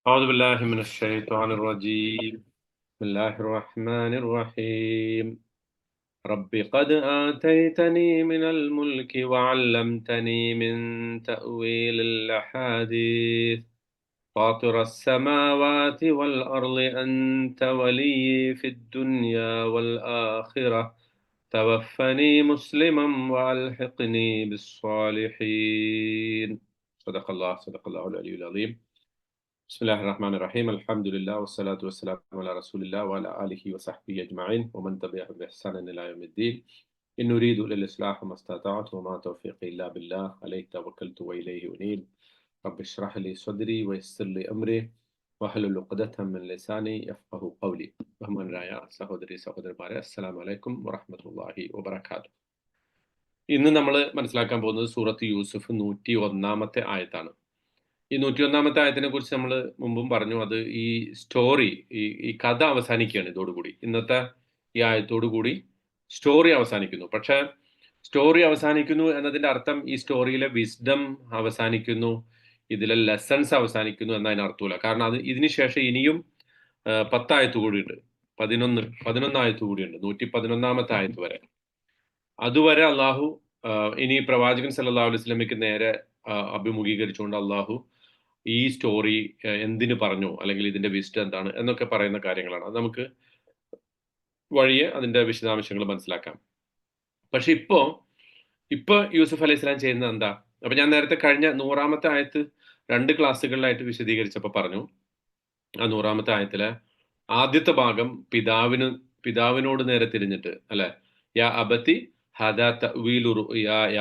أعوذ بالله من الشيطان الرجيم. بسم الله الرحمن الرحيم. رب قد آتيتني من الملك وعلمتني من تأويل الأحاديث فاطر السماوات والأرض أنت ولي في الدنيا والآخرة توفني مسلما وألحقني بالصالحين. صدق الله العلي العظيم. بسم الله الرحمن الرحيم. الحمد لله والصلاة والسلام على رسول الله وعلى آله وصحبه أجمعين ومن تبعهم بإحسان إلى يوم الدين. إن نريد إلا الإصلاح ما استطعت وما توفيقي إلا بالله عليه توكلت وإليه أنيب. رب اشرح لي صدري ويسر لي أمري واحلل عقدة من لساني يفقه قولي. ബഹുമാനരായ സഹോദരി സഹോദരന്മാരെ, അസ്സലാമു അലൈക്കും വറഹ്മത്തുള്ളാഹി വബറകാതുഹു. ഇന്ന് നമ്മൾ മനസ്സിലാക്കാൻ പോകുന്നത് സൂറത്ത് യൂസുഫ് 101-ാമത്തെ ആയത്താണ്. ഈ 101-ാമത്തെ ആയത്തിനെ കുറിച്ച് നമ്മൾ മുമ്പും പറഞ്ഞു. അത് ഈ സ്റ്റോറി, ഈ കഥ അവസാനിക്കുകയാണ് ഇതോടുകൂടി. ഇന്നത്തെ ഈ ആയത്തോടു കൂടി സ്റ്റോറി അവസാനിക്കുന്നു. പക്ഷെ സ്റ്റോറി അവസാനിക്കുന്നു എന്നതിന്റെ അർത്ഥം ഈ സ്റ്റോറിയിലെ വിസ്ഡം അവസാനിക്കുന്നു, ഇതിലെ ലെസൺസ് അവസാനിക്കുന്നു എന്നതിന് അർത്ഥമില്ല. കാരണം ഇതിന് ശേഷം ഇനിയും 10 ആയത്ത് കൂടിയുണ്ട്, 11 ആയത്ത് കൂടിയുണ്ട്, 111-ാമത്തെ ആയത്ത് വരെ. അതുവരെ അള്ളാഹു ഇനി പ്രവാചകൻ സല്ലല്ലാഹു അലൈഹി വസല്ലമയ്ക്ക് നേരെ അഭിമുഖീകരിച്ചുകൊണ്ട് അള്ളാഹു ഈ സ്റ്റോറി എന്തിനു പറഞ്ഞു, അല്ലെങ്കിൽ ഇതിന്റെ വിസ്റ്റ് എന്താണ് എന്നൊക്കെ പറയുന്ന കാര്യങ്ങളാണ്. അത് നമുക്ക് വഴിയെ അതിന്റെ വിശദാംശങ്ങൾ മനസ്സിലാക്കാം. പക്ഷെ ഇപ്പൊ യൂസുഫ് അലൈഹി സ്വലാം ചെയ്യുന്നത് എന്താ? അപ്പൊ ഞാൻ നേരത്തെ കഴിഞ്ഞ 100-ാമത്തെ ആയത്ത് 2 ക്ലാസ്സുകളിലായിട്ട് വിശദീകരിച്ചപ്പോൾ പറഞ്ഞു. ആ 100-ാമത്തെ ആയത്തിലെ ആദ്യത്തെ ഭാഗം പിതാവിനോട് നേരെ തിരിഞ്ഞിട്ട്, അല്ലെ, യാ അബതി ഹദാ തഅ്വീലു റുയായ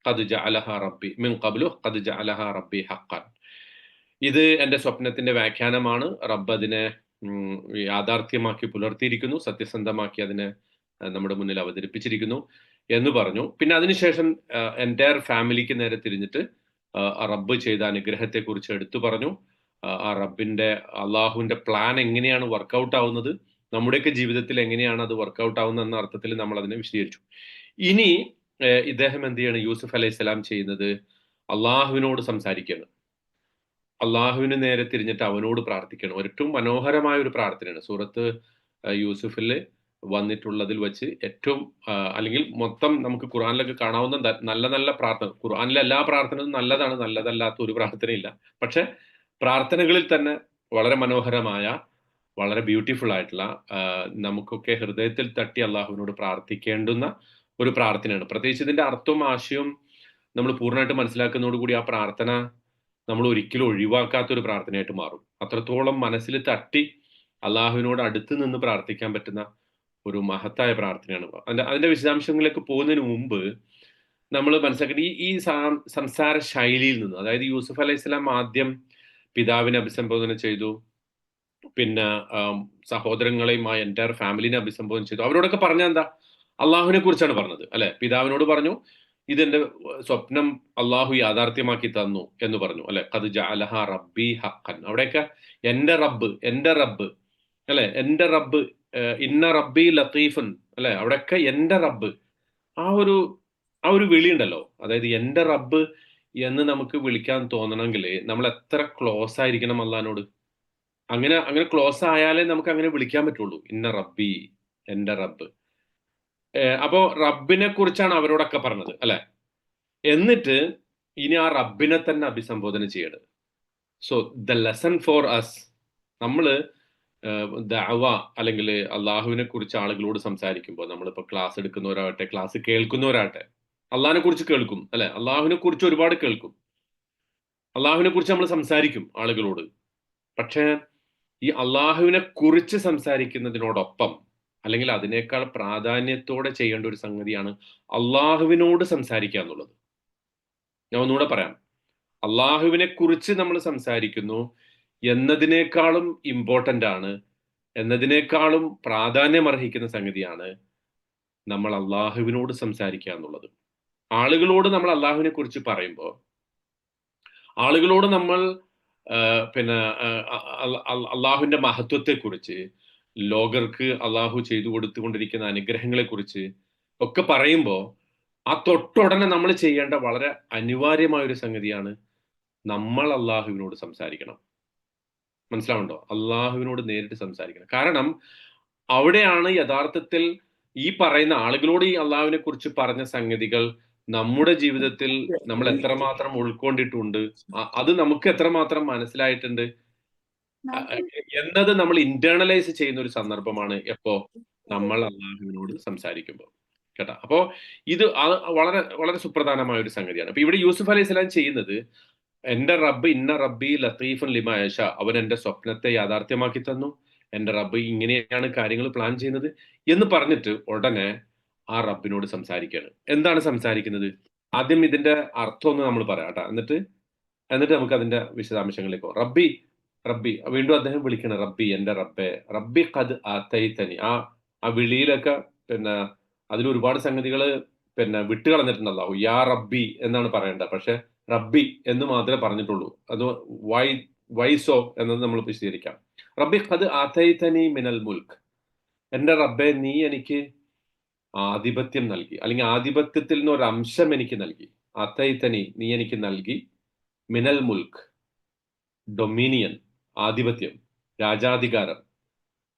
ഖദ് ജഅലഹാ റബ്ബി മിൻ ഖബ്ലു ഖദ് ജഅലഹാ റബ്ബി ഹഖ്ഖൻ. ഇത് എന്റെ സ്വപ്നത്തിന്റെ വ്യാഖ്യാനമാണ്, റബ്ബ് അതിനെ യാഥാർത്ഥ്യമാക്കി പുലർത്തിയിരിക്കുന്നു, സത്യസന്ധമാക്കി അതിനെ നമ്മുടെ മുന്നിൽ അവതരിപ്പിച്ചിരിക്കുന്നു എന്ന് പറഞ്ഞു. പിന്നെ അതിനുശേഷം എൻ്റയർ ഫാമിലിക്ക് നേരെ തിരിഞ്ഞിട്ട് റബ്ബ് ചെയ്ത അനുഗ്രഹത്തെ കുറിച്ച് എടുത്തു പറഞ്ഞു. ആ റബ്ബിന്റെ, അള്ളാഹുവിന്റെ പ്ലാൻ എങ്ങനെയാണ് വർക്കൗട്ട് ആവുന്നത്, നമ്മുടെയൊക്കെ ജീവിതത്തിൽ എങ്ങനെയാണ് അത് വർക്കൗട്ട് ആവുന്നത് എന്ന അർത്ഥത്തിൽ നമ്മൾ അതിനെ വിശദീകരിച്ചു. ഇനി ഇദ്ദേഹം എന്ത് ചെയ്യാണ്? യൂസുഫ് അലൈഹി സ്വലാം ചെയ്യുന്നത് അള്ളാഹുവിനോട് സംസാരിക്കുകയാണ്. അള്ളാഹുവിന് നേരെ തിരിഞ്ഞിട്ട് അവനോട് പ്രാർത്ഥിക്കണം. ഏറ്റവും മനോഹരമായ ഒരു പ്രാർത്ഥനയാണ് സൂറത്ത് യൂസുഫിൽ വന്നിട്ടുള്ളതിൽ വെച്ച് ഏറ്റവും, അല്ലെങ്കിൽ മൊത്തം നമുക്ക് ഖുർആനിലൊക്കെ കാണാവുന്ന നല്ല നല്ല പ്രാർത്ഥന. ഖുർആനിലെ എല്ലാ പ്രാർത്ഥനയും നല്ലതാണ്, നല്ലതല്ലാത്ത ഒരു പ്രാർത്ഥനയില്ല. പക്ഷെ പ്രാർത്ഥനകളിൽ തന്നെ വളരെ മനോഹരമായ, വളരെ ബ്യൂട്ടിഫുൾ ആയിട്ടുള്ള, നമുക്കൊക്കെ ഹൃദയത്തിൽ തട്ടി അള്ളാഹുവിനോട് പ്രാർത്ഥിക്കേണ്ടുന്ന ഒരു പ്രാർത്ഥനയാണ്. പ്രത്യേകിച്ച് ഇതിന്റെ അർത്ഥവും ആശയവും നമ്മൾ പൂർണ്ണമായിട്ട് മനസ്സിലാക്കുന്നതോടുകൂടി ആ പ്രാർത്ഥന നമ്മൾ ഒരിക്കലും ഒഴിവാക്കാത്ത ഒരു പ്രാർത്ഥനയായിട്ട് മാറും. അത്രത്തോളം മനസ്സിൽ തട്ടി അള്ളാഹുവിനോട് അടുത്ത് നിന്ന് പ്രാർത്ഥിക്കാൻ പറ്റുന്ന ഒരു മഹത്തായ പ്രാർത്ഥനയാണ്. അതിന്റെ വിശദാംശങ്ങളിലേക്ക് പോകുന്നതിന് മുമ്പ് നമ്മൾ മനസ്സിലാക്കേണ്ട ഈ സംസാര ശൈലിയിൽ നിന്ന്, അതായത് യൂസുഫ് അലൈഹി സ്വലാം ആദ്യം പിതാവിനെ അഭിസംബോധന ചെയ്തു, പിന്നെ സഹോദരങ്ങളെയും ആ എൻ്റയർ ഫാമിലിനെ അഭിസംബോധന ചെയ്തു. അവരോടൊക്കെ പറഞ്ഞ എന്താ? അള്ളാഹുവിനെ കുറിച്ചാണ് പറഞ്ഞത്, അല്ലെ? പിതാവിനോട് പറഞ്ഞു, ഇതെന്റെ സ്വപ്നം അള്ളാഹു യാഥാർത്ഥ്യമാക്കി തന്നു എന്ന് പറഞ്ഞു, അല്ലെ? ഖദ് ജഅലഹാ റബ്ബി ഹഖൻ. അവിടെയൊക്കെ എന്റെ റബ്ബ്, അല്ലെ? എന്റെ റബ്ബ്, ഇന്ന റബ്ബി ലത്തീഫുൻ, അല്ലെ? അവിടെയൊക്കെ എന്റെ റബ്ബ്, ആ ഒരു വിളി ഉണ്ടല്ലോ. അതായത് എന്റെ റബ്ബ് എന്ന് നമുക്ക് വിളിക്കാൻ തോന്നണമെങ്കിൽ നമ്മൾ എത്ര ക്ലോസ് ആയിരിക്കണം അള്ളാഹിനോട്. അങ്ങനെ ക്ലോസ് ആയാലേ നമുക്ക് അങ്ങനെ വിളിക്കാൻ പറ്റുള്ളൂ. ഇന്ന റബ്ബി, എന്റെ റബ്ബ്. അപ്പോ റബ്ബിനെ കുറിച്ചാണ് അവരോടൊക്കെ പറഞ്ഞത്, അല്ലെ? എന്നിട്ട് ഇനി ആ റബ്ബിനെ തന്നെ അഭിസംബോധന ചെയ്യണം. So the lesson for us, നമ്മള് ദഅവ അല്ലെങ്കിൽ അള്ളാഹുവിനെ കുറിച്ച് ആളുകളോട് സംസാരിക്കുമ്പോൾ, നമ്മളിപ്പോ ക്ലാസ് എടുക്കുന്നവരാകട്ടെ, ക്ലാസ് കേൾക്കുന്നവരാകട്ടെ, അള്ളാഹിനെ കുറിച്ച് കേൾക്കും, അല്ലെ? അള്ളാഹുവിനെ കുറിച്ച് ഒരുപാട് കേൾക്കും, അള്ളാഹുവിനെ കുറിച്ച് നമ്മൾ സംസാരിക്കും ആളുകളോട്. പക്ഷേ ഈ അള്ളാഹുവിനെ കുറിച്ച് സംസാരിക്കുന്നതിനോടൊപ്പം, അല്ലെങ്കിൽ അതിനേക്കാൾ പ്രാധാന്യത്തോടെ ചെയ്യേണ്ട ഒരു സംഗതിയാണ് അള്ളാഹുവിനോട് സംസാരിക്കുക എന്നുള്ളത്. ഞാൻ ഒന്നുകൂടെ പറയാം. അള്ളാഹുവിനെ കുറിച്ച് നമ്മൾ സംസാരിക്കുന്നു എന്നതിനേക്കാളും ഇമ്പോർട്ടന്റ് ആണ്, എന്നതിനേക്കാളും പ്രാധാന്യം അർഹിക്കുന്ന സംഗതിയാണ് നമ്മൾ അള്ളാഹുവിനോട് സംസാരിക്കുക എന്നുള്ളത്. ആളുകളോട് നമ്മൾ അള്ളാഹുവിനെ കുറിച്ച് പറയുമ്പോൾ, ആളുകളോട് നമ്മൾ പിന്നെ അള്ളാഹുവിന്റെ മഹത്വത്തെക്കുറിച്ച്, ലോകർക്ക് അള്ളാഹു ചെയ്തു കൊടുത്തുകൊണ്ടിരിക്കുന്ന അനുഗ്രഹങ്ങളെ കുറിച്ച് ഒക്കെ പറയുമ്പോൾ, ആ തൊട്ടുടനെ നമ്മൾ ചെയ്യേണ്ട വളരെ അനിവാര്യമായ ഒരു സംഗതിയാണ് നമ്മൾ അള്ളാഹുവിനോട് സംസാരിക്കണം. മനസ്സിലാവുണ്ടോ? അള്ളാഹുവിനോട് നേരിട്ട് സംസാരിക്കണം. കാരണം അവിടെയാണ് യഥാർത്ഥത്തിൽ ഈ പറയുന്ന ആളുകളോട് ഈ അള്ളാഹുവിനെ കുറിച്ച് പറഞ്ഞ സംഗതികൾ നമ്മുടെ ജീവിതത്തിൽ നമ്മൾ എത്രമാത്രം ഉൾക്കൊണ്ടിട്ടുണ്ട്, അത് നമുക്ക് എത്രമാത്രം മനസ്സിലായിട്ടുണ്ട് എന്നത് നമ്മൾ ഇന്റേണലൈസ് ചെയ്യുന്ന ഒരു സന്ദർഭമാണ് എപ്പോ നമ്മൾ അള്ളാഹുവിനോട് സംസാരിക്കുമ്പോൾ. കേട്ടാ. അപ്പോ ഇത് വളരെ വളരെ സുപ്രധാനമായ ഒരു സംഗതിയാണ്. അപ്പൊ ഇവിടെ യൂസുഫ് അലൈഹി സ്വലാം ചെയ്യുന്നത്, എന്റെ റബ്ബ് ഇന്ന റബ്ബി ലത്തീഫുൻ ലിമാ യശാ, അവൻ എന്റെ സ്വപ്നത്തെ യാഥാർത്ഥ്യമാക്കി തന്നു, എന്റെ റബ്ബ് ഇങ്ങനെയാണ് കാര്യങ്ങൾ പ്ലാൻ ചെയ്യുന്നത് എന്ന് പറഞ്ഞിട്ട് ഉടനെ ആ റബ്ബിനോട് സംസാരിക്കുകയാണ്. എന്താണ് സംസാരിക്കുന്നത്? ആദ്യം ഇതിന്റെ അർത്ഥം ഒന്ന് നമ്മൾ പറയാം ട്ടാ. എന്നിട്ട് എന്നിട്ട് നമുക്ക് അതിന്റെ വിശദാംശങ്ങളിലേക്ക് പോകാം. റബ്ബി റബ്ബി വീണ്ടും അദ്ദേഹം വിളിക്കണം, റബ്ബി എന്റെ റബ്ബെ, റബ്ബി ഖദ് ആതൈതനി. ആ വിളിയിലൊക്കെ പിന്നെ അതിൽ ഒരുപാട് സംഗതികൾ പിന്നെ വിട്ടുകളഞ്ഞിട്ടുണ്ട് അല്ലാഹു. യാ റബ്ബി എന്നാണ് പറയേണ്ടത്, പക്ഷെ റബ്ബി എന്ന് മാത്രമേ പറഞ്ഞിട്ടുള്ളൂ. അത് വൈ വൈസോ എന്നത് നമ്മൾ വിശദീകരിക്കാം. റബ്ബി ഖദ് ആതൈതനി മിനൽ മുൽക്ക്, എന്റെ റബ്ബെ നീ എനിക്ക് ആധിപത്യം നൽകി, അല്ലെങ്കിൽ ആധിപത്യത്തിൽ നിന്ന് ഒരു അംശം എനിക്ക് നൽകി. ആതൈതനി നീ എനിക്ക് നൽകി, മിനൽ മുൽക്ക് ഡൊമിനിയൻ ആധിപത്യം, രാജാധികാരം,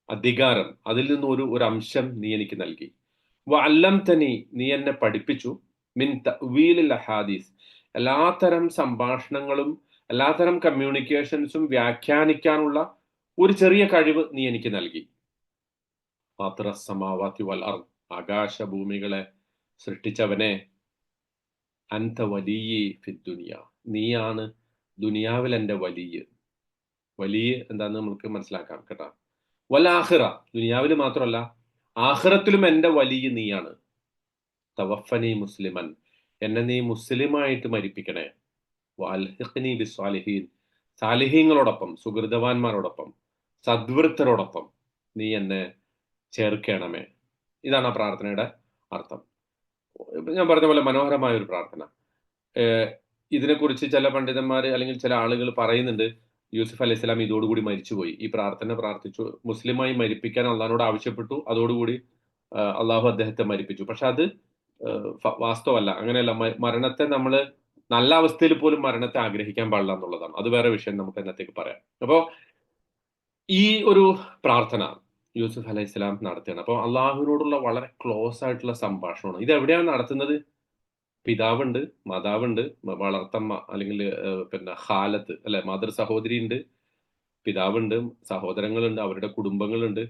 അധികാരം, അതിൽ നിന്ന് ഒരു അംശം നീ എനിക്ക് നൽകി. വഅല്ലംതനി നീ എന്നെ പഠിപ്പിച്ചു, മിൻ തഅ്വീലിൽ അഹാദീസ് എല്ലാത്തരം സംഭാഷണങ്ങളും എല്ലാത്തരം കമ്മ്യൂണിക്കേഷൻസും വ്യാഖ്യാനിക്കാനുള്ള ഒരു ചെറിയ കഴിവ് നീ എനിക്ക് നൽകി. ഫാത്തിറ സമാവാതി വൽ അർദ്, ആകാശഭൂമികളെ സൃഷ്ടിച്ചവനെ, അൻത വലിയി ഫിദ് ദുനിയ, നീയാണ് ദുനിയാവിൽ എൻ്റെ വലിയ. വലിയ എന്താന്ന് നമുക്ക് മനസ്സിലാക്കാം കേട്ടോ. വൽ ആഖിറ, ദുനിയാവിൽ മാത്രമല്ല ആഖിറത്തിലും എൻ്റെ വലിയ നീയാണ്. തവഫനി മുസ്ലിമൻ, എന്നെ നീ മുസ്ലിമായിട്ട് മരിപ്പിക്കണേ. വഅൽഹിഖ്നി ബിസ്സാലിഹീൻ, സാലിഹീങ്ങളോടൊപ്പം, സുഹൃതവാന്മാരോടൊപ്പം, സദ്വൃത്തരോടൊപ്പം നീ എന്നെ ചേർക്കണമേ. ഇതാണ് ആ പ്രാർത്ഥനയുടെ അർത്ഥം. ഞാൻ പറഞ്ഞ പോലെ മനോഹരമായ ഒരു പ്രാർത്ഥന. ഇതിനെക്കുറിച്ച് ചില പണ്ഡിതന്മാർ അല്ലെങ്കിൽ ചില ആളുകൾ പറയുന്നുണ്ട്, യൂസുഫ് അലൈഹി സ്വലാം ഇതോടുകൂടി മരിച്ചുപോയി. ഈ പ്രാർത്ഥന പ്രാർത്ഥിച്ചു, മുസ്ലിമായി മരിപ്പിക്കാൻ അള്ളാഹിനോട് ആവശ്യപ്പെട്ടു, അതോടുകൂടി അള്ളാഹു അദ്ദേഹത്തെ മരിപ്പിച്ചു. പക്ഷെ അത് വാസ്തവമല്ല, അങ്ങനെയല്ല. മരണത്തെ നമ്മൾ നല്ല അവസ്ഥയിൽ പോലും മരണത്തെ ആഗ്രഹിക്കാൻ പാടില്ല എന്നുള്ളതാണ്. അത് വേറെ വിഷയം, നമുക്ക് എന്നത്തേക്ക് പറയാം. അപ്പോ ഈ ഒരു പ്രാർത്ഥന യൂസുഫ് അലൈഹി സ്വലാം നടത്തുകയാണ്. അപ്പോൾ അള്ളാഹുവിനോടുള്ള വളരെ ക്ലോസ് ആയിട്ടുള്ള സംഭാഷണമാണ്. ഇത് എവിടെയാണ് നടത്തുന്നത്? പിതാവുണ്ട്, മാതാവുണ്ട്, വളർത്തമ്മ അല്ലെങ്കിൽ പിന്നെ ഖാലത്ത് അല്ലെ, മാതൃ സഹോദരി ഉണ്ട്, പിതാവുണ്ട്, സഹോദരങ്ങളുണ്ട്, അവരുടെ കുടുംബങ്ങളുണ്ട്.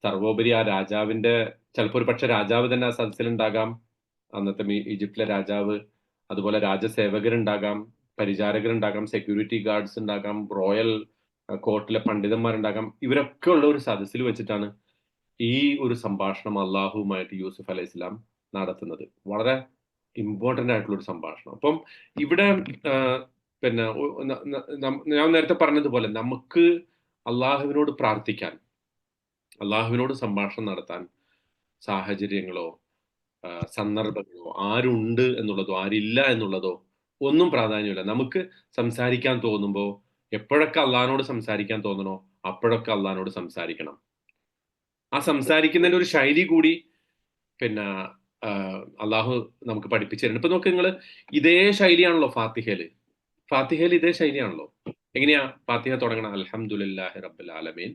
സർവോപരി ആ രാജാവിന്റെ, ചിലപ്പോൾ ഒരു പക്ഷെ രാജാവ് തന്നെ ആ സദസ്സിലുണ്ടാകാം, അന്നത്തെ ഈജിപ്തിലെ രാജാവ്. അതുപോലെ രാജസേവകരുണ്ടാകാം, പരിചാരകരുണ്ടാകാം, സെക്യൂരിറ്റി ഗാർഡ്സ് ഉണ്ടാകാം, റോയൽ കോർട്ടിലെ പണ്ഡിതന്മാരുണ്ടാകാം. ഇവരൊക്കെ ഉള്ള ഒരു സദസ്സിൽ വെച്ചിട്ടാണ് ഈ ഒരു സംഭാഷണം അള്ളാഹുവുമായിട്ട് യൂസുഫ് അലൈഹി സ്വലാം നടത്തുന്നത്. വളരെ ഇമ്പോർട്ടന്റ് ആയിട്ടുള്ള ഒരു സംഭാഷണം. അപ്പം ഇവിടെ പിന്നെ ഞാൻ നേരത്തെ പറഞ്ഞതുപോലെ നമുക്ക് അള്ളാഹുവിനോട് പ്രാർത്ഥിക്കാൻ, അള്ളാഹുവിനോട് സംഭാഷണം നടത്താൻ സാഹചര്യങ്ങളോ സന്ദർഭങ്ങളോ, ആരുണ്ട് എന്നുള്ളതോ ആരില്ല എന്നുള്ളതോ ഒന്നും പ്രാധാന്യമില്ല. നമുക്ക് സംസാരിക്കാൻ തോന്നുമ്പോൾ, എപ്പോഴൊക്കെ അള്ളാഹിനോട് സംസാരിക്കാൻ തോന്നണോ അപ്പോഴൊക്കെ അള്ളാഹിനോട് സംസാരിക്കണം. ആ സംസാരിക്കുന്നതിന്റെ ഒരു ശൈലി കൂടി പിന്നെ അള്ളാഹു നമുക്ക് പഠിപ്പിച്ചു തരുന്നുണ്ട്. ഇപ്പൊ നോക്ക് നിങ്ങൾ, ഇതേ ശൈലിയാണല്ലോ ഫാത്തിഹയിൽ ഇതേ ശൈലിയാണല്ലോ. എങ്ങനെയാ ഫാത്തിഹ തുടങ്ങണം? അൽഹംദുലില്ലാഹി റബ്ബിൽ ആലമീൻ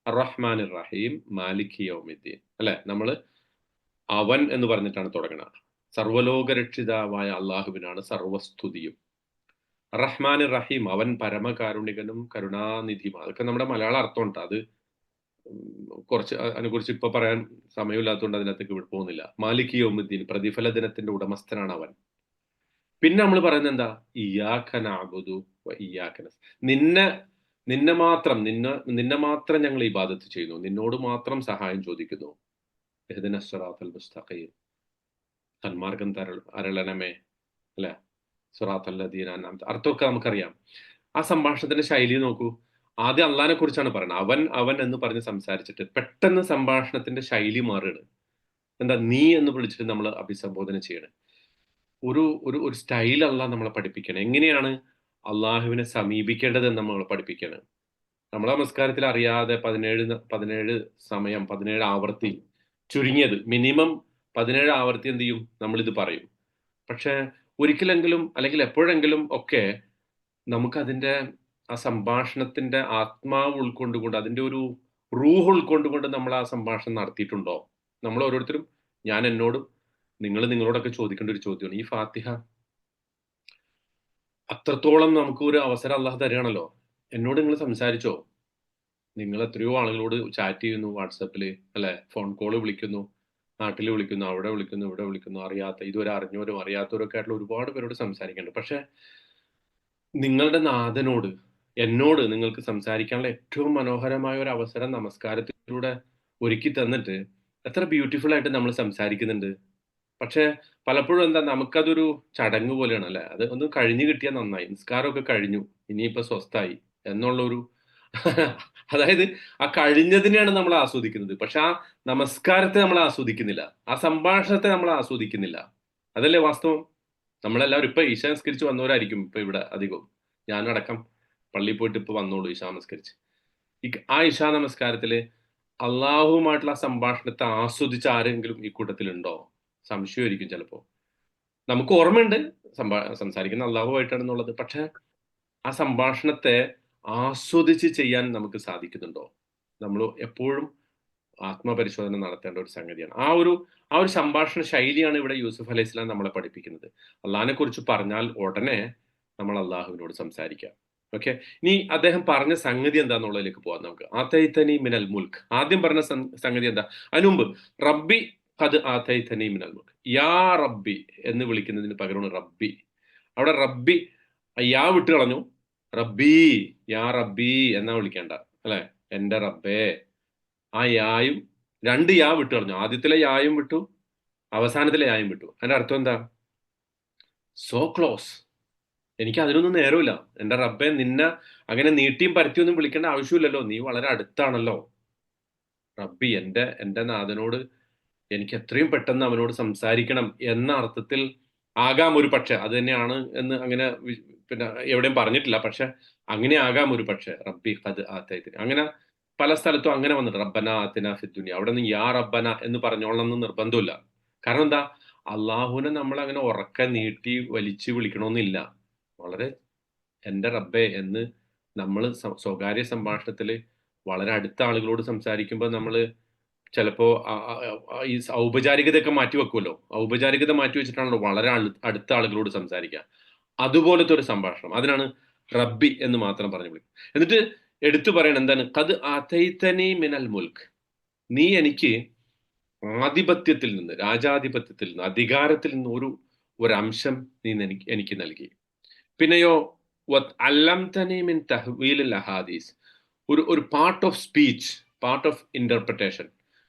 അർറഹ്മാനിർ റഹീം മാലികി യൗമിദ്ദീൻ അല്ലെ. നമ്മൾ അവൻ എന്ന് പറഞ്ഞിട്ടാണ് തുടങ്ങുന്നത്. സർവ്വലോകരക്ഷിതാവായ അള്ളാഹുവിനാണ് സർവസ്തുതിയും. റഹ്മാനിർ റഹീം, അവൻ പരമകാരുണികനും കരുണാനിധിയും. അതൊക്കെ നമ്മുടെ മലയാള അർത്ഥമുണ്ട്. അത് കുറച്ച് അതിനെക്കുറിച്ച് ഇപ്പൊ പറയാൻ സമയമില്ലാത്തതുകൊണ്ട് അതിനകത്തേക്ക് പോകുന്നില്ല. മാലിക് യൗമുദ്ദീൻ, പ്രതിഫല ദിനത്തിന്റെ ഉടമസ്ഥനാണ് അവൻ. പിന്നെ നമ്മൾ പറയുന്നത് എന്താ? ഇയ്യാക നഅ്ബുദു വ ഇയ്യാക നിന്നെ മാത്രം ഞങ്ങൾ ഇബാദത്ത് ചെയ്യുന്നു, നിന്നോട് മാത്രം സഹായം ചോദിക്കുന്നു. ഇഹ്ദിനസ് സിറാത്തൽ മുസ്തഖീം, സന്മാർഗം അരളണമേ അല്ലെ. സിറാത്തൽ ലദീന അൻഅംത, അർത്ഥമൊക്കെ നമുക്കറിയാം. ആ സംഭാഷണത്തിന്റെ ശൈലി നോക്കൂ. ആദ്യം അള്ളാഹിനെ കുറിച്ചാണ് പറയുന്നത്. അവൻ എന്ന് പറഞ്ഞ് സംസാരിച്ചിട്ട് പെട്ടെന്ന് സംഭാഷണത്തിന്റെ ശൈലി മാറുകയാണ്. എന്താ? നീ എന്ന് വിളിച്ചിട്ട് നമ്മൾ അഭിസംബോധന ചെയ്യണം. ഒരു ഒരു ഒരു സ്റ്റൈൽ അള്ളാഹ് നമ്മളെ പഠിപ്പിക്കണം. എങ്ങനെയാണ് അള്ളാഹുവിനെ സമീപിക്കേണ്ടത് എന്ന് നമ്മളെ പഠിപ്പിക്കണം. നമ്മളെ നമസ്കാരത്തിൽ അറിയാതെ 17 ആവർത്തി, ചുരുങ്ങിയത് മിനിമം 17 ആവർത്തി എന്ത് ചെയ്യും? നമ്മളിത് പറയും. പക്ഷെ ഒരിക്കലെങ്കിലും അല്ലെങ്കിൽ എപ്പോഴെങ്കിലും ഒക്കെ നമുക്കതിന്റെ ആ സംഭാഷണത്തിന്റെ ആത്മാവ് ഉൾക്കൊണ്ടുകൊണ്ട് അതിന്റെ ഒരു റൂഹ് ഉൾക്കൊണ്ടുകൊണ്ട് നമ്മൾ ആ സംഭാഷണം നടത്തിയിട്ടുണ്ടോ? നമ്മൾ ഓരോരുത്തരും, ഞാൻ എന്നോടും നിങ്ങൾ നിങ്ങളോടൊക്കെ ചോദിക്കേണ്ട ഒരു ചോദ്യമാണ്. ഈ ഫാത്തിഹ അത്രത്തോളം നമുക്ക് ഒരു അവസരം അള്ളാഹ് തരികയാണല്ലോ. എന്നോട് നിങ്ങൾ സംസാരിച്ചോ? നിങ്ങൾ എത്രയോ ആളുകളോട് ചാറ്റ് ചെയ്യുന്നു വാട്സാപ്പിൽ, അല്ലെ? ഫോൺ കോൾ വിളിക്കുന്നു, നാട്ടിൽ വിളിക്കുന്നു, അവിടെ വിളിക്കുന്നു, ഇവിടെ വിളിക്കുന്നു, ഇതുവരെ അറിഞ്ഞവരും അറിയാത്തവരും ഒക്കെ ആയിട്ടുള്ള ഒരുപാട് പേരോട് സംസാരിക്കുന്നുണ്ട്. പക്ഷെ നിങ്ങളുടെ നാഥനോട്, എന്നോട് നിങ്ങൾക്ക് സംസാരിക്കാനുള്ള ഏറ്റവും മനോഹരമായ ഒരു അവസരം നമസ്കാരത്തിലൂടെ ഒരുക്കി തന്നിട്ട് എത്ര ബ്യൂട്ടിഫുൾ ആയിട്ട് നമ്മൾ സംസാരിക്കുന്നുണ്ട്. പക്ഷെ പലപ്പോഴും എന്താ, നമുക്കതൊരു ചടങ്ങ് പോലെയാണ്, അല്ലെ? അത് ഒന്ന് കഴിഞ്ഞു കിട്ടിയാൽ നന്നായി, നിസ്കാരമൊക്കെ കഴിഞ്ഞു, ഇനിയിപ്പോ സ്വസ്ഥായി എന്നുള്ളൊരു അതായത് ആ കഴിഞ്ഞതിനെയാണ് നമ്മൾ ആസ്വദിക്കുന്നത്. പക്ഷെ ആ നമസ്കാരത്തെ നമ്മൾ ആസ്വദിക്കുന്നില്ല, ആ സംഭാഷണത്തെ നമ്മൾ ആസ്വദിക്കുന്നില്ല. അതല്ലേ വാസ്തവം? നമ്മളെല്ലാവരും ഇപ്പൊ ഈശ നിസ്കരിച്ച് വന്നവരായിരിക്കും ഇപ്പൊ ഇവിടെ അധികവും. ഞാനടക്കം പള്ളിയിൽ പോയിട്ട് ഇപ്പൊ വന്നോളൂ ഈശാ നമസ്കരിച്ച്. ആ ഇശാ നമസ്കാരത്തില് അള്ളാഹുവുമായിട്ടുള്ള ആ സംഭാഷണത്തെ ആസ്വദിച്ച ആരെങ്കിലും ഈ കൂട്ടത്തിലുണ്ടോ? സംശയമായിരിക്കും ചിലപ്പോ. നമുക്ക് ഓർമ്മയുണ്ട് സംസാരിക്കുന്ന അള്ളാഹുവായിട്ടാണെന്നുള്ളത്. പക്ഷെ ആ സംഭാഷണത്തെ ആസ്വദിച്ച് ചെയ്യാൻ നമുക്ക് സാധിക്കുന്നുണ്ടോ? നമ്മൾ എപ്പോഴും ആത്മപരിശോധന നടത്തേണ്ട ഒരു സംഗതിയാണ്. ആ ഒരു സംഭാഷണ ശൈലിയാണ് ഇവിടെ യൂസുഫ് അലൈഹി സ്വലാം നമ്മളെ പഠിപ്പിക്കുന്നത്. അള്ളാഹിനെ കുറിച്ച് പറഞ്ഞാൽ ഉടനെ നമ്മൾ അള്ളാഹുവിനോട് സംസാരിക്കുക. ഓക്കെ, ഇനി അദ്ദേഹം പറഞ്ഞ സംഗതി എന്താന്നുള്ളതിലേക്ക് പോവാം നമുക്ക്. ആതൈതനി മിനൽ മുൽക്ക്, ആദ്യം പറഞ്ഞ സംഗതി എന്താ? അതിനു മുമ്പ് റബ്ബി ഖദ് ആതൈതനി മിനൽ മുൽക്ക്, യാ റബ്ബി എന്ന് വിളിക്കുന്നതിന് പകരമാണ് റബ്ബി. അവിടെ റബ്ബി യാ വിട്ട് കളഞ്ഞു, റബ്ബി, യാ റബ്ബി എന്നാ വിളിക്കേണ്ട, അല്ലെ? എന്റെ റബ്ബേ. ആ യായും, രണ്ട് യാ വിട്ടു കളഞ്ഞു. ആദ്യത്തിലെ യായും വിട്ടു, അവസാനത്തിലെ യായും വിട്ടു. അതിന്റെ അർത്ഥം എന്താ? സോ ക്ലോസ്, എനിക്ക് അതിനൊന്നും നേരമില്ല. എന്റെ റബ്ബെ, നിന്നെ അങ്ങനെ നീട്ടിയും പരത്തിയൊന്നും വിളിക്കേണ്ട ആവശ്യമില്ലല്ലോ, നീ വളരെ അടുത്താണല്ലോ. റബ്ബി, എന്റെ നാഥനോട് എനിക്ക് എത്രയും പെട്ടെന്ന് അവനോട് സംസാരിക്കണം എന്ന അർത്ഥത്തിൽ ആകാം ഒരു പക്ഷെ. അത് തന്നെയാണ് എന്ന് അങ്ങനെ പിന്നെ എവിടെയും പറഞ്ഞിട്ടില്ല. പക്ഷെ അങ്ങനെ ആകാം ഒരു പക്ഷെ. റബ്ബി ഖദ് ആതൈതനി, അങ്ങനെ പല സ്ഥലത്തും അങ്ങനെ വന്നിട്ട് റബ്ബന ആതിന ഫിദ് ദുനിയ, അവിടെ നിന്ന് യാ റബ്ബന എന്ന് പറഞ്ഞോളണം എന്ന് നിർബന്ധമില്ല. കാരണം എന്താ, അള്ളാഹുവിനെ നമ്മൾ അങ്ങനെ ഉറക്കെ നീട്ടി വലിച്ചു വിളിക്കണമെന്നില്ല. വളരെ എന്റെ റബ്ബേ എന്ന് നമ്മൾ സ്വകാര്യ സംഭാഷണത്തിൽ വളരെ അടുത്ത ആളുകളോട് സംസാരിക്കുമ്പോൾ നമ്മൾ ചിലപ്പോ ഈ ഔപചാരികതയൊക്കെ മാറ്റി വെക്കുമല്ലോ. ഔപചാരികത മാറ്റി വെച്ചിട്ടാണല്ലോ വളരെ അടുത്ത ആളുകളോട് സംസാരിക്കുക. അതുപോലത്തെ ഒരു സംഭാഷണം, അതിനാണ് റബ്ബി എന്ന് മാത്രം പറഞ്ഞു വിളിക്കും. എന്നിട്ട് എടുത്തു പറയണം എന്താണ്? ഖദ് ആതൈതനി മിനൽ മുൽക്ക്, നീ എനിക്ക് ആധിപത്യത്തിൽ നിന്ന്, രാജാധിപത്യത്തിൽ നിന്ന്, അധികാരത്തിൽ നിന്ന് ഒരു അംശം നീ എനിക്ക് നൽകി. പിന്നെയോ അല്ലംതനി മിൻ തഹ്വീൽ അഹാദീസ്, ഒരു part of speech, part of interpretation,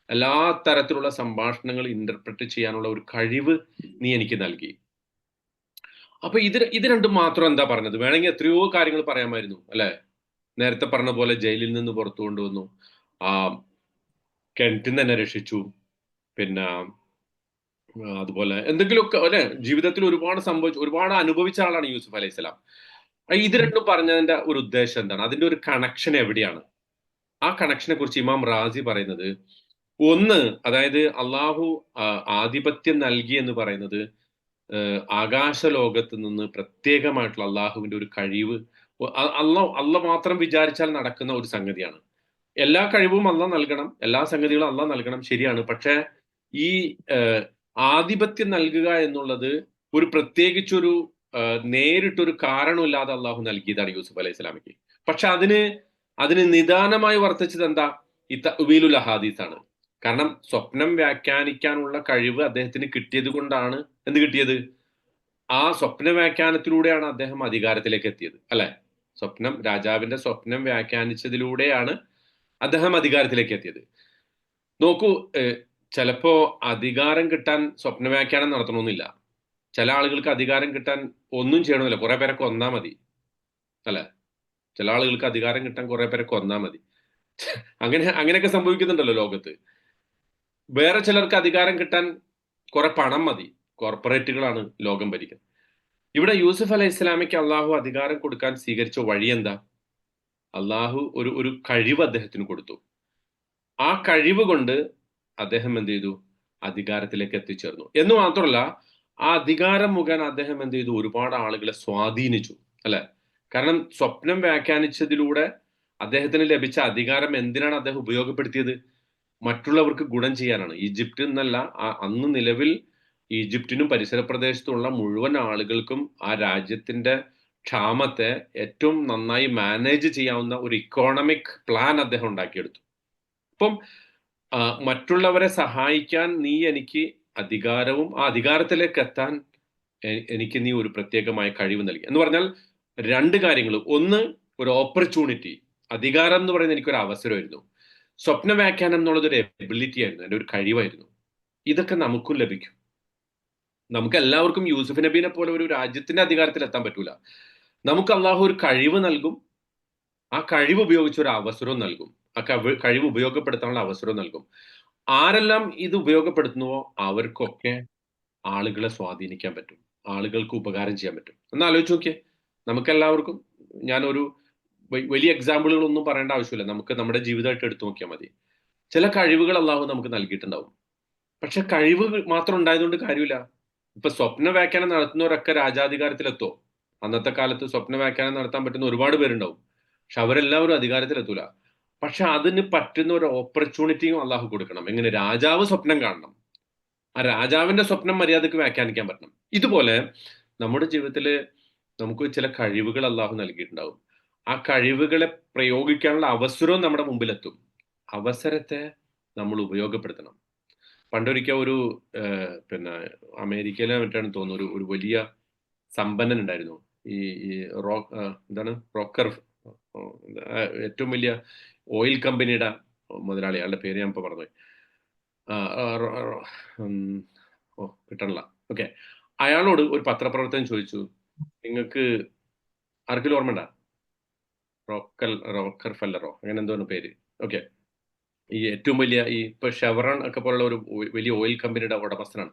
എല്ലാ തരത്തിലുള്ള സംഭാഷണങ്ങൾ ഇന്റർപ്രറ്റ് ചെയ്യാനുള്ള ഒരു കഴിവ് നീ എനിക്ക് നൽകി. അപ്പൊ ഇത് രണ്ടും മാത്രം എന്താ പറഞ്ഞത്? വേണമെങ്കിൽ എത്രയോ കാര്യങ്ങൾ പറയാമായിരുന്നു, അല്ലെ? നേരത്തെ പറഞ്ഞ പോലെ ജയിലിൽ നിന്ന് പുറത്തു കൊണ്ടുവന്നു, ആ കിണറ്റിൽ തന്നെ രക്ഷിച്ചു, പിന്നെ അതുപോലെ എന്തെങ്കിലുമൊക്കെ, അല്ലെ? ജീവിതത്തിൽ ഒരുപാട് സംഭവിച്ചു, ഒരുപാട് അനുഭവിച്ച ആളാണ് യൂസുഫ് അലൈഹി സ്വലാം. ഇത് രണ്ടും പറഞ്ഞതിന്റെ ഒരു ഉദ്ദേശം എന്താണ്? അതിന്റെ ഒരു കണക്ഷൻ എവിടെയാണ്? ആ കണക്ഷനെ കുറിച്ച് ഇമാം റാസി പറയുന്നത്, ഒന്ന്, അതായത് അള്ളാഹു ആധിപത്യം നൽകി എന്ന് പറയുന്നത് ആകാശ ലോകത്ത് നിന്ന് പ്രത്യേകമായിട്ടുള്ള അള്ളാഹുവിന്റെ ഒരു കഴിവ്, അള്ള മാത്രം വിചാരിച്ചാൽ നടക്കുന്ന ഒരു സംഗതിയാണ്. എല്ലാ കഴിവും അള്ള നൽകണം, എല്ലാ സംഗതികളും അള്ള നൽകണം, ശരിയാണ്. പക്ഷെ ഈ ആധിപത്യം നൽകുക എന്നുള്ളത് ഒരു പ്രത്യേകിച്ചൊരു നേരിട്ടൊരു കാരണമില്ലാതെ അള്ളാഹു നൽകിയതാണ് യൂസുഫ് അലൈഹി സ്വലാമിക്ക്. പക്ഷെ അതിന് നിദാനമായി വർത്തിച്ചത് എന്താ? ഈ തഅ്വീലുൽ അഹാദീസ് ആണ്. കാരണം സ്വപ്നം വ്യാഖ്യാനിക്കാനുള്ള കഴിവ് അദ്ദേഹത്തിന് കിട്ടിയത് കൊണ്ടാണ് എന്ത് കിട്ടിയത്? ആ സ്വപ്ന വ്യാഖ്യാനത്തിലൂടെയാണ് അദ്ദേഹം അധികാരത്തിലേക്ക് എത്തിയത്, അല്ലെ? രാജാവിന്റെ സ്വപ്നം വ്യാഖ്യാനിച്ചതിലൂടെയാണ് അദ്ദേഹം അധികാരത്തിലേക്ക് എത്തിയത്. നോക്കൂ, ചിലപ്പോ അധികാരം കിട്ടാൻ സ്വപ്ന വ്യാഖ്യാനം നടത്തണമെന്നില്ല. ചില ആളുകൾക്ക് അധികാരം കിട്ടാൻ ഒന്നും ചെയ്യണമെന്നില്ല, കുറെ പേരെ കൊന്നാ മതി, അല്ലെ? ചില ആളുകൾക്ക് അധികാരം കിട്ടാൻ കുറെ പേരെ കൊന്നാ മതി. അങ്ങനെയൊക്കെ സംഭവിക്കുന്നുണ്ടല്ലോ ലോകത്ത്. വേറെ ചിലർക്ക് അധികാരം കിട്ടാൻ കുറെ പണം മതി, കോർപ്പറേറ്റുകളാണ് ലോകം ഭരിക്കുന്നത്. ഇവിടെ യൂസുഫ് അലൈഹി ഇസ്ലാമിക്ക് അള്ളാഹു അധികാരം കൊടുക്കാൻ സ്വീകരിച്ച വഴി എന്താ? അള്ളാഹു ഒരു കഴിവ് അദ്ദേഹത്തിന് കൊടുത്തു. ആ കഴിവ് കൊണ്ട് അദ്ദേഹം എന്ത് ചെയ്തു? അധികാരത്തിലേക്ക് എത്തിച്ചേർന്നു. എന്ന് മാത്രമല്ല, ആ അധികാരം മുഖേന അദ്ദേഹം എന്ത് ചെയ്തു? ഒരുപാട് ആളുകളെ സ്വാധീനിച്ചു, അല്ലെ? കാരണം സ്വപ്നം വ്യാഖ്യാനിച്ചതിലൂടെ അദ്ദേഹത്തിന് ലഭിച്ച അധികാരം എന്തിനാണ് അദ്ദേഹം ഉപയോഗപ്പെടുത്തിയത്? മറ്റുള്ളവർക്ക് ഗുണം ചെയ്യാനാണ്. ഈജിപ്റ്റ് എന്നല്ല, അന്ന് നിലവിൽ ഈജിപ്തിനും പരിസര പ്രദേശത്തുള്ള മുഴുവൻ ആളുകൾക്കും ആ രാജ്യത്തിന്റെ ക്ഷാമത്തെ ഏറ്റവും നന്നായി മാനേജ് ചെയ്യാവുന്ന ഒരു ഇക്കോണമിക് പ്ലാൻ അദ്ദേഹം ഉണ്ടാക്കിയെടുത്തു. അപ്പം മറ്റുള്ളവരെ സഹായിക്കാൻ നീ എനിക്ക് അധികാരവും ആ അധികാരത്തിലേക്ക് എത്താൻ എനിക്ക് നീ ഒരു പ്രത്യേകമായ കഴിവ് നൽകി എന്ന് പറഞ്ഞാൽ രണ്ട് കാര്യങ്ങൾ. ഒന്ന്, ഒരു ഓപ്പർച്യൂണിറ്റി. അധികാരം എന്ന് പറയുന്നത് എനിക്കൊരു അവസരമായിരുന്നു. സ്വപ്ന വ്യാഖ്യാനം എന്നുള്ളത് ഒരു എബിലിറ്റി ആയിരുന്നു, എൻ്റെ ഒരു കഴിവായിരുന്നു. ഇതൊക്കെ നമുക്കും ലഭിക്കും. നമുക്ക് എല്ലാവർക്കും യൂസുഫ് നബീനെ പോലെ ഒരു രാജ്യത്തിന്റെ അധികാരത്തിൽ എത്താൻ പറ്റൂല. നമുക്ക് അള്ളാഹു ഒരു കഴിവ് നൽകും, ആ കഴിവ് ഉപയോഗിച്ച് ഒരു അവസരവും നൽകും, ആ കഴിവ് ഉപയോഗപ്പെടുത്താനുള്ള അവസരവും നൽകും. ആരെല്ലാം ഇത് ഉപയോഗപ്പെടുത്തുന്നുവോ അവർക്കൊക്കെ ആളുകളെ സ്വാധീനിക്കാൻ പറ്റും, ആളുകൾക്ക് ഉപകാരം ചെയ്യാൻ പറ്റും. ഒന്ന് ആലോചിച്ച് നോക്കിയേ. നമുക്കെല്ലാവർക്കും, ഞാനൊരു വലിയ എക്സാമ്പിളുകളൊന്നും പറയേണ്ട ആവശ്യമില്ല, നമുക്ക് നമ്മുടെ ജീവിതമായിട്ട് എടുത്തു നോക്കിയാൽ മതി. ചില കഴിവുകൾ അള്ളാഹു നമുക്ക് നൽകിയിട്ടുണ്ടാവും. പക്ഷെ കഴിവ് മാത്രം ഉണ്ടായതുകൊണ്ട് കാര്യമില്ല. ഇപ്പൊ സ്വപ്ന വ്യാഖ്യാനം നടത്തുന്നവരൊക്കെ രാജാധികാരത്തിലെത്തോ? അന്നത്തെ കാലത്ത് സ്വപ്ന വ്യാഖ്യാനം നടത്താൻ പറ്റുന്ന ഒരുപാട് പേരുണ്ടാവും. പക്ഷെ അവരെല്ലാവരും അധികാരത്തിലെത്തൂല. പക്ഷെ അതിന് പറ്റുന്ന ഒരു ഓപ്പർച്യൂണിറ്റിയും അള്ളാഹു കൊടുക്കണം. എങ്ങനെ? രാജാവ് സ്വപ്നം കാണണം, ആ രാജാവിന്റെ സ്വപ്നം മര്യാദക്ക് വ്യാഖ്യാനിക്കാൻ പറ്റണം. ഇതുപോലെ നമ്മുടെ ജീവിതത്തിൽ നമുക്ക് ചില കഴിവുകൾ അള്ളാഹു നൽകിയിട്ടുണ്ടാവും. ആ കഴിവുകളെ പ്രയോഗിക്കാനുള്ള അവസരവും നമ്മുടെ മുമ്പിലെത്തും. അവസരത്തെ നമ്മൾ ഉപയോഗപ്പെടുത്തണം. പണ്ടൊരിക്കൽ ഒരു പിന്നെ അമേരിക്കയിലെ മറ്റാണ് തോന്നുന്നു, ഒരു വലിയ സമ്പന്നൻ ഉണ്ടായിരുന്നു. ഈ ഈ എന്താണ് റോക്കർ, ഏറ്റവും വലിയ ഓയിൽ കമ്പനിയുടെ മുതലാളി. അയാളുടെ പേര് ഞാൻ ഇപ്പൊ പറഞ്ഞുപോയി. കിട്ടണില്ല. ഓക്കെ. അയാളോട് ഒരു പത്രപ്രവർത്തകൻ ചോദിച്ചു, നിങ്ങൾക്ക് ആർക്കെങ്കിലും ഓർമ്മ ഉണ്ടാ? റോക്കർ ഫെല്ലറോ അങ്ങനെ എന്തോ പേര്. ഓക്കെ. ഈ ഏറ്റവും വലിയ ഈ ഇപ്പൊ ഷെവറൺ ഒക്കെ പോലുള്ള ഒരു വലിയ ഓയിൽ കമ്പനിയുടെ ഉടമസ്ഥനാണ്.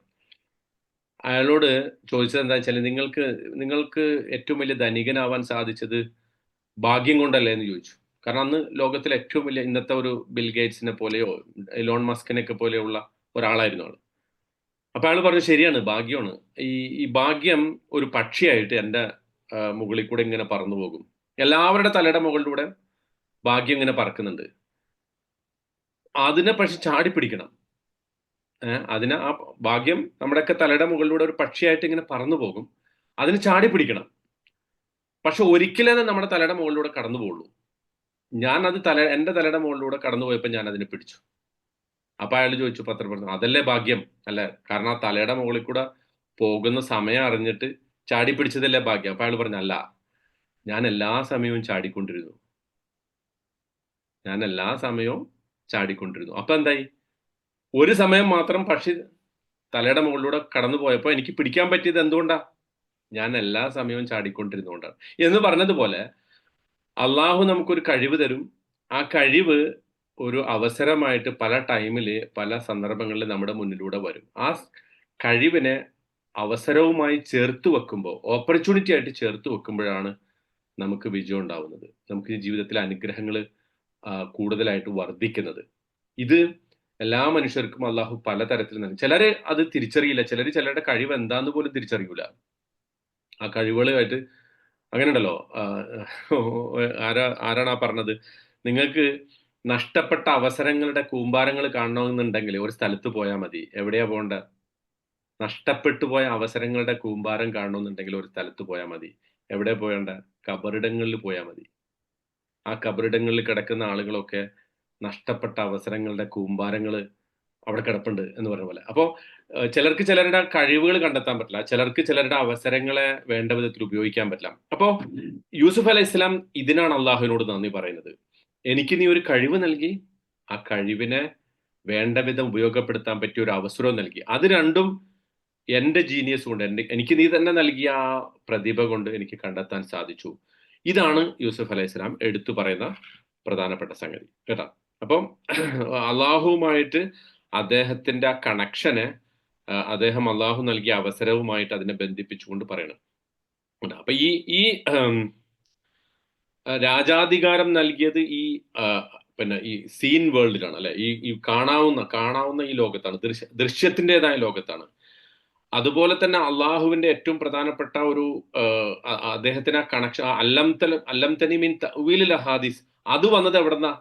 അയാളോട് ചോദിച്ചത് എന്താ വെച്ചാൽ, നിങ്ങൾക്ക് ഏറ്റവും വലിയ ധനികനാവാൻ സാധിച്ചത് ഭാഗ്യം കൊണ്ടല്ലേ എന്ന് ചോദിച്ചു. കാരണം അന്ന് ലോകത്തിലെ ഏറ്റവും വലിയ, ഇന്നത്തെ ഒരു ബിൽ ഗേറ്റ്സിനെ പോലെയോ എലോൺ മസ്കിനെയൊക്കെ പോലെയുള്ള ഒരാളായിരുന്നു ആള്. അപ്പൊ അയാൾ പറഞ്ഞു, ശരിയാണ്, ഭാഗ്യമാണ്. ഈ ഭാഗ്യം ഒരു പക്ഷിയായിട്ട് എൻ്റെ മുകളിൽ കൂടെ ഇങ്ങനെ പറന്നു പോകും. എല്ലാവരുടെ തലയുടെ മുകളിലൂടെ ഭാഗ്യം ഇങ്ങനെ പറക്കുന്നുണ്ട്. അതിനെ പക്ഷെ ചാടിപ്പിടിക്കണം. അതിന് ആ ഭാഗ്യം നമ്മുടെയൊക്കെ തലയുടെ മുകളിലൂടെ ഒരു പക്ഷിയായിട്ട് ഇങ്ങനെ പറന്നു പോകും. അതിന് ചാടിപ്പിടിക്കണം. പക്ഷെ ഒരിക്കലേ അത് നമ്മുടെ തലയുടെ മുകളിലൂടെ കടന്നു പോകുള്ളൂ. ഞാൻ അത് എൻ്റെ തലയുടെ മുകളിലൂടെ കടന്നു പോയപ്പോൾ ഞാൻ അതിനെ പിടിച്ചു. അപ്പൊ അയാൾ ചോദിച്ചു, പത്രപ്രവർത്തകൻ, അതല്ലേ ഭാഗ്യം? അല്ല, കാരണം ആ തലയുടെ മുകളിൽ കൂടെ പോകുന്ന സമയം അറിഞ്ഞിട്ട് ചാടി പിടിച്ചതല്ലേ ഭാഗ്യം? അപ്പൊ അയാൾ പറഞ്ഞു, അല്ല, ഞാൻ എല്ലാ സമയവും ചാടിക്കൊണ്ടിരുന്നു. അപ്പൊ എന്തായി? ഒരു സമയം മാത്രം പക്ഷി തലയുടെ മുകളിലൂടെ കടന്നു പോയപ്പോൾ എനിക്ക് പിടിക്കാൻ പറ്റിയത് എന്തുകൊണ്ടാ? ഞാൻ എല്ലാ സമയവും ചാടിക്കൊണ്ടിരുന്നുകൊണ്ടാണ്. എന്ന് പറഞ്ഞതുപോലെ അള്ളാഹു നമുക്കൊരു കഴിവ് തരും. ആ കഴിവ് ഒരു അവസരമായിട്ട് പല ടൈമില് പല സന്ദർഭങ്ങളിൽ നമ്മുടെ മുന്നിലൂടെ വരും. ആ കഴിവിനെ അവസരവുമായി ചേർത്ത് വെക്കുമ്പോൾ, ഓപ്പർച്യൂണിറ്റി ആയിട്ട് ചേർത്ത് വെക്കുമ്പോഴാണ് നമുക്ക് വിജയം ഉണ്ടാവുന്നത്, നമുക്ക് ജീവിതത്തിലെ അനുഗ്രഹങ്ങൾ കൂടുതലായിട്ട് വർദ്ധിക്കുന്നത്. ഇത് എല്ലാ മനുഷ്യർക്കും അള്ളാഹു പലതരത്തിൽ നൽകും. ചിലര് അത് തിരിച്ചറിയില്ല. ചിലരുടെ കഴിവ് എന്താന്ന് പോലും തിരിച്ചറിയൂല. ആ കഴിവുകളുമായിട്ട് അങ്ങനെ ഉണ്ടല്ലോ. ആരാണ് ആ പറഞ്ഞത്? നിങ്ങൾക്ക് നഷ്ടപ്പെട്ട അവസരങ്ങളുടെ കൂമ്പാരങ്ങൾ കാണണമെന്നുണ്ടെങ്കിൽ ഒരു സ്ഥലത്ത് പോയാൽ മതി. എവിടെയാ പോകേണ്ട? നഷ്ടപ്പെട്ടു പോയ അവസരങ്ങളുടെ കൂമ്പാരം കാണണമെന്നുണ്ടെങ്കിൽ ഒരു സ്ഥലത്ത് പോയാൽ മതി. എവിടെ പോയേണ്ട? കബറിടങ്ങളിൽ പോയാൽ മതി. ആ കബറിടങ്ങളിൽ കിടക്കുന്ന ആളുകളൊക്കെ നഷ്ടപ്പെട്ട അവസരങ്ങളുടെ കൂമ്പാരങ്ങൾ അവിടെ കിടപ്പുണ്ട് എന്ന് പറഞ്ഞ പോലെ. അപ്പോൾ ചിലർക്ക് ചിലരുടെ കഴിവുകൾ കണ്ടെത്താൻ പറ്റില്ല, ചിലർക്ക് ചിലരുടെ അവസരങ്ങളെ വേണ്ട വിധത്തിൽ ഉപയോഗിക്കാൻ പറ്റില്ല. അപ്പോൾ യൂസുഫ് അലൈഹി ഇസ്ലാം ഇതിനാണ് അള്ളാഹുവിനോട് നന്ദി പറയുന്നത്. എനിക്ക് നീ ഒരു കഴിവ് നൽകി, ആ കഴിവിനെ വേണ്ട വിധം ഉപയോഗപ്പെടുത്താൻ പറ്റിയ ഒരു അവസരവും നൽകി. അത് രണ്ടും എൻ്റെ ജീനിയസ് കൊണ്ട്, എനിക്ക് നീ തന്നെ നൽകിയ ആ പ്രതിഭ കൊണ്ട് എനിക്ക് കണ്ടെത്താൻ സാധിച്ചു. ഇതാണ് യൂസുഫ് അലൈഹി ഇസ്ലാം എടുത്തു പറയുന്ന പ്രധാനപ്പെട്ട സംഗതി കേട്ടോ. അപ്പം അള്ളാഹുവുമായിട്ട് അദ്ദേഹത്തിന്റെ ആ കണക്ഷനെ അദ്ദേഹം അള്ളാഹു നൽകിയ അവസരവുമായിട്ട് അതിനെ ബന്ധിപ്പിച്ചുകൊണ്ട് പറയണം. അപ്പൊ ഈ രാജാധികാരം നൽകിയത് പിന്നെ ഈ സീൻ വേൾഡിലാണ്, അല്ലെ? ഈ കാണാവുന്ന ഈ ലോകത്താണ്, ദൃശ്യത്തിൻ്റെതായ ലോകത്താണ്. അതുപോലെ തന്നെ അള്ളാഹുവിന്റെ ഏറ്റവും പ്രധാനപ്പെട്ട ഒരു അദ്ദേഹത്തിന് ആ കണക്ഷൻ അല്ലം തനി മീൻ തഅ്വീലിൽ അഹാദീസ്, അത് വന്നത് എവിടെന്നാ?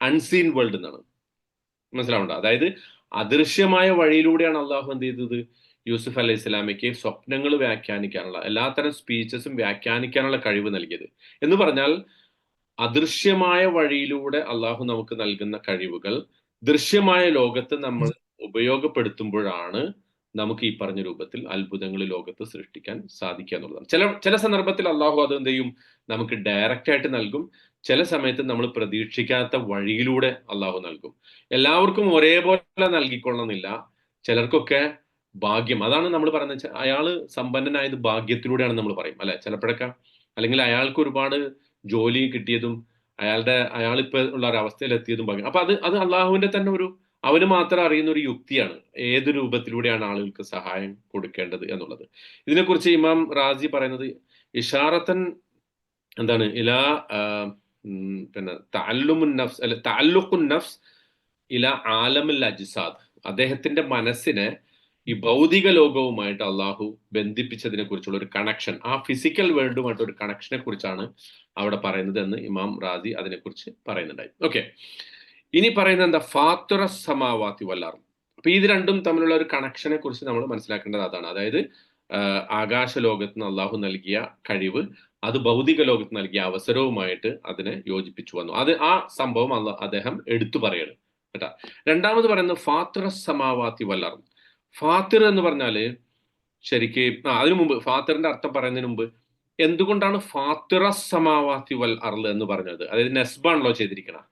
അൺസീൻ വേൾഡ് എന്നാണ്. മനസ്സിലാവുണ്ടോ? അതായത് അദൃശ്യമായ വഴിയിലൂടെയാണ് അള്ളാഹു എന്ത് ചെയ്തത്? യൂസുഫ് അലൈഹി ഇസ്ലാമിക്ക് സ്വപ്നങ്ങൾ വ്യാഖ്യാനിക്കാനുള്ള, എല്ലാത്തരം സ്പീച്ചസും വ്യാഖ്യാനിക്കാനുള്ള കഴിവ് നൽകിയത്. എന്ന് പറഞ്ഞാൽ അദൃശ്യമായ വഴിയിലൂടെ അള്ളാഹു നമുക്ക് നൽകുന്ന കഴിവുകൾ ദൃശ്യമായ ലോകത്ത് നമ്മൾ ഉപയോഗപ്പെടുത്തുമ്പോഴാണ് നമുക്ക് ഈ പറഞ്ഞ രൂപത്തിൽ അത്ഭുതങ്ങൾ ലോകത്ത് സൃഷ്ടിക്കാൻ സാധിക്കുക എന്നുള്ളതാണ്. ചില സന്ദർഭത്തിൽ അള്ളാഹു അത് എന്ത് ചെയ്യും? നമുക്ക് ഡയറക്റ്റ് ആയിട്ട് നൽകും. ചില സമയത്ത് നമ്മൾ പ്രതീക്ഷിക്കാത്ത വഴിയിലൂടെ അള്ളാഹു നൽകും. എല്ലാവർക്കും ഒരേപോലെ നൽകിക്കൊള്ളണമെന്നില്ല. ചിലർക്കൊക്കെ ഭാഗ്യം, അതാണ് നമ്മൾ പറയുന്നത്. അയാള് സമ്പന്നനായത് ഭാഗ്യത്തിലൂടെയാണ് നമ്മൾ പറയും അല്ലെ ചിലപ്പോഴൊക്കെ. അല്ലെങ്കിൽ അയാൾക്ക് ഒരുപാട് ജോലി കിട്ടിയതും അയാളിപ്പോ ഉള്ള ഒരു അവസ്ഥയിൽ എത്തിയതും ഭാഗ്യം. അപ്പൊ അത് അള്ളാഹുവിന്റെ തന്നെ ഒരു, അവന് മാത്രം അറിയുന്ന ഒരു യുക്തിയാണ് ഏത് രൂപത്തിലൂടെയാണ് ആളുകൾക്ക് സഹായം കൊടുക്കേണ്ടത് എന്നുള്ളത്. ഇതിനെക്കുറിച്ച് ഇമാം റാസി പറയുന്നത് ഇഷാറത്തൻ എന്താണ് ഇലാ പിന്നെ തഅല്ലുമുൻ നഫ്സ് അല്ലെ തഅല്ലുഖുൻ നഫ്സ് ഇല ആലമുൽ അജ്സാദ്. അദ്ദേഹത്തിന്റെ മനസ്സിനെ ഈ ഭൗതിക ലോകവുമായിട്ട് അള്ളാഹു ബന്ധിപ്പിച്ചതിനെ കുറിച്ചുള്ള ഒരു കണക്ഷൻ, ആ ഫിസിക്കൽ വേൾഡുമായിട്ട് ഒരു കണക്ഷനെ കുറിച്ചാണ് അവിടെ പറയുന്നത് എന്ന് ഇമാം റാസി അതിനെക്കുറിച്ച് പറയുന്നുണ്ടായി. ഓക്കെ, ഇനി പറയുന്നത് എന്താ? ഫാത്തുറ സമാവാതി വല്ലാർ. അപ്പൊ ഇത് രണ്ടും തമ്മിലുള്ള ഒരു കണക്ഷനെ കുറിച്ച് നമ്മൾ മനസ്സിലാക്കേണ്ടത് അതാണ്. അതായത് ആകാശ ലോകത്ത് നിന്ന് അള്ളാഹു നൽകിയ കഴിവ് അത് ഭൗതിക ലോകത്ത് നൽകിയ അവസരവുമായിട്ട് അതിനെ യോജിപ്പിച്ചു വന്നു. ആ സംഭവം അദ്ദേഹം എടുത്തു പറയാണ് കേട്ടാ. രണ്ടാമത് പറയുന്നത് ഫാത്തുറ സമാവാതി വല്ലാർ. ഫാത്തിർ എന്ന് പറഞ്ഞാല് ശരിക്ക് അതിനു മുമ്പ്, ഫാത്തിറിന്റെ അർത്ഥം പറയുന്നതിന് മുമ്പ്, എന്തുകൊണ്ടാണ് ഫാത്തിറ സമാവാതി വൽ അർള് എന്ന് പറഞ്ഞത്? അതായത് നെസ്ബാണല്ലോ ചെയ്തിരിക്കണം.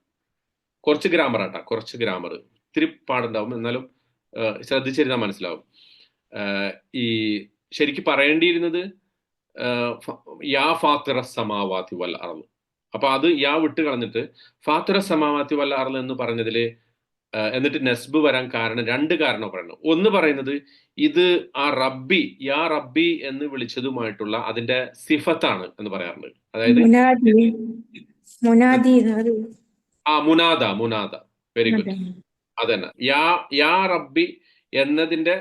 കുറച്ച് ഗ്രാമർ ആട്ടാ, കുറച്ച് ഗ്രാമർ ഇത്തിരി പാടുണ്ടാവും, എന്നാലും ശ്രദ്ധിച്ചിരുന്നാൽ മനസ്സിലാവും. ഈ ശരിക്ക് പറയേണ്ടിയിരുന്നത് യാ ഫാത്തിറ സമാവാതി വൽ അർള്. അപ്പൊ അത് യാ വിട്ട് കളഞ്ഞിട്ട് ഫാത്തിറ സമാവാതി വൽ അർള് എന്ന് പറഞ്ഞതില് എന്നിട്ട് നെസ്ബ് വരാൻ രണ്ട് കാരണം പറയുന്നു. ഒന്ന് പറയുന്നത് ഇത് ആ റബ്ബി, യാ റബ്ബി എന്ന് വിളിച്ചതുമായിട്ടുള്ള അതിന്റെ സിഫത്താണ് എന്ന് പറയാറുണ്ട്. അതായത് മുനാദ. Very good. അതന്നെ യാ റബ്ബി എന്നതിന്റെ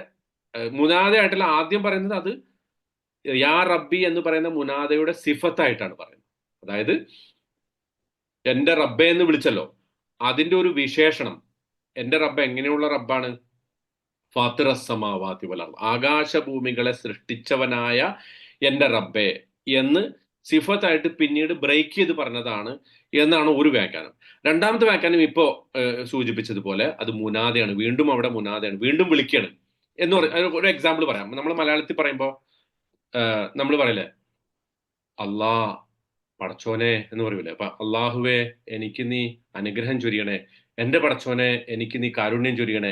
മുനാദയായിട്ടുള്ള ആദ്യം പറയുന്നത് അത് യാ റബ്ബി എന്ന് പറയുന്ന മുനാദയുടെ സിഫത്തായിട്ടാണ് പറയുന്നത്. അതായത് എന്റെ റബ്ബെ എന്ന് വിളിച്ചല്ലോ, അതിന്റെ ഒരു വിശേഷണം. എന്റെ റബ്ബ് എങ്ങനെയുള്ള റബ്ബാണ്? ഫാത്തിറ സമാവാതി വൽ അർള്, ആകാശഭൂമികളെ സൃഷ്ടിച്ചവനായ എന്റെ റബ്ബെ എന്ന് സിഫത്തായിട്ട് പിന്നീട് ബ്രേക്ക് ചെയ്ത് പറഞ്ഞതാണ് എന്നാണ് ഒരു വ്യാഖ്യാനം. രണ്ടാമത്തെ വ്യാഖ്യാനം ഇപ്പോ സൂചിപ്പിച്ചതുപോലെ അത് മുനാദയാണ്, വീണ്ടും അവിടെ മുനാദയാണ്, വീണ്ടും വിളിക്കുകയാണ് എന്ന് ഒരു എക്സാമ്പിൾ പറയാം. നമ്മൾ മലയാളത്തിൽ പറയുമ്പോൾ നമ്മൾ പറയില്ലേ അല്ലാ പടച്ചോനെ എന്ന് പറയൂലേ. അപ്പൊ അള്ളാഹുവെ എനിക്ക് നീ അനുഗ്രഹം ചൊരിയണേ, എന്റെ പടച്ചോനെ എനിക്ക് നീ കാരുണ്യം ചൊരിയണേ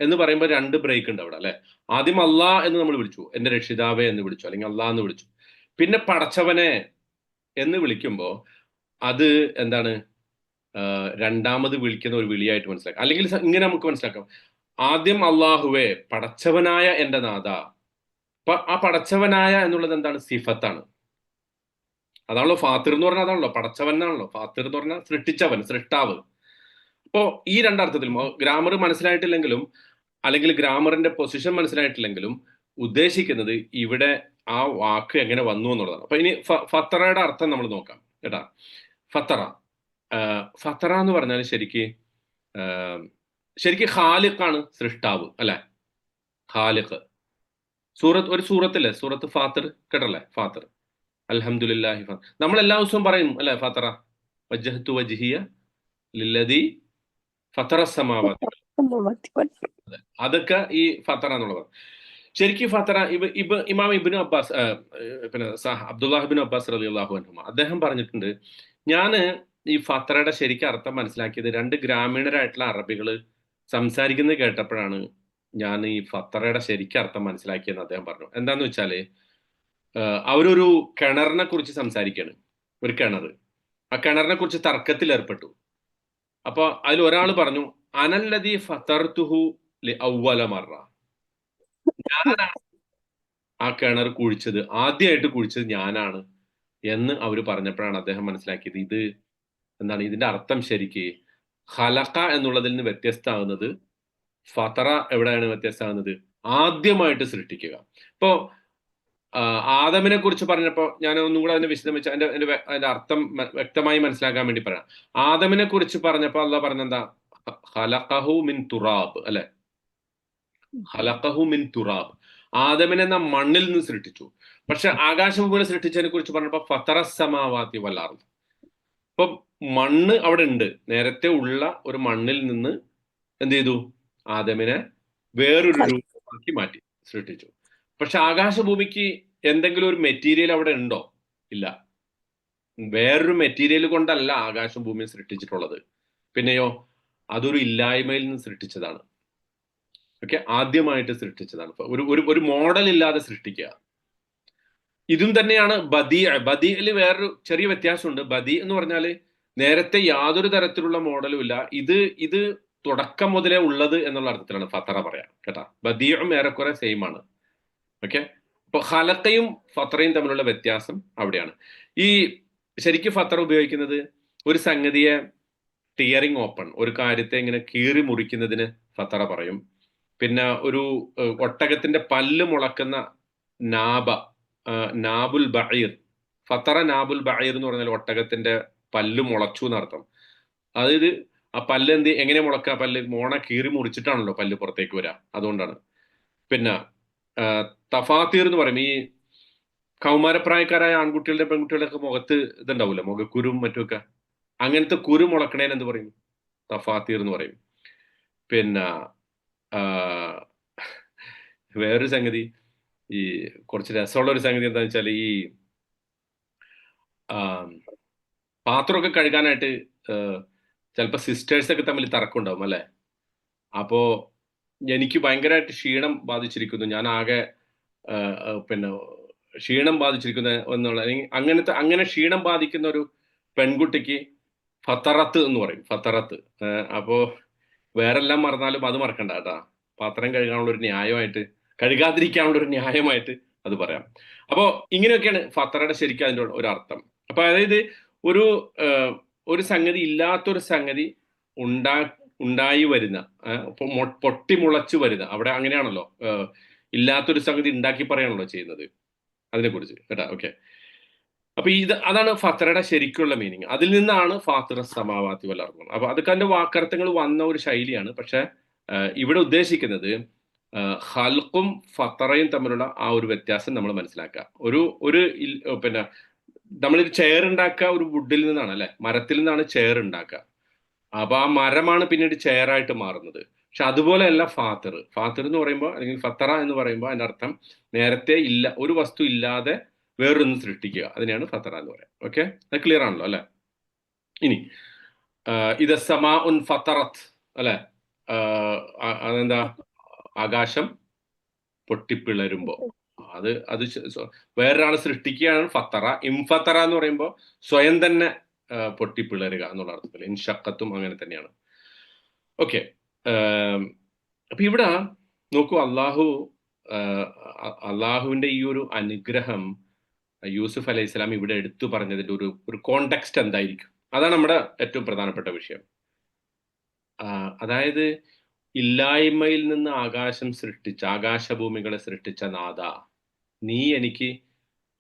എന്ന് പറയുമ്പോൾ രണ്ട് ബ്രേക്ക് ഉണ്ട് അവിടെ അല്ലെ. ആദ്യം അല്ലാ എന്ന് നമ്മൾ വിളിച്ചു, എന്റെ രക്ഷിതാവേ എന്ന് വിളിച്ചു, അല്ലെങ്കിൽ അല്ലാ എന്ന് വിളിച്ചു. പിന്നെ പടച്ചവനെ എന്ന് വിളിക്കുമ്പോൾ അത് എന്താണ്? രണ്ടാമത് വിളിക്കുന്ന ഒരു വിളിയായിട്ട് മനസ്സിലാക്കാം. അല്ലെങ്കിൽ ഇങ്ങനെ നമുക്ക് മനസ്സിലാക്കാം, ആദ്യം അള്ളാഹുവേ പടച്ചവനായ എന്റെ നാഥ. അപ്പൊ ആ പടച്ചവനായ എന്നുള്ളത് എന്താണ്? സിഫത്താണ്. അതാണല്ലോ ഫാത്തിർ എന്ന് പറഞ്ഞാൽ, അതാണല്ലോ പടച്ചവൻ എന്നാണല്ലോ ഫാത്തിർ എന്ന് പറഞ്ഞാൽ സൃഷ്ടിച്ചവൻ, സൃഷ്ടാവ്. അപ്പോ ഈ രണ്ടർത്ഥത്തിലും ഗ്രാമർ മനസ്സിലായിട്ടില്ലെങ്കിലും അല്ലെങ്കിൽ ഗ്രാമറിന്റെ പൊസിഷൻ മനസ്സിലായിട്ടില്ലെങ്കിലും ഉദ്ദേശിക്കുന്നത് ഇവിടെ ആ വാക്ക് എങ്ങനെ വന്നു എന്നുള്ളതാണ്. അപ്പൊ ഇനി ഫത്തറയുടെ അർത്ഥം നമ്മൾ നോക്കാം കേട്ടാ. ഫത്തറ എന്ന് പറഞ്ഞാൽ ശരിക്ക് ഖാലിഖാണ്, സൃഷ്ടാവ് അല്ലെ. ഖാലിഖ് ഒരു സൂറത്തില്ലേ, സൂറത്ത് ഫാത്തിർ കേട്ടല്ലേ? ഫാത്തിർ അൽഹംദുലില്ലാഹി. നമ്മൾ എല്ലാ ദിവസവും പറയും അല്ലെ ഫത്തറ, വജ്ജഹ്തു വജ്ഹിയ ലില്ലദീ ഫത്തറ സമാവാതി. അതൊക്കെ ഈ ഫത്തറ എന്നുള്ളത്. ശരിക്കും ഫത്തറ ഇമാം ഇബ്നു അബ്ബാസ്, പിന്നെ അബ്ദുല്ലാഹിബ്നു അബ്ബാസ് റളിയല്ലാഹു അൻഹുമ അദ്ദേഹം പറഞ്ഞിട്ടുണ്ട്, ഞാന് ഈ ഫത്തറയുടെ ശരിക്കും അർത്ഥം മനസ്സിലാക്കിയത് രണ്ട് ഗ്രാമീണരായിട്ടുള്ള അറബികൾ സംസാരിക്കുന്നത് കേട്ടപ്പോഴാണ് ഞാൻ ഈ ഫത്തറയുടെ ശരിക്കും അർത്ഥം മനസ്സിലാക്കിയെന്ന് അദ്ദേഹം പറഞ്ഞു. എന്താന്ന് വെച്ചാല് അവരൊരു കിണറിനെ കുറിച്ച് സംസാരിക്കുകയാണ്. ഒരു കിണർ, ആ കിണറിനെ കുറിച്ച് തർക്കത്തിൽ ഏർപ്പെട്ടു. അപ്പൊ അതിൽ ഒരാൾ പറഞ്ഞു അനല്ലദീ ഫതർതുഹു ലി അവ്വല മറ, ഞാനാണ് ആ കിണർ കുഴിച്ചത്, ആദ്യമായിട്ട് കുഴിച്ചത് ഞാനാണ് എന്ന് അവർ പറഞ്ഞപ്പോഴാണ് അദ്ദേഹം മനസ്സിലാക്കിയത് ഇത് എന്താണ് ഇതിന്റെ അർത്ഥം. ശരിക്ക് ഖലഖ എന്നുള്ളതിൽ നിന്ന് വ്യത്യസ്തമാകുന്നത് ഫതറ എവിടെയാണ് വ്യത്യസ്തമാകുന്നത്? ആദ്യമായിട്ട് സൃഷ്ടിക്കുക. ഇപ്പോ ആദമിനെ കുറിച്ച് പറഞ്ഞപ്പോൾ ഞാൻ ഒന്നും കൂടെ അതിനെ വിശദീകരിച്ച് അതിന്റെ അർത്ഥം വ്യക്തമായി മനസ്സിലാക്കാൻ വേണ്ടി പറയാം. ആദമിനെ കുറിച്ച് പറഞ്ഞപ്പോൾ അള്ളാഹ് പറഞ്ഞെന്താ? ഖലഖഹു മിൻ തുറാബ്, അല്ലെ? ഖലഖഹു മിൻ തുറാബ്. ആദമിനെ നാം മണ്ണിൽ നിന്ന് സൃഷ്ടിച്ചു. പക്ഷെ ആകാശഭൂമിയെ സൃഷ്ടിച്ചതിനെ കുറിച്ച് പറഞ്ഞപ്പോൾ ഫതറസ് സമാവാതി വൽ അർദ്. ഇപ്പം മണ്ണ് അവിടെ ഉണ്ട്. നേരത്തെ ഉള്ള ഒരു മണ്ണിൽ നിന്ന് എന്ത് ചെയ്തു? ആദമിനെ വേറൊരു രൂപമാക്കി മാറ്റി സൃഷ്ടിച്ചു. പക്ഷെ ആകാശഭൂമിക്ക് എന്തെങ്കിലും ഒരു മെറ്റീരിയൽ അവിടെ ഉണ്ടോ? ഇല്ല. വേറൊരു മെറ്റീരിയൽ കൊണ്ടല്ല ആകാശം ഭൂമിയെ സൃഷ്ടിച്ചിട്ടുള്ളത്. പിന്നെയോ അതൊരു ഇല്ലായ്മയിൽ നിന്ന് സൃഷ്ടിച്ചതാണ്. ഓക്കെ, ആദ്യമായിട്ട് സൃഷ്ടിച്ചതാണ്. ഒരു മോഡൽ ഇല്ലാതെ സൃഷ്ടിക്കുക. ഇതും തന്നെയാണ് ബദീ. ബദീയിൽ വേറൊരു ചെറിയ വ്യത്യാസമുണ്ട്. ബദീ എന്ന് പറഞ്ഞാൽ നേരത്തെ യാതൊരു തരത്തിലുള്ള മോഡലും ഇല്ല, ഇത് തുടക്കം മുതലേ ഉള്ളത് എന്നുള്ള അർത്ഥത്തിലാണ് ഫത്തറ പറയാം കേട്ടാ. ബദീഉം ഏറെക്കുറെ സെയിം ആണ്. ഓക്കെ, അപ്പൊ ഖലഖയും ഫത്തറയും തമ്മിലുള്ള വ്യത്യാസം അവിടെയാണ്. ഈ ശരിക്കും ഫത്തറ ഉപയോഗിക്കുന്നത് ഒരു സംഗതിയെ ടിയറിങ് ഓപ്പൺ, ഒരു കാര്യത്തെ ഇങ്ങനെ കീറി മുറിക്കുന്നതിന് ഫത്തറ പറയും. പിന്നെ ഒരു ഒട്ടകത്തിന്റെ പല്ല് മുളക്കുന്ന നാബുൽ ബഈർ, ഫത്തറ നാബുൽ ബഈർ എന്ന് പറഞ്ഞാൽ ഒട്ടകത്തിന്റെ പല്ല് മുളച്ചു എന്നർത്ഥം. അതായത് ആ പല്ല് എങ്ങനെ മുളക്കുക? പല്ല് മോണ കീറി മുറിച്ചിട്ടാണല്ലോ പല്ല് പുറത്തേക്ക് വരിക, അതുകൊണ്ടാണ്. പിന്നെ തഫാത്തീർ എന്ന് പറയും, ഈ കൗമാരപ്രായക്കാരായ ആൺകുട്ടികളുടെ പെൺകുട്ടികളുടെ ഒക്കെ മുഖത്ത് ഇതുണ്ടാവില്ല, മുഖക്കുരും മറ്റുമൊക്കെ, അങ്ങനത്തെ കുരു മുളക്കണേന് എന്ത് പറയും? തഫാത്തീർ എന്ന് പറയും. പിന്നെ വേറൊരു സംഗതി, ഈ കുറച്ച് രസമുള്ള ഒരു സംഗതി എന്താണെന്ന് വെച്ചാൽ, ഈ പാത്രമൊക്കെ കഴുകാനായിട്ട് ചിലപ്പോൾ സിസ്റ്റേഴ്സൊക്കെ തമ്മിൽ തർക്കമുണ്ടാവും അല്ലേ? അപ്പോ എനിക്ക് ഭയങ്കരമായിട്ട് ക്ഷീണം ബാധിച്ചിരിക്കുന്നു, ഞാൻ ആകെ പിന്നെ ക്ഷീണം ബാധിച്ചിരിക്കുന്ന എന്നുള്ള, അങ്ങനെ ക്ഷീണം ബാധിക്കുന്ന ഒരു പെൺകുട്ടിക്ക് ഫത്തറത്ത് എന്ന് പറയും, ഫത്തറത്ത്. അപ്പോ വേറെല്ലാം മറന്നാലും അത് മറക്കണ്ട കേട്ടാ. പാത്രം കഴുകാനുള്ള ഒരു ന്യായമായിട്ട്, കഴുകാതിരിക്കാനുള്ള ഒരു ന്യായമായിട്ട് അത് പറയാം. അപ്പോ ഇങ്ങനെയൊക്കെയാണ് ഫത്തറയുടെ ശരിക്കും അതിൻ്റെ ഒരു അർത്ഥം. അപ്പൊ അതായത് ഒരു സംഗതി ഇല്ലാത്തൊരു സംഗതി ഉണ്ടായി വരുന്ന, പൊട്ടി മുളച്ചു വരുന്ന, അവിടെ അങ്ങനെയാണല്ലോ, ഇല്ലാത്തൊരു സംഗതി ഉണ്ടാക്കി പറയാണല്ലോ ചെയ്യുന്നത് അതിനെക്കുറിച്ച് കേട്ടാ. ഓക്കെ, അപ്പൊ അതാണ് ഫത്തറയുടെ ശരിക്കുള്ള മീനിങ്. അതിൽ നിന്നാണ് ഫാത്തിറ സമാവാത്തി വൽ അർദ്. അപ്പൊ അതൊക്കെ അതിന്റെ വാക്കർത്ഥങ്ങൾ വന്ന ഒരു ശൈലിയാണ്. പക്ഷെ ഇവിടെ ഉദ്ദേശിക്കുന്നത് ഖൽഖും ഫത്തറയും തമ്മിലുള്ള ആ ഒരു വ്യത്യാസം നമ്മൾ മനസ്സിലാക്കുക. പിന്നെ നമ്മളൊരു ചെയർ ഉണ്ടാക്കുക ഒരു വുഡിൽ നിന്നാണ്, അല്ലെ? മരത്തിൽ നിന്നാണ് ചെയർ ഉണ്ടാക്കുക. അപ്പൊ ആ മരമാണ് പിന്നീട് ചെയറായിട്ട് മാറുന്നത്. പക്ഷെ അതുപോലെയല്ല ഫാത്തിർ. ഫാത്തിർ എന്ന് പറയുമ്പോൾ, അല്ലെങ്കിൽ ഫത്തറ എന്ന് പറയുമ്പോൾ അതിന്റെ അർത്ഥം നേരത്തെ ഇല്ല, ഒരു വസ്തു ഇല്ലാതെ വേറൊന്ന് സൃഷ്ടിക്കുക, അതിനെയാണ് ഫത്തറ എന്ന് പറയുക. ഓക്കെ, അത് ക്ലിയർ ആണല്ലോ അല്ലെ? ഇനി ഇത് സമാ ഉൻ ഫത്തറത്ത്, അല്ലെ? അതെന്താ? ആകാശം പൊട്ടിപ്പിളരുമ്പോ അത് വേറൊരാൾ സൃഷ്ടിക്കുകയാണ് ഫത്തറ. ഇംഫത്തറ എന്ന് പറയുമ്പോൾ സ്വയം തന്നെ പൊട്ടിപ്പിളരുക എന്നുള്ള അർത്ഥത്തിൽ. ഇൻഷക്കത്തും അങ്ങനെ തന്നെയാണ്. ഓക്കെ, അപ്പൊ ഇവിടെ നോക്കൂ, അള്ളാഹുവിന്റെ ഈ ഒരു അനുഗ്രഹം യൂസുഫ് അലൈഹി സ്വലാം ഇവിടെ എടുത്തു പറഞ്ഞതിന്റെ ഒരു കോണ്ടെക്സ്റ്റ് എന്തായിരിക്കും? അതാണ് നമ്മുടെ ഏറ്റവും പ്രധാനപ്പെട്ട വിഷയം. അതായത് ഇല്ലായ്മയിൽ നിന്ന് ആകാശം സൃഷ്ടിച്ച, ആകാശഭൂമികളെ സൃഷ്ടിച്ച നാഥ, നീ എനിക്ക്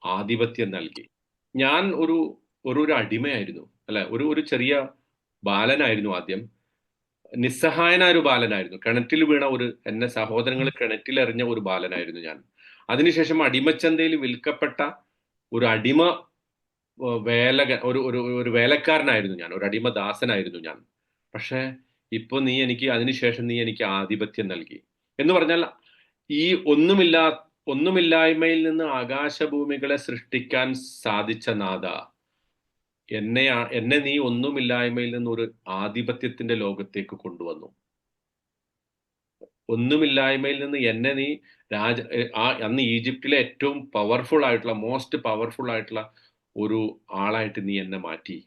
ആധിപത്യം നൽകി. ഞാൻ ഒരു അടിമയായിരുന്നു, അല്ലെ? ഒരു ചെറിയ ബാലനായിരുന്നു. ആദ്യം നിസ്സഹായനായ ഒരു ബാലനായിരുന്നു. കിണറ്റിൽ വീണ എന്നെ സഹോദരങ്ങൾ കിണറ്റിലെറിഞ്ഞ ഒരു ബാലനായിരുന്നു ഞാൻ. അതിനുശേഷം അടിമച്ചന്തയിൽ വിൽക്കപ്പെട്ട ഒരു അടിമ ഒരു വേലക്കാരനായിരുന്നു ഞാൻ, ഒരു അടിമദാസനായിരുന്നു ഞാൻ. പക്ഷെ ഇപ്പൊ അതിനുശേഷം നീ എനിക്ക് ആധിപത്യം നൽകി എന്ന് പറഞ്ഞാൽ, ഈ ഒന്നുമില്ലായ്മയിൽ നിന്ന് ആകാശഭൂമികളെ സൃഷ്ടിക്കാൻ സാധിച്ച നാഥ, എന്നെ നീ ഒന്നുമില്ലായ്മയിൽ നിന്ന് ഒരു ആധിപത്യത്തിന്റെ ലോകത്തേക്ക് കൊണ്ടുവന്നു. ഒന്നുമില്ലായ്മയിൽ നിന്ന് എന്നെ നീ അന്ന് ഈജിപ്തിലെ ഏറ്റവും മോസ്റ്റ് പവർഫുൾ ആയിട്ടുള്ള ഒരു ആളായിട്ട് നീ എന്നെ മാറ്റി.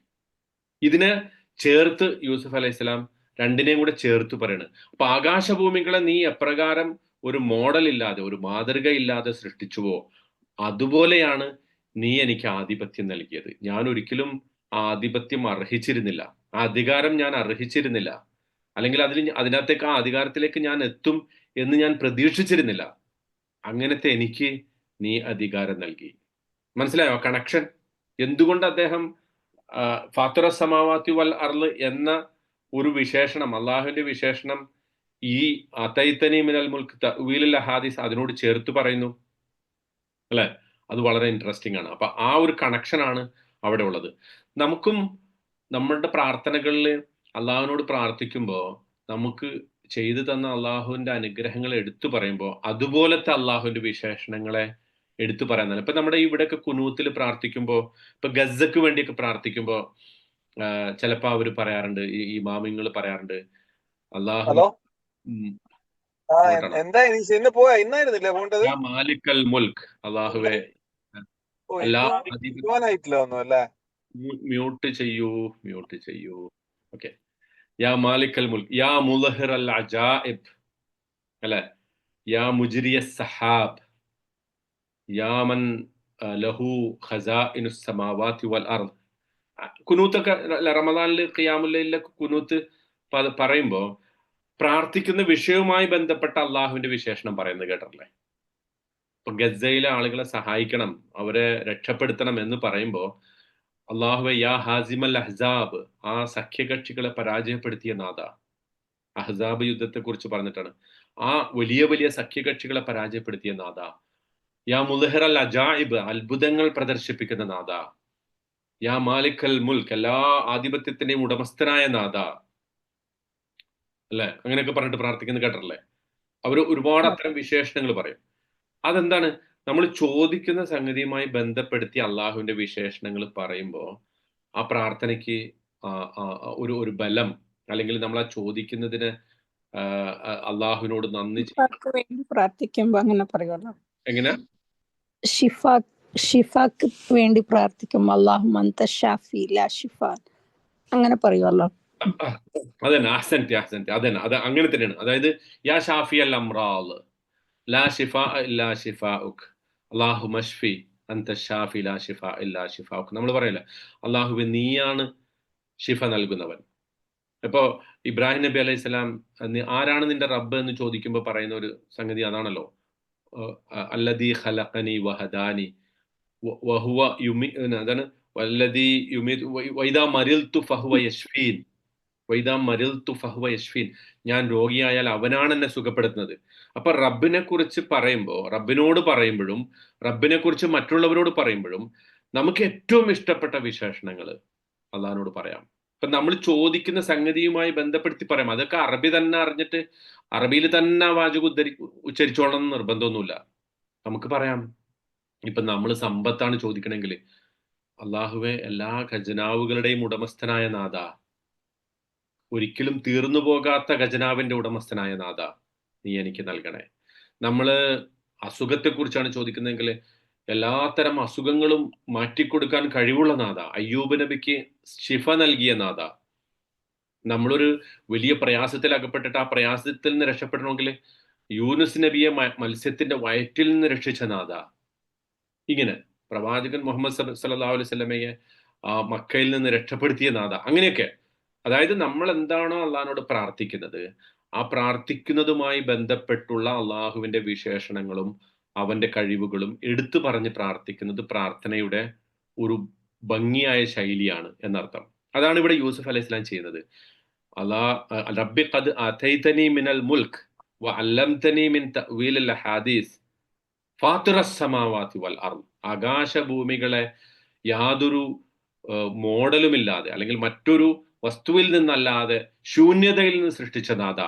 ഇതിനെ ചേർത്ത് യൂസുഫ് അലൈഹിസ്സലാം രണ്ടിനെയും കൂടെ ചേർത്ത് പറയാണ്. അപ്പൊ ആകാശഭൂമികളെ നീ എപ്രകാരം ഒരു മോഡൽ ഇല്ലാതെ, ഒരു മാതൃക ഇല്ലാതെ സൃഷ്ടിച്ചുവോ, അതുപോലെയാണ് നീ എനിക്ക് ആധിപത്യം നൽകിയത്. ഞാൻ ഒരിക്കലും ആധിപത്യം അർഹിച്ചിരുന്നില്ല, ആ അധികാരം ഞാൻ അർഹിച്ചിരുന്നില്ല, അല്ലെങ്കിൽ അതിനകത്തേക്ക് ആ അധികാരത്തിലേക്ക് ഞാൻ എത്തും എന്ന് ഞാൻ പ്രതീക്ഷിച്ചിരുന്നില്ല. അങ്ങനത്തെ എനിക്ക് നീ അധികാരം നൽകി. മനസ്സിലായോ കണക്ഷൻ? എന്തുകൊണ്ട് അദ്ദേഹം ഫാത്തിറ സമാവാത്തി വൽ അർള് എന്ന ഒരു വിശേഷണം, അള്ളാഹുവിന്റെ വിശേഷണം ഈ അതൈത്തനി മിനൽ മുൽക്ക് തഅ്വീലുൽ അഹാദീസ് അതിനോട് ചേർത്ത് പറയുന്നു അല്ലെ? അത് വളരെ ഇൻട്രസ്റ്റിംഗ് ആണ്. അപ്പൊ ആ ഒരു കണക്ഷനാണ് അവിടെ ഉള്ളത്. നമുക്കും നമ്മളുടെ പ്രാർത്ഥനകളിൽ അള്ളാഹുവിനോട് പ്രാർത്ഥിക്കുമ്പോൾ നമുക്ക് ചെയ്തു തന്ന അള്ളാഹുവിന്റെ അനുഗ്രഹങ്ങൾ എടുത്തു പറയുമ്പോൾ അതുപോലത്തെ അള്ളാഹുവിന്റെ വിശേഷണങ്ങളെ എടുത്തു പറയുന്നതാണ്. ഇപ്പൊ നമ്മുടെ ഇവിടെയൊക്കെ കുനൂത്തിൽ പ്രാർത്ഥിക്കുമ്പോൾ, ഇപ്പൊ ഗസക്ക് വേണ്ടിയൊക്കെ പ്രാർത്ഥിക്കുമ്പോൾ ചിലപ്പോ അവര് പറയാറുണ്ട്, ഈ ഇമാമിങ്ങൾ പറയാറുണ്ട്, അള്ളാഹു ഹലോ, എന്താ ഇന്ന് പോയാ? ഇന്നായിരുന്നില്ലേ പോണ്ടത്? മാലിക്കൽ മുൽക്ക്, അള്ളാഹുവെ എല്ലാ പോവാനായിട്ടില്ല ഒന്നും അല്ലേ? മ്യൂട്ട് ചെയ്യൂ. ഓക്കെ. യാ മാലിക്കൽ മുൽക്ക് യാ മുലഹിർ അൽ അജായിബ് അല്ലെ, യാ മുജ്രിയ സഹാബ്, യാ മൻ ലഹു ഖസാഇനു സമാവാതി വൽ അർദ്. കുനൂത്തൊക്കെ റമദാനിൽ ഖിയാമുൽ ലൈലിലൊക്കെ കുനൂത്ത് പറയുമ്പോൾ പ്രാർത്ഥിക്കുന്ന വിഷയവുമായി ബന്ധപ്പെട്ട അള്ളാഹുവിന്റെ വിശേഷണം പറയുന്നത് കേട്ടിട്ടില്ലേ? ഇപ്പൊ ഗസയിലെ ആളുകളെ സഹായിക്കണം, അവരെ രക്ഷപ്പെടുത്തണം എന്ന് പറയുമ്പോൾ അള്ളാഹുവെ യാ ഹാസിമൽ അഹ്സാബ്, ആ സഖ്യകക്ഷികളെ പരാജയപ്പെടുത്തിയ നാഥ. അഹ്സാബ് യുദ്ധത്തെ കുറിച്ച് പറഞ്ഞിട്ടാണ്. ആ വലിയ വലിയ സഖ്യകക്ഷികളെ പരാജയപ്പെടുത്തിയ നാഥ. യാ മുലഹിർ അൽ അജായിബ്, അത്ഭുതങ്ങൾ പ്രദർശിപ്പിക്കുന്ന നാഥ. യാ മാലിക്കൽ മുൽക്ക്, എല്ലാ ആധിപത്യത്തിന്റെയും ഉടമസ്ഥനായ നാഥ അല്ലെ? അങ്ങനെയൊക്കെ പറഞ്ഞിട്ട് പ്രാർത്ഥിക്കുന്നത് കേട്ടിട്ടില്ലേ? അവര് ഒരുപാട് അത്തരം വിശേഷണങ്ങൾ പറയും. അതെന്താണ്? നമ്മൾ ചോദിക്കുന്ന സംഗതിയുമായി ബന്ധപ്പെടുത്തി അള്ളാഹുവിന്റെ വിശേഷണങ്ങൾ പറയുമ്പോൾ ആ പ്രാർത്ഥനയ്ക്ക് ഒരു ബലം, അല്ലെങ്കിൽ നമ്മൾ ആ ചോദിക്കുന്നതിന് അള്ളാഹുവിനോട് നന്ദി വേണ്ടി പ്രാർത്ഥിക്കുമ്പോ അങ്ങനെ പറയുമല്ലോ. എങ്ങനെ? ഷിഫാക്ക് വേണ്ടി പ്രാർത്ഥിക്കുമ്പോ അല്ലാഹുമ്മ അൻത ഷാഫി ലാ ഷിഫാ അങ്ങനെ പറയുമല്ലോ. അതന്നെ, അഹ്സൻതി അതന്നെ, അത് അങ്ങനെ തന്നെയാണ്. അതായത് യാ ഷാഫി അൽ അംറാദ് ലാ ഷിഫാ ഇല്ലാ ഷിഫാഉക് അല്ലാഹുമ്മ ശ്ഫി അൻത ഷാഫി ലാ ഷിഫാ ഇല്ലാ ഷിഫാഉക്. നമ്മൾ പറയില്ല, അള്ളാഹുവേ നീയാണ് ഷിഫ നൽകുന്നവൻ. ഇപ്പോ ഇബ്രാഹിം നബി അലൈഹി സ്വലാം ആരാണ് നിന്റെ റബ്ബ് എന്ന് ചോദിക്കുമ്പോൾ പറയുന്ന ഒരു സംഗതി അതാണല്ലോ, അല്ലദീ ഖലഖനി വഹദാനി വഹുവ അതാണ് വല്ലദീ യുമീത് വൈദാ മരിൽതു ഫഹുവ യശ്ഫീൻ, വൈദാ മരിൽതു ഫഹുവ യശ്ഫീൻ, ഞാൻ രോഗിയായാൽ അവനാണ് എന്നെ സുഖപ്പെടുത്തുന്നത്. അപ്പൊ റബ്ബിനെ കുറിച്ച് പറയുമ്പോൾ, റബ്ബിനോട് പറയുമ്പോഴും റബ്ബിനെ കുറിച്ച് മറ്റുള്ളവരോട് പറയുമ്പോഴും നമുക്ക് ഏറ്റവും ഇഷ്ടപ്പെട്ട വിശേഷണങ്ങൾ അള്ളാഹിനോട് പറയാം. ഇപ്പൊ നമ്മൾ ചോദിക്കുന്ന സംഗതിയുമായി ബന്ധപ്പെടുത്തി പറയാം. അതൊക്കെ അറബി തന്നെ അറിഞ്ഞിട്ട് അറബിയിൽ തന്നെ വാചകം ഉച്ചരിച്ചോളണം എന്ന് നിർബന്ധമൊന്നുമില്ല. നമുക്ക് പറയാം. ഇപ്പൊ നമ്മൾ സമ്പത്താണ് ചോദിക്കണമെങ്കിൽ, അള്ളാഹുവെ എല്ലാ ഖജനാവുകളുടെയും ഉടമസ്ഥനായ നാഥ, ഒരിക്കലും തീർന്നു പോകാത്ത ഖജനാവിന്റെ ഉടമസ്ഥനായ നാഥ, നീ എനിക്ക് നൽകണേ. നമ്മള് അസുഖത്തെക്കുറിച്ചാണ് ചോദിക്കുന്നതെങ്കിൽ എല്ലാത്തരം അസുഖങ്ങളും മാറ്റിക്കൊടുക്കാൻ കഴിവുള്ള നാഥ, അയ്യൂബ് നബിക്ക് ശിഫ നൽകിയ നാഥ. നമ്മളൊരു വലിയ പ്രയാസത്തിൽ അകപ്പെട്ടിട്ട് ആ പ്രയാസത്തിൽ നിന്ന് രക്ഷപ്പെടണമെങ്കിൽ യൂനുസ് നബിയെ മത്സ്യത്തിന്റെ വയറ്റിൽ നിന്ന് രക്ഷിച്ച നാഥ. ഇങ്ങനെ പ്രവാചകൻ മുഹമ്മദ് സല്ലല്ലാഹു അലൈഹി വസല്ലമയെ മക്കയിൽ നിന്ന് രക്ഷപ്പെടുത്തിയ നാഥ. അങ്ങനെയൊക്കെ. അതായത് നമ്മൾ എന്താണോ അള്ളാഹിനോട് പ്രാർത്ഥിക്കുന്നത്, ആ പ്രാർത്ഥിക്കുന്നതുമായി ബന്ധപ്പെട്ടുള്ള അള്ളാഹുവിന്റെ വിശേഷണങ്ങളും അവന്റെ കഴിവുകളും എടുത്തു പറഞ്ഞ് പ്രാർത്ഥിക്കുന്നത് പ്രാർത്ഥനയുടെ ഒരു ഭംഗിയായ ശൈലിയാണ് എന്നർത്ഥം. അതാണ് ഇവിടെ യൂസുഫ് അലൈഹി സ്വലാം ചെയ്യുന്നത്. റബ്ബി ഖദ് ആതൈതനി മിനൽ മുൽക്ക് വഅല്ലംതനി മിൻ തഅ്വീലിൽ അഹാദീസ് ഫാത്തിറസ് സമാവാതി വൽ അർദ്. ആകാശഭൂമികളെ യാതൊരു മോഡലുമില്ലാതെ, അല്ലെങ്കിൽ മറ്റൊരു വസ്തുവിൽ നിന്നല്ലാതെ ശൂന്യതയിൽ നിന്ന് സൃഷ്ടിച്ച നാഥ,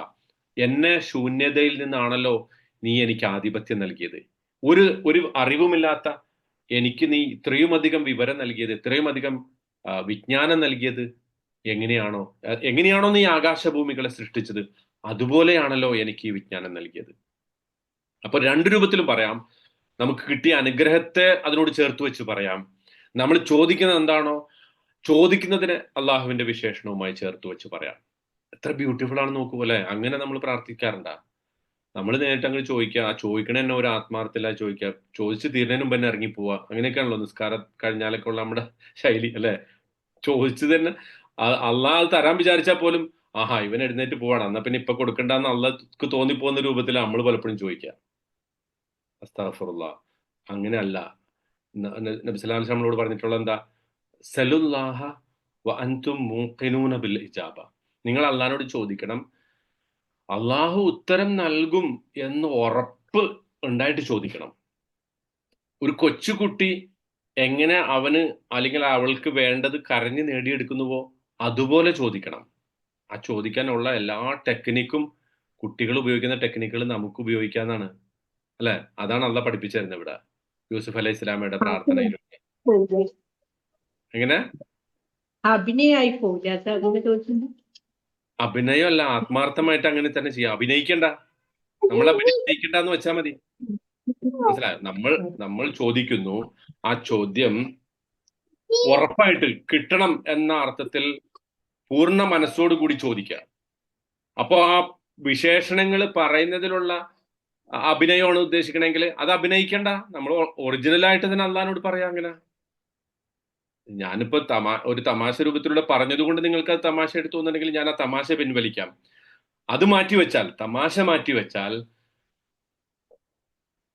എന്നെ ശൂന്യതയിൽ നിന്നാണല്ലോ നീ എനിക്ക് ആധിപത്യം നൽകിയത്. ഒരു അറിവുമില്ലാത്ത എനിക്ക് നീ ഇത്രയും അധികം വിവരം നൽകിയത്, ഇത്രയും അധികം വിജ്ഞാനം നൽകിയത് എങ്ങനെയാണോ നീ ആകാശഭൂമികളെ സൃഷ്ടിച്ചത്, അതുപോലെയാണല്ലോ എനിക്ക് ഈ വിജ്ഞാനം നൽകിയത്. അപ്പൊ രണ്ട് രൂപത്തിലും പറയാം. നമുക്ക് കിട്ടിയ അനുഗ്രഹത്തെ അതിനോട് ചേർത്ത് വെച്ച് പറയാം. നമ്മൾ ചോദിക്കുന്നത് എന്താണോ, ചോദിക്കുന്നതിന് അള്ളാഹുവിന്റെ വിശേഷണവുമായി ചേർത്ത് വെച്ച് പറയാം. എത്ര ബ്യൂട്ടിഫുൾ ആണ് നോക്കൂ അല്ലെ? അങ്ങനെ നമ്മൾ പ്രാർത്ഥിക്കാറുണ്ടാ? നമ്മൾ നേരിട്ട് അങ്ങ് ചോദിക്കുക, ആ ചോദിക്കണ തന്നെ ഒരു ആത്മാർത്ഥത്തില്ല ചോദിക്കുക, ചോദിച്ച് തീരുന്നതിന് മുമ്പ് തന്നെ ഇറങ്ങി പോവുക. അങ്ങനെയൊക്കെയാണല്ലോ നിസ്കാരം കഴിഞ്ഞാലൊക്കെ ഉള്ള നമ്മുടെ ശൈലി അല്ലെ? ചോദിച്ചു തന്നെ അള്ളാഹ് തരാൻ വിചാരിച്ചാൽ പോലും ആഹാ ഇവൻ എഴുന്നേറ്റ് പോവാണ്, എന്നാ പിന്നെ ഇപ്പൊ കൊടുക്കണ്ടെന്ന് അള്ളക്ക് തോന്നിപ്പോകുന്ന രൂപത്തിൽ നമ്മൾ പലപ്പോഴും ചോദിക്കുക. അസ്തഗ്ഫിറുല്ലാഹ്. അങ്ങനെയല്ല. നബി സല്ലല്ലാഹു അലൈഹി വസല്ലം നമ്മളോട് പറഞ്ഞിട്ടുള്ള എന്താ? സലുല്ലാഹ വ അൻതും മൂഖിനൂന ബിൽ ഇജാബ. നിങ്ങൾ അള്ളാഹിനോട് ചോദിക്കണം, അള്ളാഹു ഉത്തരം നൽകും എന്ന് ഉറപ്പ് ഉണ്ടായിട്ട് ചോദിക്കണം. ഒരു കൊച്ചുകുട്ടി എങ്ങനെ അവന് അല്ലെങ്കിൽ അവൾക്ക് വേണ്ടത് കരഞ്ഞ് നേടിയെടുക്കുന്നുവോ അതുപോലെ ചോദിക്കണം. ആ ചോദിക്കാനുള്ള എല്ലാ ടെക്നിക്കും, കുട്ടികൾ ഉപയോഗിക്കുന്ന ടെക്നിക്കുകൾ നമുക്ക് ഉപയോഗിക്കാന്നാണ്. അല്ലെ? അതാണ് അള്ളാഹ് പഠിപ്പിച്ചു തരുന്നത് ഇവിടെ യൂസുഫ് അലൈഹി ഇസ്ലാമയുടെ പ്രാർത്ഥനയിൽ. എങ്ങനെ? അഭിനയായി പോവില്ല അങ്ങനെ ചോദിച്ചത്? അഭിനയമല്ല, ആത്മാർത്ഥമായിട്ട് അങ്ങനെ തന്നെ ചെയ്യാം. അഭിനയിക്കണ്ട, നമ്മൾ അഭിനയിക്കണ്ട എന്ന് വെച്ചാൽ മതി. മനസ്സിലായോ? നമ്മൾ ചോദിക്കുന്നു, ആ ചോദ്യം ഉറപ്പായിട്ട് കിട്ടണം എന്ന അർത്ഥത്തിൽ പൂർണ്ണ മനസ്സോട് കൂടി ചോദിക്കുക. അപ്പോ ആ വിശേഷണങ്ങൾ പറയുന്നതിലുള്ള അഭിനയമാണ് ഉദ്ദേശിക്കണമെങ്കിൽ അത് അഭിനയിക്കണ്ട, നമ്മൾ ഒറിജിനലായിട്ട് തന്നെ അള്ളാഹിനോട് പറയാം. അങ്ങനെ ഞാനിപ്പോ ഒരു തമാശ രൂപത്തിലൂടെ പറഞ്ഞതുകൊണ്ട് നിങ്ങൾക്ക് അത് തമാശയായിട്ട് തോന്നുന്നുണ്ടെങ്കിൽ ഞാൻ ആ തമാശ പിൻവലിക്കാം. അത് മാറ്റിവെച്ചാൽ, തമാശ മാറ്റിവെച്ചാൽ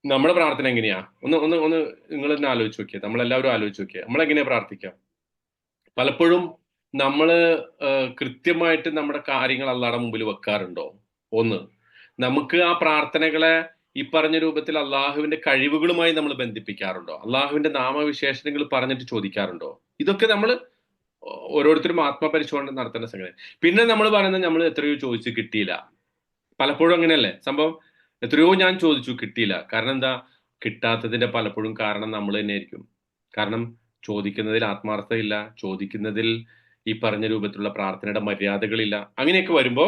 നമ്മുടെ പ്രാർത്ഥന എങ്ങനെയാ? ഒന്ന് നിങ്ങൾ തന്നെ ആലോചിച്ച് നോക്കിയേ, നമ്മളെല്ലാവരും ആലോചിച്ച് നോക്കിയേ, നമ്മളെങ്ങനെയാ പ്രാർത്ഥിക്കാം? പലപ്പോഴും നമ്മള് കൃത്യമായിട്ട് നമ്മുടെ കാര്യങ്ങൾ അള്ളാഹുടെ മുമ്പിൽ വെക്കാറുണ്ടോ? ഒന്ന്, നമുക്ക് ആ പ്രാർത്ഥനകളെ ഈ പറഞ്ഞ രൂപത്തിൽ അള്ളാഹുവിന്റെ കഴിവുകളുമായി നമ്മൾ ബന്ധിപ്പിക്കാറുണ്ടോ? അള്ളാഹുവിന്റെ നാമവിശേഷണങ്ങൾ പറഞ്ഞിട്ട് ചോദിക്കാറുണ്ടോ? ഇതൊക്കെ നമ്മൾ ഓരോരുത്തരും ആത്മപരിശോധന നടത്തേണ്ട സംഗതി. പിന്നെ നമ്മൾ പറയുന്നത് നമ്മൾ എത്രയോ ചോദിച്ചു കിട്ടിയില്ല. പലപ്പോഴും അങ്ങനെയല്ലേ സംഭവം? എത്രയോ ഞാൻ ചോദിച്ചു കിട്ടിയില്ല. കാരണം എന്താ? കിട്ടാത്തതിന്റെ പലപ്പോഴും കാരണം നമ്മൾ തന്നെ ആയിരിക്കും. കാരണം ചോദിക്കുന്നതിൽ ആത്മാർത്ഥതയില്ല, ചോദിക്കുന്നതിൽ ഈ പറഞ്ഞ രൂപത്തിലുള്ള പ്രാർത്ഥനയുടെ മര്യാദകളില്ല. അങ്ങനെയൊക്കെ വരുമ്പോ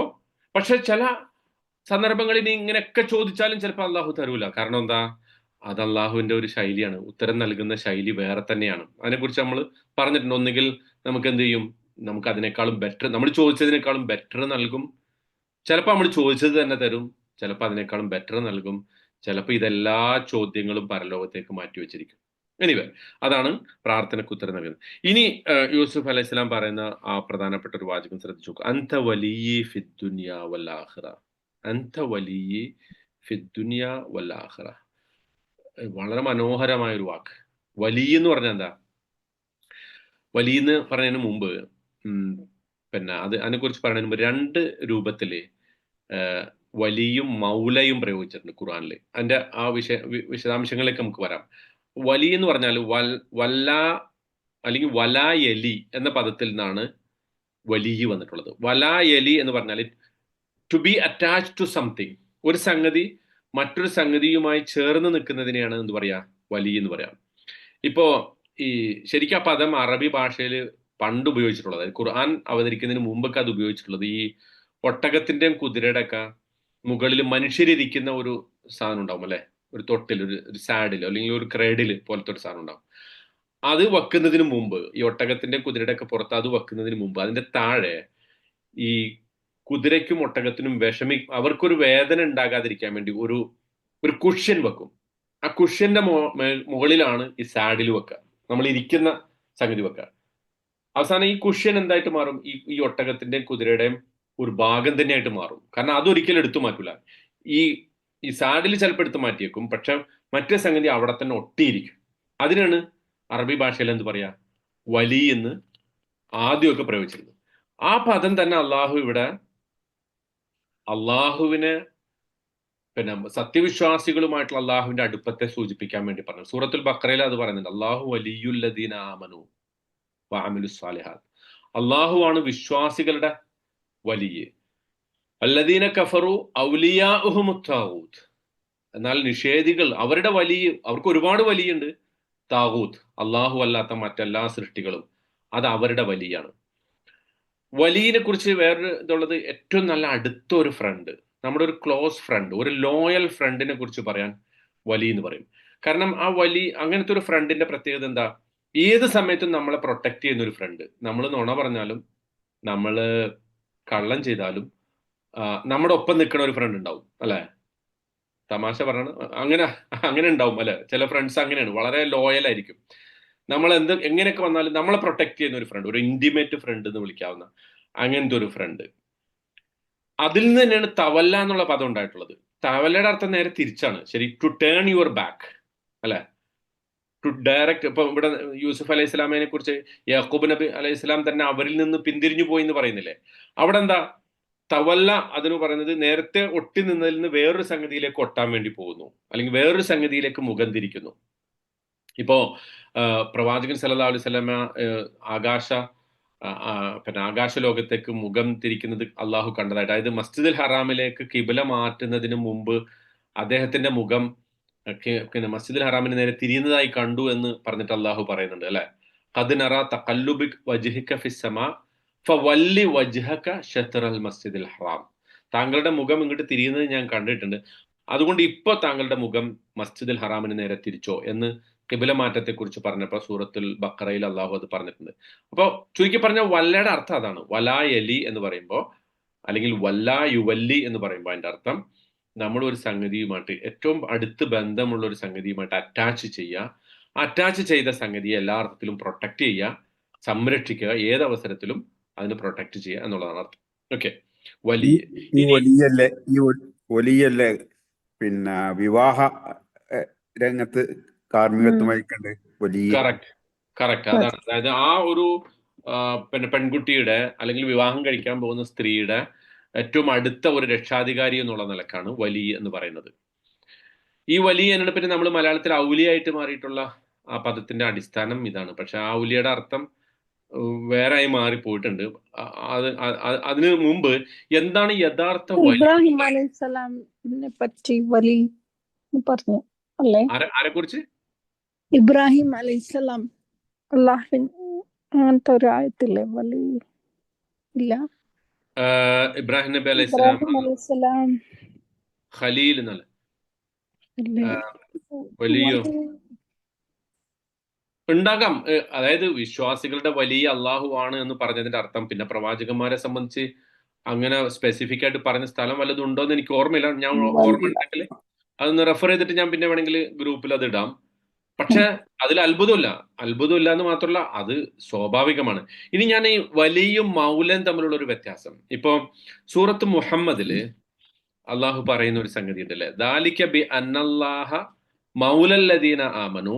പക്ഷെ ചില സന്ദർഭങ്ങളിൽ ഇങ്ങനെയൊക്കെ ചോദിച്ചാലും ചിലപ്പോൾ അള്ളാഹു തരൂല. കാരണം എന്താ? അത് അള്ളാഹുവിന്റെ ഒരു ശൈലിയാണ്. ഉത്തരം നൽകുന്ന ശൈലി വേറെ തന്നെയാണ്. അതിനെക്കുറിച്ച് നമ്മൾ പറഞ്ഞിട്ടുണ്ട്. ഒന്നുകിൽ നമുക്ക് എന്ത് ചെയ്യും, നമുക്ക് അതിനേക്കാളും ബെറ്റർ, നമ്മൾ ചോദിച്ചതിനേക്കാളും ബെറ്റർ നൽകും. ചിലപ്പോൾ നമ്മൾ ചോദിച്ചത് തന്നെ തരും, ചിലപ്പോൾ അതിനേക്കാളും ബെറ്റർ നൽകും, ചിലപ്പോൾ ഇതെല്ലാ ചോദ്യങ്ങളും പരലോകത്തേക്ക് മാറ്റി വെച്ചിരിക്കും. എനിവേ, അതാണ് പ്രാർത്ഥനയ്ക്ക് ഉത്തരം നൽകുന്നത്. ഇനി യൂസുഫ് അലൈഹി സ്വലാം പറയുന്ന ആ പ്രധാനപ്പെട്ട ഒരു വാചകം ശ്രദ്ധിച്ചു നോക്കുക. അൻത വലിയ ഫിദ്ദുനിയ വൽ ആഖിറ. അൻത വലിയ ഫിദ്ദുനിയ വൽ ആഖിറ. വളരെ മനോഹരമായ ഒരു വാക്ക്. വലിയ എന്ന് പറഞ്ഞാൽ എന്താ? വലിയ എന്ന് പറഞ്ഞതിന് മുമ്പ് പിന്നെ അതിനെക്കുറിച്ച് പറയുന്നതിന് മുമ്പ് രണ്ട് രൂപത്തില് വലിയും മൗലയും പ്രയോഗിച്ചിട്ടുണ്ട് ഖുർആനിൽ. അതിന്റെ ആ വിശദാംശങ്ങളിലേക്ക് നമുക്ക് വരാം. വലി എന്ന് പറഞ്ഞാൽ വല്ല അല്ലെങ്കിൽ വലാ എലി എന്ന പദത്തിൽ നിന്നാണ് വലിയ വന്നിട്ടുള്ളത്. വലാ എലി എന്ന് പറഞ്ഞാൽ to be attach to something, ഒരു സംഗതി മറ്റൊരു സംഗതിയുമായി ചേർന്ന് നിൽക്കുന്നതിനെയാണ് എന്ത് പറയാ? വലിയ എന്ന് പറയാം. ഇപ്പോ ഈ ശരിക്കും ആ പദം അറബി ഭാഷയിൽ പണ്ട് ഉപയോഗിച്ചിട്ടുള്ളത്, ഖുർആൻ അവതരിക്കുന്നതിന് മുമ്പൊക്കെ അത് ഉപയോഗിച്ചിട്ടുള്ളത് ഈ ഒട്ടകത്തിന്റെയും കുതിരയുടെ ഒക്കെ മുകളിൽ മനുഷ്യരിരിക്കുന്ന ഒരു സാധനം ഉണ്ടാവും അല്ലെ, ഒരു തൊട്ടിൽ, ഒരു സാഡിൽ അല്ലെങ്കിൽ ഒരു ക്രേഡിൽ പോലത്തെ ഒരു സാധനം ഉണ്ടാവും. അത് വെക്കുന്നതിന് മുമ്പ്, ഈ ഒട്ടകത്തിന്റെ കുതിരയുടെ ഒക്കെ പുറത്ത് അത് വെക്കുന്നതിന് മുമ്പ് അതിന്റെ താഴെ ഈ കുതിരയ്ക്കും ഒട്ടകത്തിനും അവർക്കൊരു വേദന ഉണ്ടാകാതിരിക്കാൻ വേണ്ടി ഒരു കുഷ്യൻ വെക്കും. ആ കുഷ്യന്റെ മുകളിലാണ് ഈ സാഡിൽ വെക്കുക, നമ്മൾ ഇരിക്കുന്ന സംഗതി വെക്കുക. അവസാനം ഈ കുഷ്യൻ എന്തായിട്ട് മാറും? ഈ ഒട്ടകത്തിന്റെയും കുതിരയുടെയും ഒരു ഭാഗം തന്നെയായിട്ട് മാറും. കാരണം അതൊരിക്കലും എടുത്തു മാറ്റൂല. ഈ സാഡിൽ ചിലപ്പോൾ എടുത്ത് മാറ്റിയേക്കും, പക്ഷെ മറ്റേ സംഗതി അവിടെ തന്നെ ഒട്ടിയിരിക്കും. അതിനാണ് അറബി ഭാഷയിൽ എന്ത് പറയാ? വലി എന്ന് ആദ്യമൊക്കെ പ്രയോഗിച്ചിരുന്നത്. ആ പദം തന്നെ അള്ളാഹു ഇവിടെ അള്ളാഹുവിനെ പിന്നെ സത്യവിശ്വാസികളുമായിട്ടുള്ള അള്ളാഹുവിന്റെ അടുപ്പത്തെ സൂചിപ്പിക്കാൻ വേണ്ടി പറഞ്ഞു. സൂറത്തുൽ ബഖറയിൽ അത് പറയുന്നുണ്ട്. അള്ളാഹു വലിയുല്ലദീന ആമനു വഅമിലുസ് സാലിഹാത്ത്. അള്ളാഹു ആണ് വിശ്വാസികളുടെ വലിയ. അല്ലദീന കഫറു ഔലിയാഉഹുമുത് താഗൂത്ത്. എന്നാൽ നിഷേധികൾ, അവരുടെ അവർക്ക് ഒരുപാട് വലിയുണ്ട്. താഗൂത്ത്, അള്ളാഹു അല്ലാത്ത മറ്റെല്ലാ സൃഷ്ടികളും, അത് അവരുടെ വലിയാണ്. വലിയനെ കുറിച്ച് വേറൊരു ഇതുള്ളത്, ഏറ്റവും നല്ല അടുത്ത ഒരു ഫ്രണ്ട്, നമ്മുടെ ഒരു ക്ലോസ് ഫ്രണ്ട്, ഒരു ലോയൽ ഫ്രണ്ടിനെ കുറിച്ച് പറയാൻ വലി എന്ന് പറയും. കാരണം ആ അങ്ങനത്തെ ഒരു ഫ്രണ്ടിന്റെ പ്രത്യേകത എന്താ? ഏത് സമയത്തും നമ്മളെ പ്രൊട്ടക്ട് ചെയ്യുന്ന ഒരു ഫ്രണ്ട്. നമ്മൾ നുണ പറഞ്ഞാലും നമ്മൾ കള്ളം ചെയ്താലും നമ്മുടെ ഒപ്പം നിൽക്കുന്ന ഒരു ഫ്രണ്ട് ഉണ്ടാവും അല്ലെ? തമാശ പറയണം, അങ്ങനെ ഉണ്ടാവും അല്ലെ? ചില ഫ്രണ്ട്സ് അങ്ങനെയാണ്, വളരെ ലോയൽ ആയിരിക്കും. നമ്മൾ എങ്ങനെയൊക്കെ വന്നാലും നമ്മളെ പ്രൊട്ടക്ട് ചെയ്യുന്ന ഒരു ഫ്രണ്ട്, ഒരു ഇന്റിമേറ്റ് ഫ്രണ്ട് എന്ന് വിളിക്കാവുന്ന അങ്ങനത്തെ ഒരു ഫ്രണ്ട്. അതിൽ നിന്ന് തന്നെയാണ് തവല്ല എന്നുള്ള പദം ഉണ്ടായിട്ടുള്ളത്. തവല്ലയുടെ അർത്ഥം നേരെ തിരിച്ചാണ്. ശരി, ടു ടേൺ യുവർ ബാക്ക് അല്ലെ, ടു ഡയറക്റ്റ്. ഇപ്പൊ ഇവിടെ യൂസുഫ് അലൈഹി സ്വലാമിനെ കുറിച്ച് യാക്കൂബ് നബി അലൈഹി സ്വലാം തന്നെ അവരിൽ നിന്ന് പിന്തിരിഞ്ഞു പോയി എന്ന് പറയുന്നില്ലേ, അവിടെ എന്താ തവല്ല അതിന് പറയുന്നത് നേരത്തെ ഒട്ടി നിന്നതിൽ നിന്ന് വേറൊരു സംഗതിയിലേക്ക് ഒട്ടാൻ വേണ്ടി പോകുന്നു, അല്ലെങ്കിൽ വേറൊരു സംഗതിയിലേക്ക് മുഖം തിരിക്കുന്നു. ഇപ്പോ പ്രവാചകൻ സല്ലല്ലാഹു അലൈഹി വസല്ലമ ആകാശ ലോകത്തേക്ക് മുഖം തിരിക്കുന്നത് അള്ളാഹു കണ്ടതായിട്ട്, അതായത് മസ്ജിദുൽ ഹറാമിലേക്ക് കിബില മാറ്റുന്നതിന് മുമ്പ് അദ്ദേഹത്തിന്റെ മുഖം മസ്ജിദുൽ ഹറാമിന് നേരെ തിരിയുന്നതായി കണ്ടു എന്ന് പറഞ്ഞിട്ട് അള്ളാഹു പറയുന്നുണ്ട് അല്ലെ. ഖദ് നറാ തഖല്ലുബക വജ്ഹിക ഫിസ്സമാ ഫവല്ലി വജ്ഹക ശത്റൽ മസ്ജിദിൽ ഹറാം. താങ്കളുടെ മുഖം ഇങ്ങോട്ട് തിരിയുന്നത് ഞാൻ കണ്ടിട്ടുണ്ട്, അതുകൊണ്ട് ഇപ്പൊ താങ്കളുടെ മുഖം മസ്ജിദുൽ ഹറാമിന് നേരെ തിരിച്ചോ എന്ന് കിബില മാറ്റത്തെ കുറിച്ച് പറഞ്ഞപ്പോൾ സൂറത്തുൽ ബഖറയിൽ അള്ളാഹു അത് പറഞ്ഞിട്ടുണ്ട്. അപ്പൊ ചുരുക്കി പറഞ്ഞ വല്ലയുടെ അർത്ഥം അതാണ്. വലാ യലി എന്ന് പറയുമ്പോൾ, അല്ലെങ്കിൽ വല്ലാ യുവല്ലി എന്ന് പറയുമ്പോൾ അതിന്റെ അർത്ഥം നമ്മൾ ഒരു സംഗതിയുമായിട്ട് ഏറ്റവും അടുത്ത് ബന്ധമുള്ള ഒരു സംഗതിയുമായിട്ട് അറ്റാച്ച് ചെയ്യുക, അറ്റാച്ച് ചെയ്ത സംഗതിയെ എല്ലാ അർത്ഥത്തിലും പ്രൊട്ടക്ട് ചെയ്യുക, സംരക്ഷിക്കുക, ഏതവസരത്തിലും അതിന് പ്രൊട്ടക്ട് ചെയ്യുക എന്നുള്ളതാണ് അർത്ഥം. ഓക്കെ, വലിയല്ലേ പിന്നെ വിവാഹ രംഗത്ത് കാർമ്മികത്വം വഹിക്കണ്ട് വലിയ. കറക്റ്റ് അതാണ്. അതായത് ആ ഒരു പിന്നെ പെൺകുട്ടിയുടെ അല്ലെങ്കിൽ വിവാഹം കഴിക്കാൻ പോകുന്ന സ്ത്രീയുടെ ഏറ്റവും അടുത്ത ഒരു രക്ഷാധികാരി എന്നുള്ള നിലക്കാണ് വലി എന്ന് പറയുന്നത്. ഈ വലി എന്നതിനെ പറ്റി നമ്മൾ മലയാളത്തിൽ ഔലിയായിട്ട് മാറിയിട്ടുള്ള ആ പദത്തിന്റെ അടിസ്ഥാനം ഇതാണ്. പക്ഷെ ആ ഔലിയുടെ അർത്ഥം വേറെ ആയി മാറിപ്പോയിട്ടുണ്ട്. അതിനു മുമ്പ് എന്താണ് യഥാർത്ഥ ഇബ്രാഹിം അലൈഹിസ്സലാമിനെ പറ്റി വലി പറഞ്ഞു അല്ലേ? ആരെ കുറിച്ച്? ഇബ്രാഹിം അലൈഹിസ്സലാം. അള്ളാഹുവിൻ അങ്ങനത്തെ ഒരു ആയത്തില്ലേ വലി? ഇല്ല, ഇബ്രാഹിം നബി അലൈഹിസ്സലാം ഖലീൽ എന്നല്ല, വലിയോ ഉണ്ടാകാം. അതായത് വിശ്വാസികളുടെ വലിയ അള്ളാഹു ആണ് എന്ന് പറഞ്ഞതിന്റെ അർത്ഥം, പിന്നെ പ്രവാചകന്മാരെ സംബന്ധിച്ച് അങ്ങനെ സ്പെസിഫിക് ആയിട്ട് പറഞ്ഞ സ്ഥലം വല്ലതും ഉണ്ടോ എന്ന് എനിക്ക് ഓർമ്മയില്ല. ഞാൻ ഓർമ്മ ഉണ്ടെങ്കിൽ അതൊന്ന് റെഫർ ചെയ്തിട്ട് ഞാൻ പിന്നെ വേണമെങ്കിൽ ഗ്രൂപ്പിൽ അത് ഇടാം. പക്ഷെ അതിൽ അത്ഭുതമില്ല എന്ന് മാത്രമല്ല, അത് സ്വാഭാവികമാണ്. ഇനി ഞാൻ ഈ വലിയും മൗലൻ തമ്മിലുള്ള ഒരു വ്യത്യാസം, ഇപ്പൊ സൂറത്ത് മുഹമ്മദില് അള്ളാഹു പറയുന്ന ഒരു സംഗതി ഉണ്ടല്ലേ, ദാലിക ബി അന്നല്ലാഹ മൗലല്ലദീന ആമനു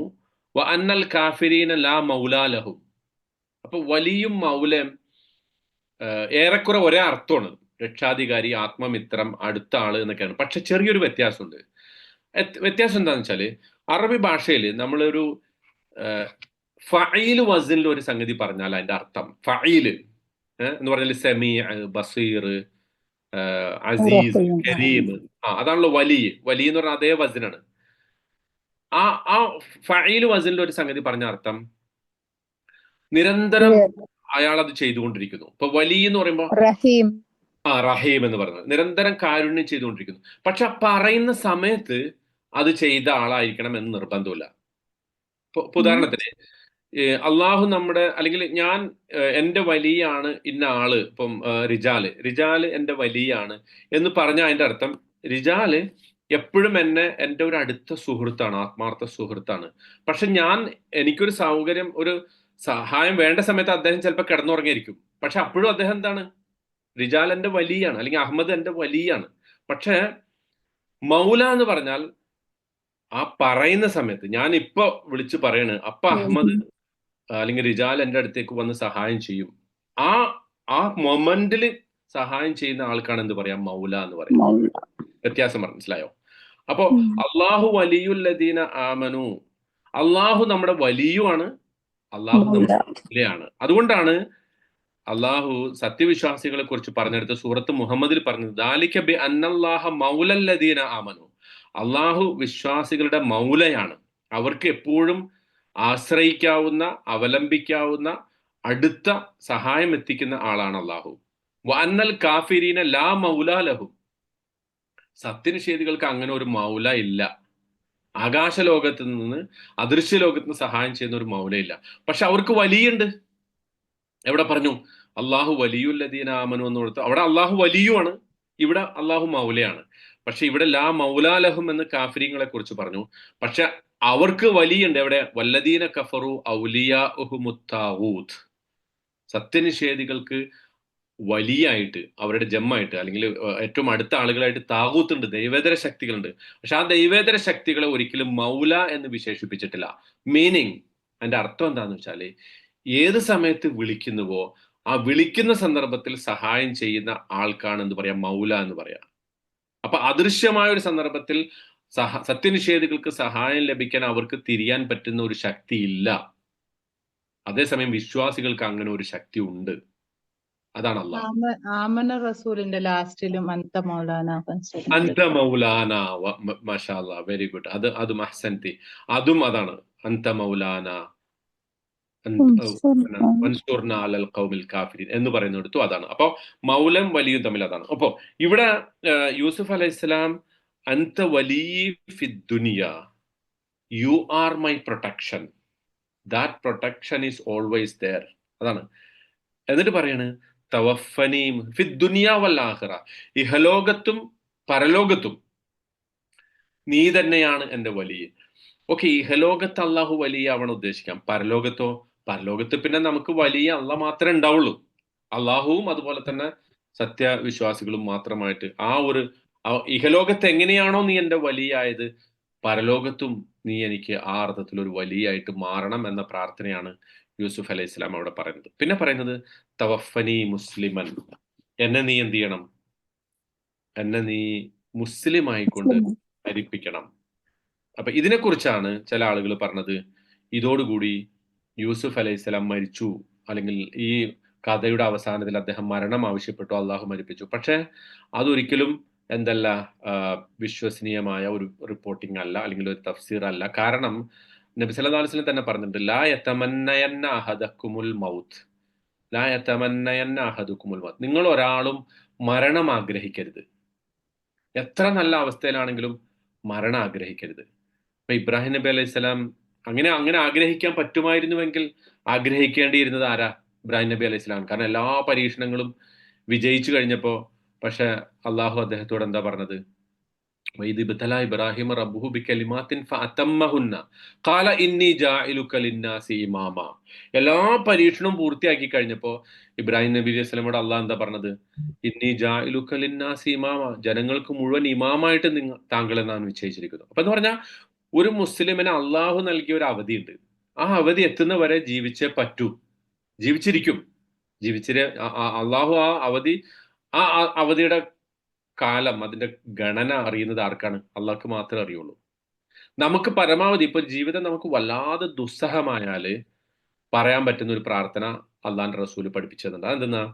വ അന്നൽ കാഫിരീന ലാ മൗലാ ലഹും. അപ്പൊ വലിയും മൗലം ഏറെക്കുറെ ഒരേ അർത്ഥമാണ്, രക്ഷാധികാരി, ആത്മമിത്രം, അടുത്ത ആള് എന്നൊക്കെയാണ്. പക്ഷെ ചെറിയൊരു വ്യത്യാസമുണ്ട്. വ്യത്യാസം എന്താണെന്ന് വെച്ചാല്, അറബി ഭാഷയിൽ നമ്മളൊരു ഫഈൽ വസിനിൽ ഒരു സംഗതി പറഞ്ഞാൽ അതിന്റെ അർത്ഥം ഫഈല് എന്ന് പറഞ്ഞാൽ സമീ, ബസീർ, അസീസ്, കരീം, അതാണല്ലോ വലി എന്ന് പറഞ്ഞാൽ അതേ വസിനാണ്. ആ ഫഈൽ വസിനിൽ ഒരു സംഗതി പറഞ്ഞ അർത്ഥം നിരന്തരം അയാൾ അത് ചെയ്തുകൊണ്ടിരിക്കുന്നു. ഇപ്പൊ വലി എന്ന് പറയുമ്പോൾ റഹീം എന്ന് പറയുന്നത് നിരന്തരം കാരുണ്യം ചെയ്തുകൊണ്ടിരിക്കുന്നു. പക്ഷെ പറയുന്ന സമയത്ത് അത് ചെയ്ത ആളായിരിക്കണം എന്ന് നിർബന്ധമില്ല. ഉദാഹരണത്തിന് അള്ളാഹു നമ്മുടെ, അല്ലെങ്കിൽ ഞാൻ എൻ്റെ വലിയാണ് ഇന്ന ആള്, ഇപ്പം റിജാല് എൻ്റെ വലിയാണ് എന്ന് പറഞ്ഞ അതിന്റെ അർത്ഥം റിജാല് എപ്പോഴും എൻ്റെ ഒരു അടുത്ത സുഹൃത്താണ്, ആത്മാർത്ഥ സുഹൃത്താണ്. പക്ഷെ എനിക്കൊരു സൗകര്യം, ഒരു സഹായം വേണ്ട സമയത്ത് അദ്ദേഹം ചിലപ്പോൾ കിടന്നുറങ്ങിയിരിക്കും. പക്ഷെ അപ്പോഴും അദ്ദേഹം എന്താണ്? റിജാൽ എൻ്റെ വലിയാണ്, അല്ലെങ്കിൽ അഹമ്മദ് എൻ്റെ വലിയാണ്. പക്ഷെ മൗല എന്ന് പറഞ്ഞാൽ ആ പറയുന്ന സമയത്ത് ഞാൻ ഇപ്പൊ വിളിച്ചു പറയണ്, അപ്പൊ അഹമ്മദ് അല്ലെങ്കിൽ റിജാൽ എൻ്റെ അടുത്തേക്ക് വന്ന് സഹായം ചെയ്യും. ആ മൊമെന്റിൽ സഹായം ചെയ്യുന്ന ആൾക്കാണ് എന്ത് പറയാം? മൗല എന്ന് പറയും. വ്യത്യാസം മനസ്സിലായോ? അപ്പോ അള്ളാഹു വലിയുല്ലദീന ആമനു, അള്ളാഹു നമ്മുടെ വലിയുമാണ്, അള്ളാഹു നമ്മുടെ മൗലയാണ്. അതുകൊണ്ടാണ് അള്ളാഹു സത്യവിശ്വാസികളെ കുറിച്ച് പറഞ്ഞെടുത്ത് സൂറത്ത് മുഹമ്മദിൽ പറഞ്ഞത് ദാലിക ബി അന്നല്ലാഹ മൗലല്ലദീന ആമനു, അള്ളാഹു വിശ്വാസികളുടെ മൗലയാണ്, അവർക്ക് എപ്പോഴും ആശ്രയിക്കാവുന്ന, അവലംബിക്കാവുന്ന, അടുത്ത സഹായം എത്തിക്കുന്ന ആളാണ് അള്ളാഹു. വഅന്നൽ കാഫിരീന ലാ മൗലാ ലഹും, സത്യനിഷേധികൾക്ക് അങ്ങനെ ഒരു മൗല ഇല്ല. ആകാശ ലോകത്ത് നിന്ന്, അദൃശ്യ ലോകത്ത് നിന്ന് സഹായം ചെയ്യുന്ന ഒരു മൗല ഇല്ല. പക്ഷെ അവർക്ക് വലിയുണ്ട്. എവിടെ പറഞ്ഞു? അള്ളാഹു വലിയുല്ലദീന ആമനു എന്ന് കൊടുത്തു. അവിടെ അള്ളാഹു വലിയുമാണ്, ഇവിടെ അള്ളാഹു മൗലയാണ്. പക്ഷെ ഇവിടെ ലാ മൗലാ ലഹും എന്ന് കാഫിരീങ്ങളെ കുറിച്ച് പറഞ്ഞു. പക്ഷെ അവർക്ക് വലിയുണ്ട്. എവിടെ? വല്ലദീന കഫറു ഔലിയാഉഹുമുത് താഗൂത്ത്, സത്യനിഷേധികൾക്ക് വലിയായിട്ട് അവരുടെ ജമ്മായിട്ട് അല്ലെങ്കിൽ ഏറ്റവും അടുത്ത ആളുകളായിട്ട് താകൂത്തുണ്ട്, ദൈവേതര ശക്തികളുണ്ട്. പക്ഷെ ആ ദൈവേതര ശക്തികളെ ഒരിക്കലും മൗല എന്ന് വിശേഷിപ്പിച്ചിട്ടില്ല. മീനിങ്, അതിന്റെ അർത്ഥം എന്താന്ന് വെച്ചാൽ ഏത് സമയത്ത് വിളിക്കുന്നുവോ ആ വിളിക്കുന്ന സന്ദർഭത്തിൽ സഹായം ചെയ്യുന്ന ആൾക്കാണ് എന്ത് പറയാ, മൗല എന്ന് പറയാം. അപ്പൊ അദൃശ്യമായ ഒരു സന്ദർഭത്തിൽ സത്യനിഷേധികൾക്ക് സഹായം ലഭിക്കാൻ അവർക്ക് തിരിയാൻ പറ്റുന്ന ഒരു ശക്തി ഇല്ല. അതേസമയം വിശ്വാസികൾക്ക് അങ്ങനെ ഒരു ശക്തി ഉണ്ട്. അതാണ് അള്ളാഹ്. ആമന റസൂലിന്റെ ലാസ്റ്റിലും അന്ത മൗലാന അന്ത മൗലാന, മാഷാ അല്ലാഹ്, വെരി ഗുഡ്. അത് മഹ്സൻതി, അതും അതാണ്. അന്ത മൗലാന വൻസുർന അലൽ ഖൗമിൽ കാഫിരീൻ എന്ന് പറയുന്നിടത്തും അതാണ്. അപ്പൊ മൗലം വലിയും തമ്മിൽ അതാണ്. അപ്പൊ ഇവിടെ യൂസുഫ് അലൈഹിസ്സലാം അന്ത വലി ഫിദ് ദുനിയ, you are my protection, that protection is always there. അതാണ്. എന്നിട്ട് പറയാണ് തവഫനി ഫിദ് ദുനിയ വൽ ആഖിറ, ഇഹലോകത്തും പരലോകത്തും നീ തന്നെയാണ് എൻ്റെ വലിയ. ഓക്കെ, ഇഹലോകത്ത് അള്ളാഹു വലിയ ആവണം ഉദ്ദേശിക്കാം. പരലോകത്തോ? പരലോകത്ത് പിന്നെ നമുക്ക് വലിയ അള്ളാഹ് മാത്രമേ ഉണ്ടാവുള്ളൂ. അള്ളാഹുവും അതുപോലെ തന്നെ സത്യവിശ്വാസികളും മാത്രമായിട്ട് ആ ഒരു ഇഹലോകത്ത് എങ്ങനെയാണോ നീ എൻ്റെ വലിയ ആയത്, പരലോകത്തും നീ എനിക്ക് ആ അർത്ഥത്തിൽ ഒരു വലിയായിട്ട് മാറണം എന്ന പ്രാർത്ഥനയാണ് യൂസുഫ് അലൈഹി സ്വലാം അവിടെ പറയുന്നത്. പിന്നെ പറയുന്നത് തവഫനി മുസ്ലിമൻ, എന്നെ നീ എന്ത് ചെയ്യണം, എന്നെ നീ മുസ്ലിം ആയിക്കൊണ്ട് മരിപ്പിക്കണം. അപ്പൊ ഇതിനെക്കുറിച്ചാണ് ചില ആളുകൾ പറഞ്ഞത് ഇതോടുകൂടി യൂസുഫ് അലൈഹി സ്വലാം മരിച്ചു, അല്ലെങ്കിൽ ഈ കഥയുടെ അവസാനത്തിൽ അദ്ദേഹം മരണം ആവശ്യപ്പെട്ടു, അള്ളാഹു മരിപ്പിച്ചു. പക്ഷെ അതൊരിക്കലും എന്തല്ല വിശ്വസനീയമായ ഒരു റിപ്പോർട്ടിംഗ് അല്ല, അല്ലെങ്കിൽ ഒരു തഫ്സീർ അല്ല. കാരണം നബി സല്ലല്ലാഹു അലൈഹി വസല്ലം തന്നെ പറഞ്ഞിട്ടുണ്ട്, ലാ യതമന്നയന്ന അഹദകുമുൽ മൗത്ത്, ലാ യതമന്നയന്ന അഹദകുമുൽ മൗത്ത്, നിങ്ങൾ ഒരാളും മരണം ആഗ്രഹിക്കരുത്. എത്ര നല്ല അവസ്ഥയിലാണെങ്കിലും മരണം ആഗ്രഹിക്കരുത്. അപ്പൊ ഇബ്രാഹിം നബി അലൈഹി സ്വലാം അങ്ങനെ ആഗ്രഹിക്കാൻ പറ്റുമായിരുന്നുവെങ്കിൽ ആഗ്രഹിക്കേണ്ടിയിരുന്നത് ആരാ? ഇബ്രാഹിം നബി അലൈഹി സ്വലാം. കാരണം എല്ലാ പരീക്ഷണങ്ങളും വിജയിച്ചു കഴിഞ്ഞപ്പോ പക്ഷെ അള്ളാഹു അദ്ദേഹത്തോട് എന്താ പറഞ്ഞത്? ഇബ്രാഹിം റബ്ബുഹു ബികലിമാത്തിൻ ഫഅതമ്മഹുന്ന ഖാല ഇന്നി ജാഇലുക ലിന്നാസി ഇമാമ. എല്ലാ പരീക്ഷണവും പൂർത്തിയാക്കി കഴിഞ്ഞപ്പോ ഇബ്രാഹിം നബി അലൈഹി സ്വലാമോട് അള്ളാഹ് എന്താ പറഞ്ഞത്? ഇന്നി ജാഇലുക ലിന്നാസി ഇമാമ, ജനങ്ങൾക്ക് മുഴുവൻ ഇമാമായിട്ട് താങ്കളെ ഞാൻ നിശ്ചയിച്ചിരിക്കുന്നു. അപ്പൊ എന്ന് പറഞ്ഞാൽ ഒരു മുസ്ലിമിന് അള്ളാഹു നൽകിയ ഒരു അവധിയുണ്ട്. ആ അവധി എത്തുന്നവരെ ജീവിച്ചേ പറ്റൂ, ജീവിച്ചിരിക്കും. അള്ളാഹു ആ അവധിയുടെ കാലം, അതിന്റെ ഗണന അറിയുന്നത് ആർക്കാണ്? അള്ളാഹ്ക്ക് മാത്രമേ അറിയുള്ളൂ. നമുക്ക് പരമാവധി ഇപ്പൊ ജീവിതം നമുക്ക് വല്ലാതെ ദുസ്സഹമായാല് പറയാൻ പറ്റുന്ന ഒരു പ്രാർത്ഥന അള്ളാന്റെ റസൂല് പഠിപ്പിച്ചതുണ്ട്. അതെന്തെന്നാ?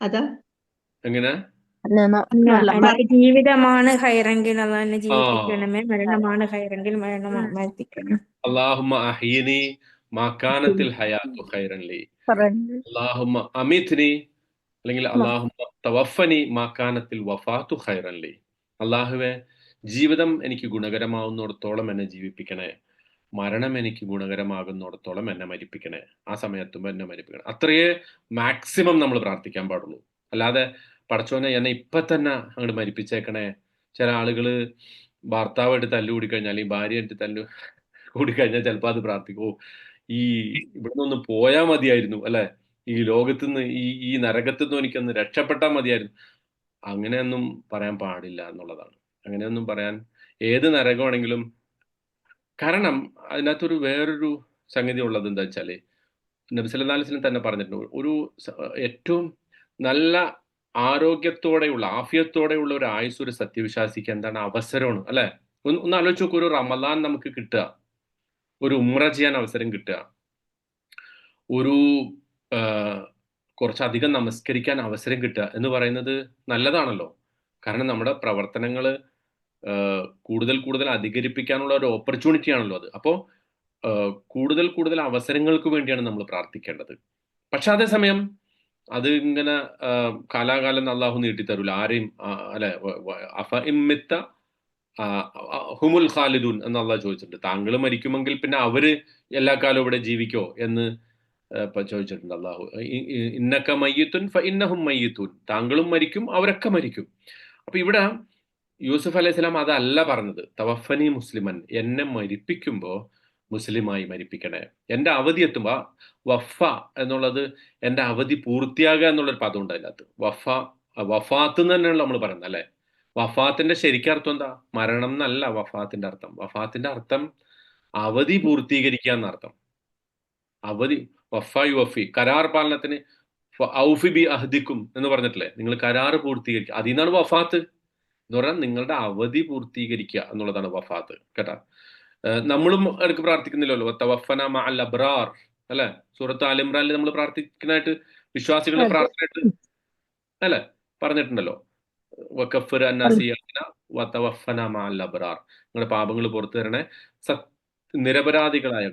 അതാ എങ്ങനെ? എനിക്ക് ജീവിതമാണ് ഹൈറെങ്കിൽ അള്ളാഹ് ജീവിപ്പിക്കണമേ, മരണമാണ് ഹൈറെങ്കിൽ മരണത്തിക്കണം. അല്ലാഹുമ്മ അഹ്യിനി മാ കാനത്തിൽ ഹയാത്തു ഖൈറൻ ലി, അല്ലാഹുമ്മ അമിത്നി, അല്ലെങ്കിൽ അല്ലാഹുമ്മ തവഫനി മാ കാനത്തിൽ വഫാത്തു ഖൈറൻ ലി. അല്ലാഹുവേ, ജീവിതം എനിക്ക് ഗുണകരമാവുന്നിടത്തോളം എന്നെ ജീവിപ്പിക്കണേ, മരണം എനിക്ക് ഗുണകരമാകുന്നിടത്തോളം എന്നെ മരിപ്പിക്കണേ, ആ സമയത്തുമ്പോൾ എന്നെ മരിപ്പിക്കണേ. അത്രയേ മാക്സിമം നമ്മൾ പ്രാർത്ഥിക്കാൻ പാടുള്ളൂ. അല്ലാതെ പടച്ചോനെ എന്നെ ഇപ്പൊ തന്നെ അങ്ങോട്ട് മരിപ്പിച്ചേക്കണേ. ചില ആളുകള് ഭർത്താവായിട്ട് തല്ലുകൂടി കഴിഞ്ഞാൽ, അല്ലെങ്കിൽ ഭാര്യയായിട്ട് തല്ലു കൂടിക്കഴിഞ്ഞാൽ ചിലപ്പോൾ അത് പ്രാർത്ഥിക്കും, ഓ ഈ ഇവിടുന്ന് ഒന്ന് പോയാൽ മതിയായിരുന്നു, അല്ലെ, ഈ ലോകത്തുനിന്ന് ഈ നരകത്തുനിന്ന് എനിക്കൊന്ന് രക്ഷപ്പെട്ടാൽ മതിയായിരുന്നു. അങ്ങനെയൊന്നും പറയാൻ പാടില്ല എന്നുള്ളതാണ്. അങ്ങനെയൊന്നും പറയാൻ, ഏത് നരകമാണെങ്കിലും, കാരണം അതിനകത്തൊരു വേറൊരു സംഗതി ഉള്ളത് എന്താ വെച്ചാല്, നബി സല്ലല്ലാഹു അലൈഹി വസല്ലം തന്നെ പറഞ്ഞിട്ടുണ്ട്, ഒരു ഏറ്റവും നല്ല ആരോഗ്യത്തോടെയുള്ള ആഫിയത്തോടെയുള്ള ഒരു ആയുസ് ഒരു സത്യവിശ്വാസിക്ക് എന്താണ്? അവസരമാണ്, അല്ലെ? ഒന്ന് ആലോചിച്ച് നോക്കൂ, ഒരു റമദാൻ നമുക്ക് കിട്ടുക, ഒരു ഉംറ ചെയ്യാൻ അവസരം കിട്ടുക, ഒരു കുറച്ചധികം നമസ്കരിക്കാൻ അവസരം കിട്ടുക എന്ന് പറയുന്നത് നല്ലതാണല്ലോ. കാരണം നമ്മുടെ പ്രവർത്തനങ്ങൾ കൂടുതൽ അധികരിപ്പിക്കാനുള്ള ഒരു ഓപ്പർച്യൂണിറ്റി ആണല്ലോ അത്. അപ്പോൾ കൂടുതൽ അവസരങ്ങൾക്ക് വേണ്ടിയാണ് നമ്മൾ പ്രാർത്ഥിക്കേണ്ടത്. പക്ഷെ അതേസമയം അത് ഇങ്ങനെ കാലാകാലം അള്ളാഹു നീട്ടിത്തരൂല ആരെയും, അല്ലെ? അഫ ഇമ്മിത്ത ഹുമുൽ ഖാലിദൂൻ എന്ന് അള്ളാഹ് ചോദിച്ചിട്ടുണ്ട്. താങ്കൾ മരിക്കുമെങ്കിൽ പിന്നെ അവര് എല്ലാ കാലവും ഇവിടെ ജീവിക്കോ എന്ന് ചോദിച്ചിട്ടുണ്ട് അള്ളാഹു. ഇന്നക മയ്യിത്തുൻ ഫ ഇന്നഹും മയ്യിത്തൂൻ, താങ്കളും മരിക്കും അവരൊക്കെ മരിക്കും. അപ്പൊ ഇവിടെ യൂസുഫ് അലൈഹി സ്വലാം അതല്ല പറഞ്ഞത്, തവഫനി മുസ്ലിമൻ, എന്നെ മരിപ്പിക്കുമ്പോ മുസ്ലിമായി മരിപ്പിക്കണേ. എൻ്റെ അവധി എത്തുമ്പോൾ വഫ എന്നുള്ളത് എൻ്റെ അവധി പൂർത്തിയാകുക എന്നുള്ളൊരു പദം ഉണ്ട് അതിനകത്ത്. വഫാത്ത് എന്ന് തന്നെയാണ് നമ്മൾ പറയുന്നത് അല്ലേ. വഫാത്തിന്റെ ശരിക്കും അർത്ഥം എന്താ? മരണം എന്നല്ല വഫാത്തിന്റെ അർത്ഥം. വഫാത്തിന്റെ അർത്ഥം അവധി പൂർത്തീകരിക്കുക എന്നർത്ഥം. അവധി വഫി കരാർ പാലനത്തിന് ഔഫി ബി അഹദിക്കും എന്ന് പറഞ്ഞിട്ടില്ലേ, നിങ്ങൾ കരാറ് പൂർത്തീകരിക്കുക. അതിൽ നിന്നാണ് വഫാത്ത് എന്ന് പറഞ്ഞാൽ നിങ്ങളുടെ അവധി പൂർത്തീകരിക്കുക എന്നുള്ളതാണ് വഫാത്ത് കേട്ടാ. നമ്മളും ഇടയ്ക്ക് പ്രാർത്ഥിക്കുന്നില്ലല്ലോ തവഫന മഅൽ അബ്റാർ അല്ലെ. സൂറത്ത് ആൽ ഇമ്രാനിൽ നമ്മൾ പ്രാർത്ഥിക്കുന്നതായിട്ട് വിശ്വാസികളുടെ പ്രാർത്ഥനയായിട്ട് അല്ലെ പറഞ്ഞിട്ടുണ്ടല്ലോ. വകഫിർ അന്നാ സിയ്യാഅന വതവഫന മഅൽ അബ്റാർ. നിങ്ങളുടെ പാപങ്ങൾ പുറത്തു തരണേ, നിരപരാധികളായ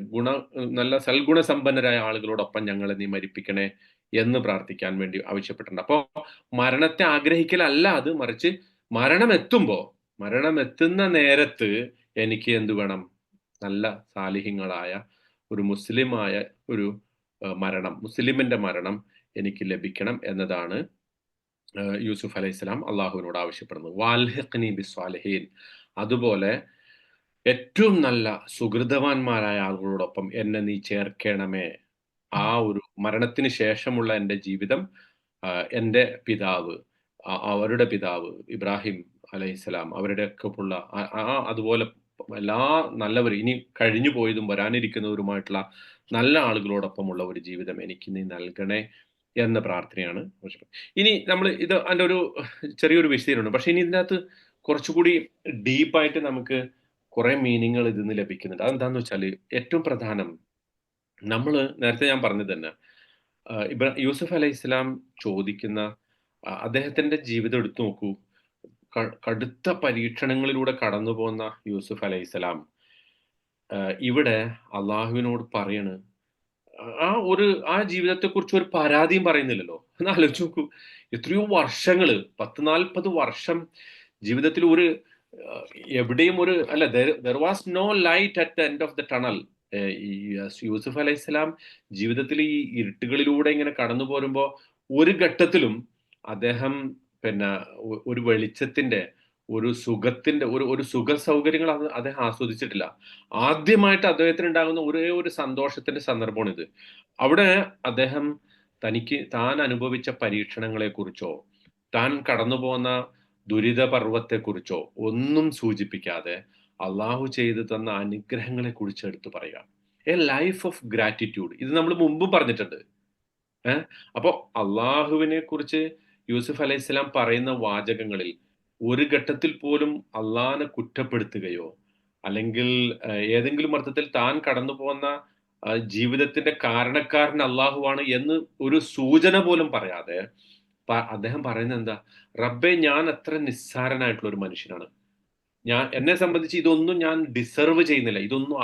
നല്ല സൽഗുണസമ്പന്നരായ ആളുകളോടൊപ്പം ഞങ്ങളെ നീ മരിപ്പിക്കണേ എന്ന് പ്രാർത്ഥിക്കാൻ വേണ്ടി ആവശ്യപ്പെട്ടിട്ടുണ്ട്. അപ്പോൾ മരണത്തെ ആഗ്രഹിക്കലല്ല അത്, മറിച്ച് മരണമെത്തുന്ന നേരത്ത് എനിക്ക് എന്ത് വേണം? നല്ല സാലിഹ്യങ്ങളായ ഒരു മുസ്ലിമായ ഒരു മുസ്ലിമിന്റെ മരണം എനിക്ക് ലഭിക്കണം എന്നതാണ് യൂസുഫ് അലൈഹിസ്സലാം അള്ളാഹുവിനോട് ആവശ്യപ്പെടുന്നത്. വാൽഹിഖ്നി ബിസ്സാലിഹീൻ. അതുപോലെ ഏറ്റവും നല്ല സുഹൃതവാന്മാരായ ആളുകളോടൊപ്പം എന്നെ നീ ചേർക്കണമേ. ആ ഒരു മരണത്തിന് ശേഷമുള്ള എൻ്റെ ജീവിതം എൻ്റെ അവരുടെ പിതാവ് ഇബ്രാഹിം അലൈഹിസ്സലാം അവരുടെയൊക്കെ ഉള്ള അതുപോലെ എല്ലാ നല്ലവരും ഇനി കഴിഞ്ഞു പോയതും വരാനിരിക്കുന്നവരുമായിട്ടുള്ള നല്ല ആളുകളോടൊപ്പമുള്ള ഒരു ജീവിതം എനിക്ക് നീ നൽകണേ എന്ന പ്രാർത്ഥനയാണ്. ഇനി നമ്മൾ ഇത് അതിൻ്റെ ഒരു ചെറിയൊരു വിശദീകരണമുണ്ട്. പക്ഷെ ഇനി ഇതിനകത്ത് കുറച്ചുകൂടി ഡീപ്പായിട്ട് നമുക്ക് കുറെ മീനിങ്ങൾ ഇതിൽ നിന്ന് ലഭിക്കുന്നുണ്ട്. അതെന്താന്ന് വെച്ചാൽ ഏറ്റവും പ്രധാനം, നമ്മൾ നേരത്തെ ഞാൻ പറഞ്ഞത് തന്നെ യൂസുഫ് അലൈഹിസ്സലാം ചോദിക്കുന്ന അദ്ദേഹത്തിന്റെ ജീവിതം എടുത്തു നോക്കൂ. കടുത്ത പരീക്ഷണങ്ങളിലൂടെ കടന്നു പോകുന്ന യൂസുഫ് അലൈഹിസ്സലാം ഇവിടെ അള്ളാഹുവിനോട് പറയാണ്, ആ ജീവിതത്തെ കുറിച്ച് ഒരു പരാതിയും പറയുന്നില്ലല്ലോ. എന്ന് ആലോചിച്ച് നോക്കൂ. എത്രയോ വർഷങ്ങള് 10-40 വർഷം ജീവിതത്തിൽ ഒരു എവിടെയും ഒരു അല്ല, there was no light at the end of the tunnel. Yusuf അലൈഹിസ്സലാം ജീവിതത്തിൽ ഈ ഇരുട്ടുകളിലൂടെ ഇങ്ങനെ കടന്നു പോരുമ്പോൾ ഒരു ഘട്ടത്തിലും അദ്ദേഹം ഒരു വെളിച്ചത്തിന്റെ ഒരു സുഖത്തിന്റെ ഒരു സുഖ സൗകര്യങ്ങൾ അദ്ദേഹം ആസ്വദിച്ചിട്ടില്ല. ആദ്യമായിട്ട് അദ്ദേഹത്തിന് ഉണ്ടാകുന്ന ഒരേ ഒരു സന്തോഷത്തിന്റെ സന്ദർഭമാണ് ഇത്. അവിടെ അദ്ദേഹം താൻ അനുഭവിച്ച പരീക്ഷണങ്ങളെ കുറിച്ചോ താൻ കടന്നു പോകുന്ന ദുരിത പർവ്വത്തെക്കുറിച്ചോ ഒന്നും സൂചിപ്പിക്കാതെ അള്ളാഹു ചെയ്തു തന്ന അനുഗ്രഹങ്ങളെ കുറിച്ച് എടുത്തു പറയുക. A life of gratitude. ഇത് നമ്മൾ മുമ്പ് പറഞ്ഞിട്ടുണ്ട്. അപ്പോൾ അള്ളാഹുവിനെ കുറിച്ച് യൂസുഫ് അലൈഹിസ്സലാം പറയുന്ന വാചകങ്ങളിൽ ഒരു ഘട്ടത്തിൽ പോലും അള്ളാഹിനെ കുറ്റപ്പെടുത്തുകയോ അല്ലെങ്കിൽ ഏതെങ്കിലും അർത്ഥത്തിൽ താൻ കടന്നു പോകുന്ന ജീവിതത്തിന്റെ കാരണക്കാരൻ അള്ളാഹുവാണ് എന്ന് ഒരു സൂചന പോലും പറയാതെ അദ്ദേഹം പറയുന്നത് എന്താ? റബ്ബെ, ഞാൻ അത്ര നിസ്സാരനായിട്ടുള്ള ഒരു മനുഷ്യനാണ്. എന്നെ സംബന്ധിച്ച് ഇതൊന്നും ഞാൻ ഡിസർവ് ചെയ്യുന്നില്ല, ഇതൊന്നും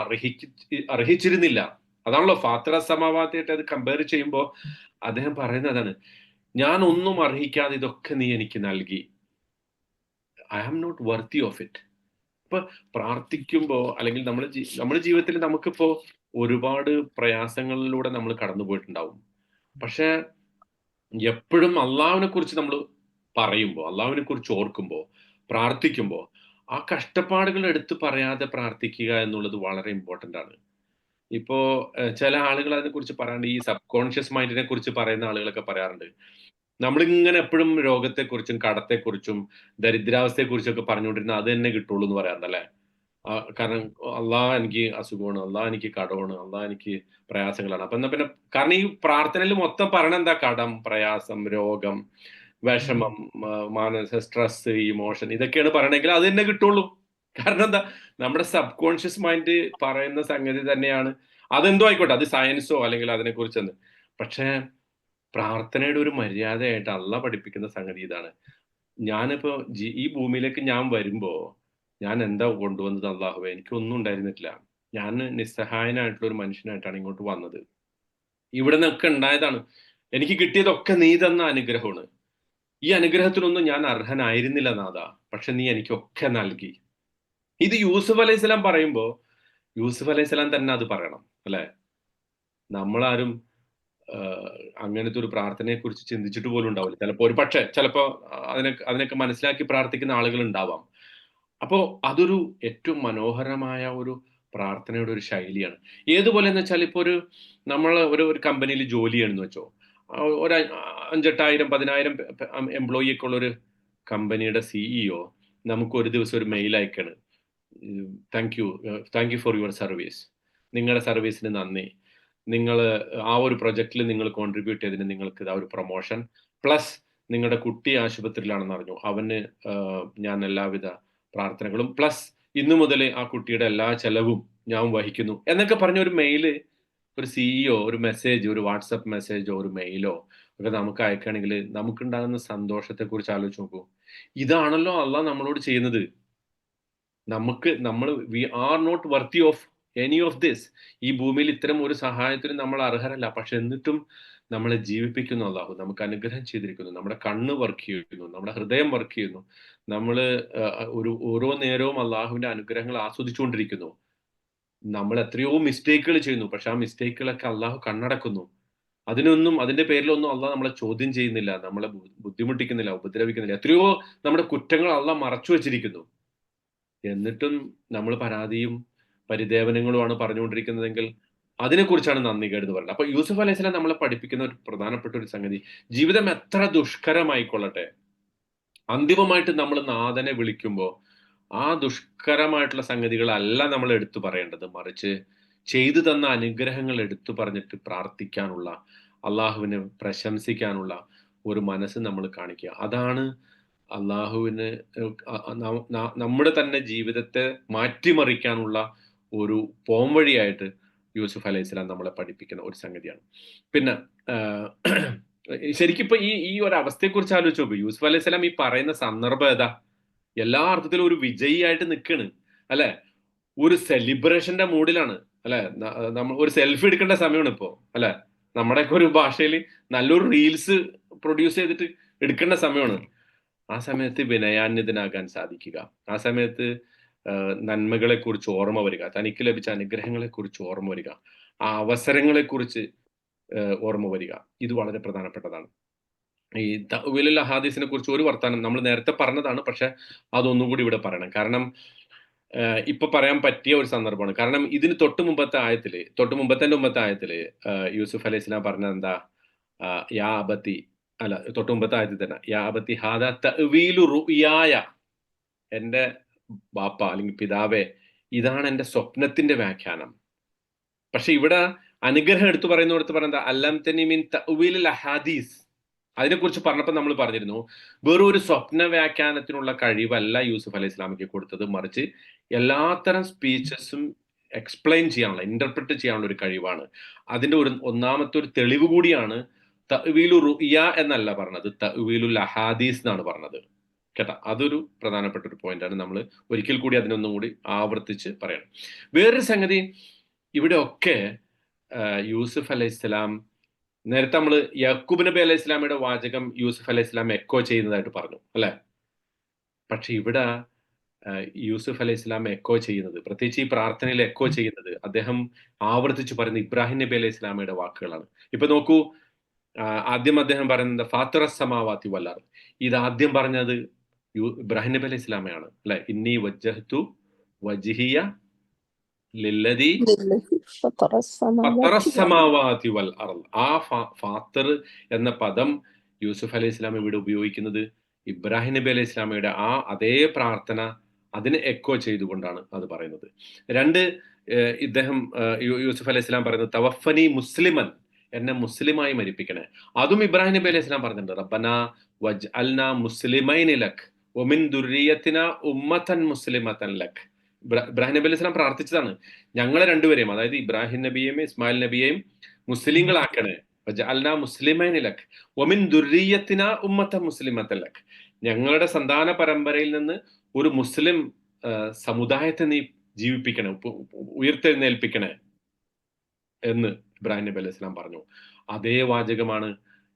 അർഹിച്ചിരുന്നില്ല. അതാണല്ലോ ഫാത്തിറ സമാവാത്തിയായിട്ട് അത് കമ്പയർ ചെയ്യുമ്പോൾ അദ്ദേഹം പറയുന്നത് അതാണ്, ഞാൻ ഒന്നും അർഹിക്കാതെ ഇതൊക്കെ നീ എനിക്ക് നൽകി. I am not worthy of it. ഇപ്പൊ പ്രാർത്ഥിക്കുമ്പോൾ അല്ലെങ്കിൽ നമ്മുടെ ജീവിതത്തിൽ നമുക്കിപ്പോ ഒരുപാട് പ്രയാസങ്ങളിലൂടെ നമ്മൾ കടന്നു പോയിട്ടുണ്ടാവും. പക്ഷെ എപ്പോഴും അള്ളാഹുവിനെ കുറിച്ച് നമ്മൾ പറയുമ്പോൾ, അള്ളാഹുവിനെ കുറിച്ച് ഓർക്കുമ്പോൾ, പ്രാർത്ഥിക്കുമ്പോൾ ആ കഷ്ടപ്പാടുകൾ എടുത്ത് പറയാതെ പ്രാർത്ഥിക്കുക എന്നുള്ളത് വളരെ ഇമ്പോർട്ടൻ്റ് ആണ്. ഇപ്പോ ചില ആളുകൾ അതിനെക്കുറിച്ച് പറയാണ്ട് ഈ സബ് കോൺഷ്യസ് മൈൻഡിനെ കുറിച്ച് പറയുന്ന ആളുകളൊക്കെ പറയാറുണ്ട്, നമ്മളിങ്ങനെ എപ്പോഴും രോഗത്തെക്കുറിച്ചും കടത്തെക്കുറിച്ചും ദരിദ്രാവസ്ഥയെക്കുറിച്ചൊക്കെ പറഞ്ഞുകൊണ്ടിരുന്ന അത് തന്നെ കിട്ടുള്ളൂ എന്ന് പറയാറുണ്ടല്ലേ. കാരണം അള്ളാഹ് എനിക്ക് അസുഖമാണ്, അള്ളാഹ് എനിക്ക് കടമാണ്, അള്ളാഹ് എനിക്ക് പ്രയാസങ്ങളാണ്. അപ്പൊ എന്നാ പിന്നെ കാരണം ഈ പ്രാർത്ഥനയിൽ മൊത്തം പറയണ എന്താ? കടം, പ്രയാസം, രോഗം, വിഷമം, മാനസിക സ്ട്രെസ്, ഇമോഷൻ, ഇതൊക്കെയാണ് പറയണമെങ്കിൽ അത് തന്നെ കിട്ടുള്ളൂ. കാരണം എന്താ? നമ്മുടെ സബ് കോൺഷ്യസ് മൈൻഡ് പറയുന്ന സംഗതി തന്നെയാണ്. അതെന്തോ ആയിക്കോട്ടെ, അത് സയൻസോ അല്ലെങ്കിൽ അതിനെക്കുറിച്ചെന്ന്. പക്ഷെ പ്രാർത്ഥനയുടെ ഒരു മര്യാദയായിട്ട് അള്ളാഹ് പഠിപ്പിക്കുന്ന സംഗതി ഇതാണ്. ഞാനിപ്പോ ഈ ഭൂമിയിലേക്ക് ഞാൻ വരുമ്പോ ഞാൻ എന്താ കൊണ്ടുവന്നത്? അള്ളാഹുവേ, എനിക്കൊന്നും ഉണ്ടായിരുന്നിട്ടില്ല. ഞാൻ നിസ്സഹായനായിട്ടുള്ള ഒരു മനുഷ്യനായിട്ടാണ് ഇങ്ങോട്ട് വന്നത്. ഇവിടെ നിന്നൊക്കെ ഉണ്ടായതാണ്. എനിക്ക് കിട്ടിയതൊക്കെ നീ തന്ന അനുഗ്രഹമാണ്. ഈ അനുഗ്രഹത്തിനൊന്നും ഞാൻ അർഹനായിരുന്നില്ല നാഥ, പക്ഷെ നീ എനിക്കൊക്കെ നൽകി. ഇത് യൂസുഫ് അലൈഹിസ്സലാം പറയുമ്പോൾ യൂസുഫ് അലൈഹിസ്സലാം തന്നെ അത് പറയണം അല്ലെ. നമ്മളാരും അങ്ങനത്തെ ഒരു പ്രാർത്ഥനയെ കുറിച്ച് ചിന്തിച്ചിട്ട് പോലും ഉണ്ടാവില്ല. ചിലപ്പോ അതിനൊക്കെ മനസ്സിലാക്കി പ്രാർത്ഥിക്കുന്ന ആളുകൾ ഉണ്ടാവാം. അപ്പോ അതൊരു ഏറ്റവും മനോഹരമായ ഒരു പ്രാർത്ഥനയുടെ ഒരു ശൈലിയാണ്. ഏതുപോലെ എന്ന് വെച്ചാൽ ഇപ്പോൾ നമ്മൾ ഒരു കമ്പനിയിൽ ജോലി ചെയ്യണമെന്ന് വെച്ചോ, ഒരു 5,000 10,000 എംപ്ലോയി ഒക്കെ ഉള്ളൊരു കമ്പനിയുടെ CEO നമുക്ക് ഒരു ദിവസം ഒരു മെയിൽ അയക്കാണ്, thank you for your service, നിങ്ങളുടെ സർവീസിന് നന്ദി, നിങ്ങൾ ആ ഒരു പ്രൊജക്റ്റിൽ നിങ്ങൾ കോൺട്രിബ്യൂട്ട് ചെയ്തതിന് നിങ്ങൾക്ക് ഇതാ ഒരു പ്രൊമോഷൻ, പ്ലസ് നിങ്ങളുടെ കുട്ടി ആശുപത്രിയിലാണെന്ന് അറിഞ്ഞു, അവന് ഞാൻ എല്ലാവിധ പ്രാർത്ഥനകളും, പ്ലസ് ഇന്നു മുതൽ ആ കുട്ടിയുടെ എല്ലാ ചെലവും ഞാൻ വഹിക്കുന്നു എന്നൊക്കെ പറഞ്ഞ ഒരു മെയില് ഒരു CEO ഒരു മെസ്സേജ്, ഒരു വാട്സപ്പ് മെസ്സേജോ ഒരു മെയിലോ ഒക്കെ നമുക്ക് അയക്കുകയാണെങ്കിൽ നമുക്കുണ്ടാകുന്ന സന്തോഷത്തെക്കുറിച്ച് ആലോചിച്ച് നോക്കൂ. ഇതാണല്ലോ അള്ളാഹ് നമ്മളോട് ചെയ്യുന്നത്. We are not worthy of any of this. ഈ ഭൂമിയിൽ ഇത്തരം ഒരു സഹായത്തിന് നമ്മൾ അർഹരല്ല. പക്ഷെ എന്നിട്ടും നമ്മളെ ജീവിപ്പിക്കുന്നു അള്ളാഹു, നമുക്ക് അനുഗ്രഹം ചെയ്തിരിക്കുന്നു, നമ്മുടെ കണ്ണ് വർക്ക് ചെയ്യുന്നു, നമ്മുടെ ഹൃദയം വർക്ക് ചെയ്യുന്നു, നമ്മൾ ഓരോ നേരവും അള്ളാഹുവിന്റെ അനുഗ്രഹങ്ങൾ ആസ്വദിച്ചുകൊണ്ടിരിക്കുന്നു. നമ്മൾ എത്രയോ മിസ്റ്റേക്കുകൾ ചെയ്യുന്നു, പക്ഷെ ആ മിസ്റ്റേക്കുകളൊക്കെ അള്ളാഹു കണ്ണടക്കുന്നു. അതിന്റെ പേരിലൊന്നും അള്ളാഹ് നമ്മളെ ചോദ്യം ചെയ്യുന്നില്ല, നമ്മളെ ബുദ്ധിമുട്ടിക്കുന്നില്ല, ഉപദ്രവിക്കുന്നില്ല. എത്രയോ നമ്മുടെ കുറ്റങ്ങൾ അള്ളാഹ് മറച്ചു വെച്ചിരിക്കുന്നു. എന്നിട്ടും നമ്മൾ പരാതിയും പരിദേവനങ്ങളുമാണ് പറഞ്ഞുകൊണ്ടിരിക്കുന്നതെങ്കിൽ അതിനെക്കുറിച്ചാണ് നന്ദി കേടെന്ന് പറയുന്നത്. അപ്പൊ യൂസുഫ് അലൈഹിസ്സലാം നമ്മളെ പഠിപ്പിക്കുന്ന ഒരു പ്രധാനപ്പെട്ട ഒരു സംഗതി, ജീവിതം എത്ര ദുഷ്കരമായിക്കൊള്ളട്ടെ, അന്തിമമായിട്ട് നമ്മൾ നാഥനെ വിളിക്കുമ്പോൾ ആ ദുഷ്കരമായിട്ടുള്ള സംഗതികളല്ല നമ്മൾ എടുത്തു പറയേണ്ടത്, മറിച്ച് ചെയ്തു തന്ന അനുഗ്രഹങ്ങൾ എടുത്തു പറഞ്ഞിട്ട് പ്രാർത്ഥിക്കാനുള്ള, അള്ളാഹുവിനെ പ്രശംസിക്കാനുള്ള ഒരു മനസ്സ് നമ്മൾ കാണിക്കുക. അതാണ് അള്ളാഹുവിന് നമ്മുടെ തന്നെ ജീവിതത്തെ മാറ്റിമറിക്കാനുള്ള ഒരു പോംവഴിയായിട്ട് യൂസുഫ് അലൈഹിസ്സലാം നമ്മളെ പഠിപ്പിക്കുന്ന ഒരു സംഗതിയാണ്. പിന്നെ ശരിക്കും ഇപ്പൊ ഈ ഒരു അവസ്ഥയെക്കുറിച്ച് ആലോചിച്ച് നോക്കൂ. യൂസുഫ് അലൈഹിസ്സലാം ഈ പറയുന്ന സന്ദർഭം ഏതാ? എല്ലാ അർത്ഥത്തിലും ഒരു വിജയിയായിട്ട് നിൽക്കണ് അല്ലെ, ഒരു സെലിബ്രേഷന്റെ മൂഡിലാണ് അല്ലെ. നമ്മൾ ഒരു സെൽഫി എടുക്കേണ്ട സമയമാണ് ഇപ്പോ അല്ലെ. നമ്മുടെയൊക്കെ ഒരു ഭാഷയിൽ നല്ലൊരു റീൽസ് പ്രൊഡ്യൂസ് ചെയ്തിട്ട് എടുക്കേണ്ട സമയമാണ്. ആ സമയത്ത് വിനയാന്യതനാകാൻ സാധിക്കുക, ആ സമയത്ത് നന്മകളെ കുറിച്ച് ഓർമ്മ വരിക, തനിക്ക് ലഭിച്ച അനുഗ്രഹങ്ങളെ കുറിച്ച് ഓർമ്മ വരിക, ആ അവസരങ്ങളെ കുറിച്ച് ഓർമ്മ വരിക, ഇത് വളരെ പ്രധാനപ്പെട്ടതാണ്. ഈ തഅ്വീലുൽ അഹാദീസിനെ കുറിച്ച് ഒരു വർത്താനം നമ്മൾ നേരത്തെ പറഞ്ഞതാണ്, പക്ഷെ അതൊന്നും കൂടി ഇവിടെ പറയണം. കാരണം ഇപ്പൊ പറയാൻ പറ്റിയ ഒരു സന്ദർഭമാണ്. കാരണം ഇതിന് തൊട്ട് മുമ്പത്തെ ആയത്തില് യൂസുഫ് അലൈഹിസ്സലാം പറഞ്ഞത് എന്താ? യാ അബത്തി, അല്ല തൊട്ട് മുമ്പത്തെ ആയത്തിൽ തന്നെ, യാ അബത്തി ഹാദാ തഅ്വീലു റുയായ, എന്റെ ബാപ്പ അല്ലെങ്കിൽ പിതാവേ, ഇതാണ് എന്റെ സ്വപ്നത്തിന്റെ വ്യാഖ്യാനം. പക്ഷെ ഇവിടെ അനുഗ്രഹം എടുത്തു പറയുന്നത് അല്ലംതനി മിൻ തഅ്വീലിൽ അഹാദീസ്, അതിനെക്കുറിച്ച് പറഞ്ഞപ്പോൾ നമ്മൾ പറഞ്ഞിരുന്നു, വെറും ഒരു സ്വപ്ന വ്യാഖ്യാനത്തിനുള്ള കഴിവല്ല യൂസുഫ് അലൈഹി ഇസ്ലാമിക്ക് കൊടുത്തത്, മറിച്ച് എല്ലാത്തരം സ്പീച്ചസും എക്സ്പ്ലെയിൻ ചെയ്യാനുള്ള, ഇന്റർപ്രറ്റ് ചെയ്യാനുള്ള ഒരു കഴിവാണ്. അതിന്റെ ഒന്നാമത്തെ ഒരു തെളിവ് കൂടിയാണ് തഅ്വീലു റുയ എന്നല്ല പറഞ്ഞത്, തഅ്വീലുൽ അഹാദീസ് എന്നാണ് പറഞ്ഞത്. കേട്ടാ, അതൊരു പ്രധാനപ്പെട്ട ഒരു പോയിന്റാണ്. നമ്മൾ ഒരിക്കൽ കൂടി അതിനൊന്നും കൂടി ആവർത്തിച്ച് പറയണം. വേറൊരു സംഗതി, ഇവിടെ ഒക്കെ യൂസുഫ് അലൈഹി ഇസ്ലാം, നേരത്തെ നമ്മൾ യാക്കൂബ് നബി അലൈഹി ഇസ്ലാമിയുടെ വാചകം യൂസുഫ് അലൈഹി ഇസ്ലാം എക്കോ ചെയ്യുന്നതായിട്ട് പറഞ്ഞു അല്ലെ. പക്ഷെ ഇവിടെ യൂസുഫ് അലൈഹി ഇസ്ലാം എക്കോ ചെയ്യുന്നത്, പ്രത്യേകിച്ച് ഈ പ്രാർത്ഥനയിൽ എക്കോ ചെയ്യുന്നത്, അദ്ദേഹം ആവർത്തിച്ച് പറയുന്ന ഇബ്രാഹിം നബി അലൈഹി ഇസ്ലാമയുടെ വാക്കുകളാണ്. ഇപ്പൊ നോക്കൂ, ആദ്യം അദ്ദേഹം പറയുന്നത് ഫാത്തിറസ് സമാവാതി വൽ അർദ്, ഇത് ആദ്യം പറഞ്ഞത് ഇബ്രാഹിം നബി അലൈഹി ഇസ്ലാമയാണ് അല്ലെ. ഇന്നി വജ്ജഹ്തു വജ്ഹിയ ലില്ലദി ഫത്തറസ് സമാവാതി വൽ അർദ്. ആ ഫാത്തിർ എന്ന പദം യൂസുഫ് അലൈഹി ഇസ്ലാം ഇവിടെ ഉപയോഗിക്കുന്നത് ഇബ്രാഹിം നബി അലൈഹി ഇസ്ലാമയുടെ ആ അതേ പ്രാർത്ഥന അതിനെ എക്കോ ചെയ്തുകൊണ്ടാണ് അത് പറയുന്നത്. ഇദ്ദേഹം യൂസുഫ് അലൈഹി ഇസ്ലാം പറയുന്നത് തവഫനി മുസ്ലിമൻ, എന്നെ മുസ്ലിമായി മരിപ്പിക്കണേ. അതും ഇബ്രാഹിം നബി അലൈഹി ഇസ്ലാം പറഞ്ഞിട്ടുണ്ട്, റബ്ബന വജ്അൽനാ മുസ്ലിമൈനി ലക് വമിൻ ദുർരിയത്തിനാ ഉമ്മതൻ മുസ്ലിമതൻ ലക്. ഇബ്രാഹിം നബി അലൈഹി ഇസ്ലാം പ്രാർത്ഥിച്ചതാണ്, ഞങ്ങളെ രണ്ടുപേരെയും, അതായത് ഇബ്രാഹിം നബിയെയും ഇസ്മായിൽ നബിയെയും മുസ്ലിങ്ങളാക്കണേ. വജ്അൽനാ മുസ്ലിമൈനി ലക് വമിൻ ദുർരിയത്തിനാ ഉമ്മതൻ മുസ്ലിമതൻ ലക്, ഞങ്ങളുടെ സന്താന പരമ്പരയിൽ നിന്ന് ഒരു മുസ്ലിം സമുദായത്തെ നീ ജീവിപ്പിക്കണേ, ഉയർത്തെഴുന്നേൽപ്പിക്കണേ എന്ന് ഇബ്രാഹിം നബി അലൈഹി ഇസ്ലാം പറഞ്ഞു. അതേ വാചകമാണ്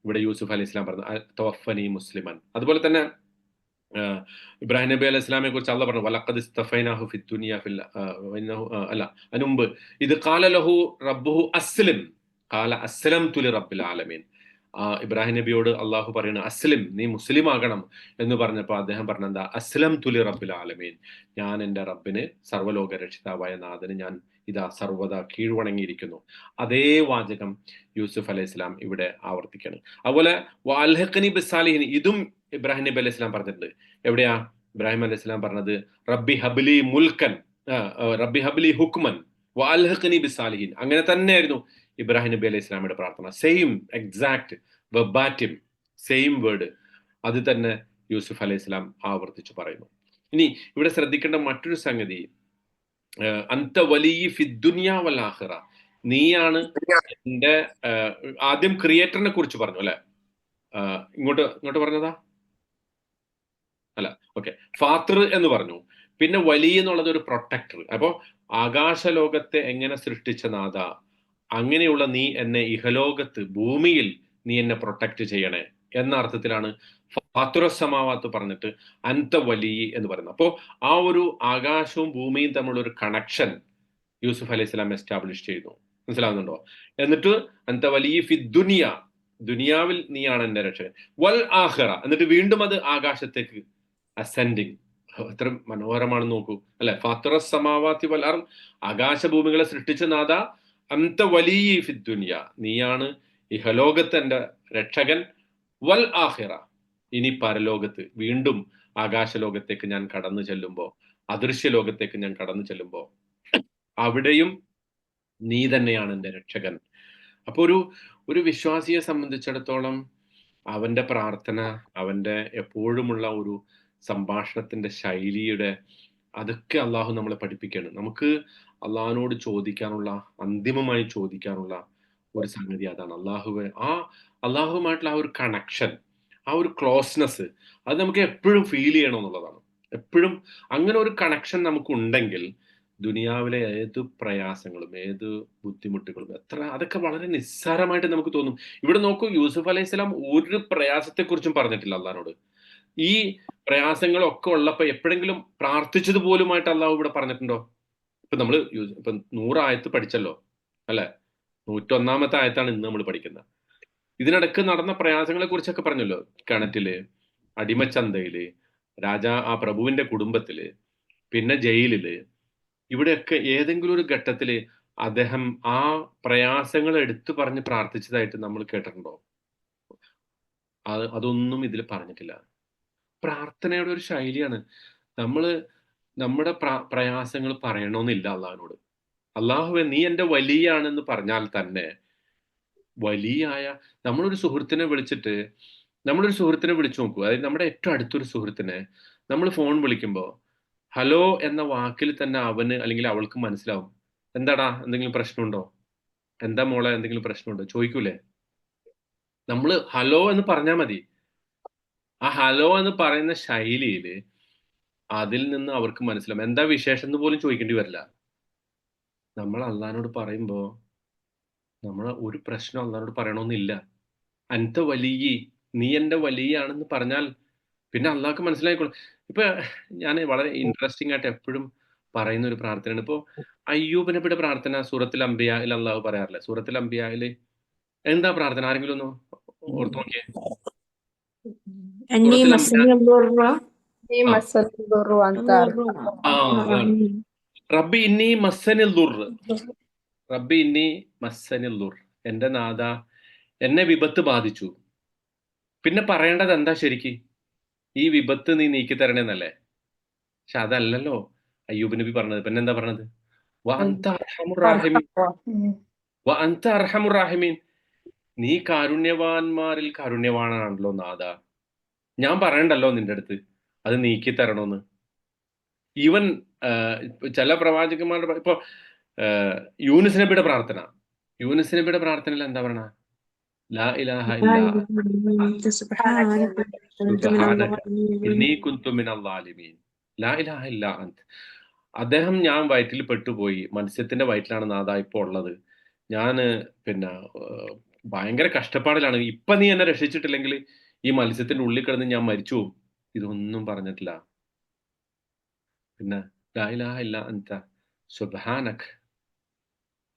ഇവിടെ യൂസുഫ് അലൈഹി ഇസ്ലാം പറഞ്ഞത്, തവഫനി മുസ്ലിമൻ. അതുപോലെ തന്നെ ഇബ്രാഹിം നബി അലൈഹി ഇസ്ലാമിനെ കുറിച്ച് അല്ലാഹ് പറഞ്ഞു, വലഖദ് ഇസ്തഫൈനാഹു ഫിദ് ദുനിയ ഫിൽ അനുമ്പ് ഇത് ഖാല ലഹു റബ്ബുഹു അസ്ലിം ഖാല അസ്ലംതു ലിറബ്ബിൽ ആലമീൻ. ഇബ്രാഹിം നബിയോട് അള്ളാഹു പറയുന്നത് അസ്ലിം, നീ മുസ്ലിം ആകണം എന്ന് പറഞ്ഞപ്പോൾ അദ്ദേഹം പറഞ്ഞെന്താ, അസ്ലം തുലി റബ്ബിൽ ആലമീൻ, ഞാൻ എൻ്റെ റബ്ബിന് സർവ്വലോക രക്ഷിതാവായ നാഥന് ഞാൻ ഇതാ സർവ്വതാ കീഴ്വണങ്ങിയിരിക്കുന്നു. അതേ വാചകം യൂസുഫ് അലൈഹി സ്വലാം ഇവിടെ ആവർത്തിക്കണം. അതുപോലെ വഅൽഹിഖ്നി ബിസ്സാലിഹീൻ, ഇതും ഇബ്രാഹിം നബി അലൈഹി സ്വലാം പറഞ്ഞിട്ടുണ്ട്. എവിടെയാ ഇബ്രാഹിം അലൈഹി സ്വലാം പറഞ്ഞത്? റബ്ബി ഹബ്ലി മുൽക്കൻ, റബ്ബി ഹബ്ലി ഹുക്മൻ വഅൽഹിഖ്നി ബിസ്സാലിഹീൻ. അങ്ങനെ തന്നെയായിരുന്നു ഇബ്രാഹിം നബി അലൈഹി സ്വലാമിയുടെ പ്രാർത്ഥന. Same exact verbatim same word അത് തന്നെ യൂസുഫ് അലൈഹി സ്വലാം ആവർത്തിച്ചു പറയുന്നു. ഇനി ഇവിടെ ശ്രദ്ധിക്കേണ്ട മറ്റൊരു സംഗതി, അന്ത വലിയ ഫിദ്ദുനിയ വൽ ആഖിറ, നീയാണ് എന്റെ, ആദ്യം ക്രിയേറ്ററിനെ കുറിച്ച് പറഞ്ഞു അല്ലെ, ഇങ്ങോട്ട് പറഞ്ഞതാ അല്ല, ഓക്കെ, ഫാത്തിർ എന്ന് പറഞ്ഞു. പിന്നെ വലിയ എന്നുള്ളത് ഒരു പ്രൊട്ടക്ടർ. അപ്പോ ആകാശലോകത്തെ എങ്ങനെ സൃഷ്ടിച്ച നാഥ, അങ്ങനെയുള്ള നീ എന്നെ ഇഹലോകത്ത് ഭൂമിയിൽ നീ എന്നെ പ്രൊട്ടക്ട് ചെയ്യണേ എന്ന അർത്ഥത്തിലാണ് ഫാത്തുറസമാവാത്ത് പറഞ്ഞിട്ട് അന്ത വലിയ എന്ന് പറയുന്നത്. അപ്പോൾ ആ ഒരു ആകാശവും ഭൂമിയും തമ്മിലുള്ള ഒരു കണക്ഷൻ യൂസുഫ് അലൈഹി സ്വലാം എസ്റ്റാബ്ലിഷ് ചെയ്യുന്നു. മനസ്സിലാവുന്നുണ്ടോ? എന്നിട്ട് അന്ത വലിയ ഫി ദുനിയ, ദുനിയാവിൽ നീയാണ് എന്റെ രക്ഷകൻ, വൽ ആഖിറ, എന്നിട്ട് വീണ്ടും അത് ആകാശത്തേക്ക് അസെൻഡിങ്. എത്ര മനോഹരമാണെന്ന് നോക്കൂ അല്ലെ. ഫാത്തുറസമാവാത്തി വൽ അർദ്, ആകാശഭൂമികളെ സൃഷ്ടിച്ച നാഥ, അന്ത വലിയ ഫി ദുനിയ, നീയാണ് ഇഹലോകത്ത് എന്റെ രക്ഷകൻ, വൽ ആഖിറ, ഇനി പരലോകത്ത് വീണ്ടും ആകാശലോകത്തേക്ക് ഞാൻ കടന്നു ചെല്ലുമ്പോ, അദൃശ്യ ലോകത്തേക്ക് ഞാൻ കടന്നു ചെല്ലുമ്പോ അവിടെയും നീ തന്നെയാണ് എൻ്റെ രക്ഷകൻ. അപ്പൊ ഒരു വിശ്വാസിയെ സംബന്ധിച്ചിടത്തോളം അവന്റെ പ്രാർത്ഥന, അവന്റെ എപ്പോഴുമുള്ള ഒരു സംഭാഷണത്തിന്റെ ശൈലിയുടെ അതൊക്കെ അള്ളാഹു നമ്മളെ പഠിപ്പിക്കുകയാണ്. നമുക്ക് അള്ളാഹിനോട് ചോദിക്കാനുള്ള, അന്തിമമായി ചോദിക്കാനുള്ള ഒരു സംഗതി അതാണ്. അള്ളാഹുവുമായിട്ടുള്ള ആ ഒരു കണക്ഷൻ, ആ ഒരു ക്ലോസ്നെസ്, അത് നമുക്ക് എപ്പോഴും ഫീൽ ചെയ്യണം എന്നുള്ളതാണ്. എപ്പോഴും അങ്ങനെ ഒരു കണക്ഷൻ നമുക്ക് ഉണ്ടെങ്കിൽ ദുനിയാവിലെ ഏത് പ്രയാസങ്ങളും ഏത് ബുദ്ധിമുട്ടുകളും അതൊക്കെ വളരെ നിസ്സാരമായിട്ട് നമുക്ക് തോന്നും. ഇവിടെ നോക്കൂ, യൂസുഫ് അലൈഹി സ്വലാം ഒരു പ്രയാസത്തെക്കുറിച്ചും പറഞ്ഞിട്ടില്ല അള്ളാഹിനോട്. ഈ പ്രയാസങ്ങളൊക്കെ ഉള്ളപ്പോ എപ്പോഴെങ്കിലും പ്രാർത്ഥിച്ചത് പോലുമായിട്ട് അള്ളാഹു ഇവിടെ പറഞ്ഞിട്ടുണ്ടോ? ഇപ്പൊ നമ്മള് 100 ആയത്ത് പഠിച്ചല്ലോ അല്ലെ, 101ാമത്തെ ആയത്താണ് ഇന്ന് നമ്മൾ പഠിക്കുന്നത്. ഇതിനിടക്ക് നടന്ന പ്രയാസങ്ങളെ കുറിച്ചൊക്കെ പറഞ്ഞല്ലോ. കിണറ്റില്, അടിമച്ചന്തയില്, ആ പ്രഭുവിന്റെ കുടുംബത്തില്, പിന്നെ ജയിലില്, ഇവിടെയൊക്കെ ഏതെങ്കിലും ഒരു ഘട്ടത്തില് അദ്ദേഹം ആ പ്രയാസങ്ങൾ എടുത്തു പറഞ്ഞ് പ്രാർത്ഥിച്ചതായിട്ട് നമ്മൾ കേട്ടിട്ടുണ്ടോ? അതൊന്നും ഇതിൽ പറഞ്ഞിട്ടില്ല. പ്രാർത്ഥനയുടെ ഒരു ശൈലിയാണ്. നമ്മുടെ പ്രയാസങ്ങൾ പറയണമെന്നില്ല അള്ളാഹിനോട്. അള്ളാഹുവെ നീ എൻ്റെ വലിയാണെന്ന് പറഞ്ഞാൽ തന്നെ, വലിയായ നമ്മളൊരു സുഹൃത്തിനെ വിളിച്ചു നോക്കൂ. അതായത് നമ്മുടെ ഏറ്റവും അടുത്തൊരു സുഹൃത്തിനെ നമ്മൾ ഫോൺ വിളിക്കുമ്പോൾ ഹലോ എന്ന വാക്കിൽ തന്നെ അവന് അല്ലെങ്കിൽ അവൾക്ക് മനസ്സിലാവും, എന്താടാ എന്തെങ്കിലും പ്രശ്നമുണ്ടോ, എന്താ മോളെ എന്തെങ്കിലും പ്രശ്നമുണ്ടോ ചോദിക്കൂലേ? നമ്മൾ ഹലോ എന്ന് പറഞ്ഞാൽ മതി. ആ ഹലോ എന്ന് പറയുന്ന ശൈലിയിൽ അതിൽ നിന്ന് അവർക്ക് മനസ്സിലാവും. എന്താ വിശേഷം എന്ന് പോലും ചോദിക്കേണ്ടി വരില്ല. നമ്മൾ അള്ളാഹിനോട് പറയുമ്പോൾ നമ്മൾ ഒരു പ്രശ്നം അള്ളാഹിനോട് പറയണമെന്നില്ല. അന്ത വലിയ, നീ എൻ്റെ വലിയാണെന്ന് പറഞ്ഞാൽ പിന്നെ അള്ളാഹ്ക്ക് മനസ്സിലായിക്കോളും. ഇപ്പൊ ഞാൻ വളരെ ഇൻട്രസ്റ്റിംഗ് ആയിട്ട് എപ്പോഴും പറയുന്ന ഒരു പ്രാർത്ഥനയാണ്. ഇപ്പോ അയ്യൂബ് നബിയുടെ പ്രാർത്ഥന സൂറത്തുൽ അംബിയായിൽ അള്ളാഹു പറയാറില്ലേ? സൂറത്തുൽ അംബിയായിൽ എന്താ പ്രാർത്ഥന? ആരെങ്കിലും ഒന്ന് ഓർത്ത് നോക്കിയേ. റബ്ബി ഇന്നി മസ്സനിൽ ദുർറ്, റബ്ബി ഇന്നി മസ്സനിൽ ദുർറ്, എന്റെ നാഥ എന്നെ വിപത്ത് ബാധിച്ചു. പിന്നെ പറയേണ്ടത് എന്താ ശരിക്ക്? ഈ വിപത്ത് നീ നീക്കി തരണേന്നല്ലേ? പക്ഷെ അതല്ലല്ലോ അയ്യൂബ് നബി പറഞ്ഞത്. പിന്നെ എന്താ പറഞ്ഞത്? വഅൻത അർഹമുർ റാഹിമീൻ, നീ കാരുണ്യവാന്മാരിൽ കാരുണ്യവാനാണല്ലോ നാഥ. ഞാൻ പറയണ്ടല്ലോ നിന്റെ അടുത്ത് അത് നീക്കി തരണോന്ന്. ഈവൻ ചില പ്രവാചകന്മാരുടെ, ഇപ്പൊ യൂനുസ് നബിയുടെ പ്രാർത്ഥനയിൽ എന്താ പറയണ? ലാ ഇലാഹ ഇല്ലാ ഇന്നി കുന്തു മിനൽ ളാലിമീൻ, ലാ ഇലാഹ ഇല്ലാ അന്ത്. അദ്ദേഹം ഞാൻ വയറ്റിൽ പെട്ടുപോയി, മത്സ്യത്തിന്റെ വയറ്റിലാണ് നാഥ ഇപ്പോൾ ഉള്ളത്, ഞാൻ പിന്നെ ഭയങ്കര കഷ്ടപ്പാടിലാണ്, ഇപ്പൊ നീ എന്നെ രക്ഷിച്ചിട്ടില്ലെങ്കിൽ ഈ മത്സ്യത്തിന്റെ ഉള്ളിൽ കിടന്ന് ഞാൻ മരിച്ചു പോകും. ഇതൊന്നും പറഞ്ഞിട്ടില്ല. പിന്നെ ലാ ഇലാഹ ഇല്ലാ അന്ത സുബ്ഹാനക്,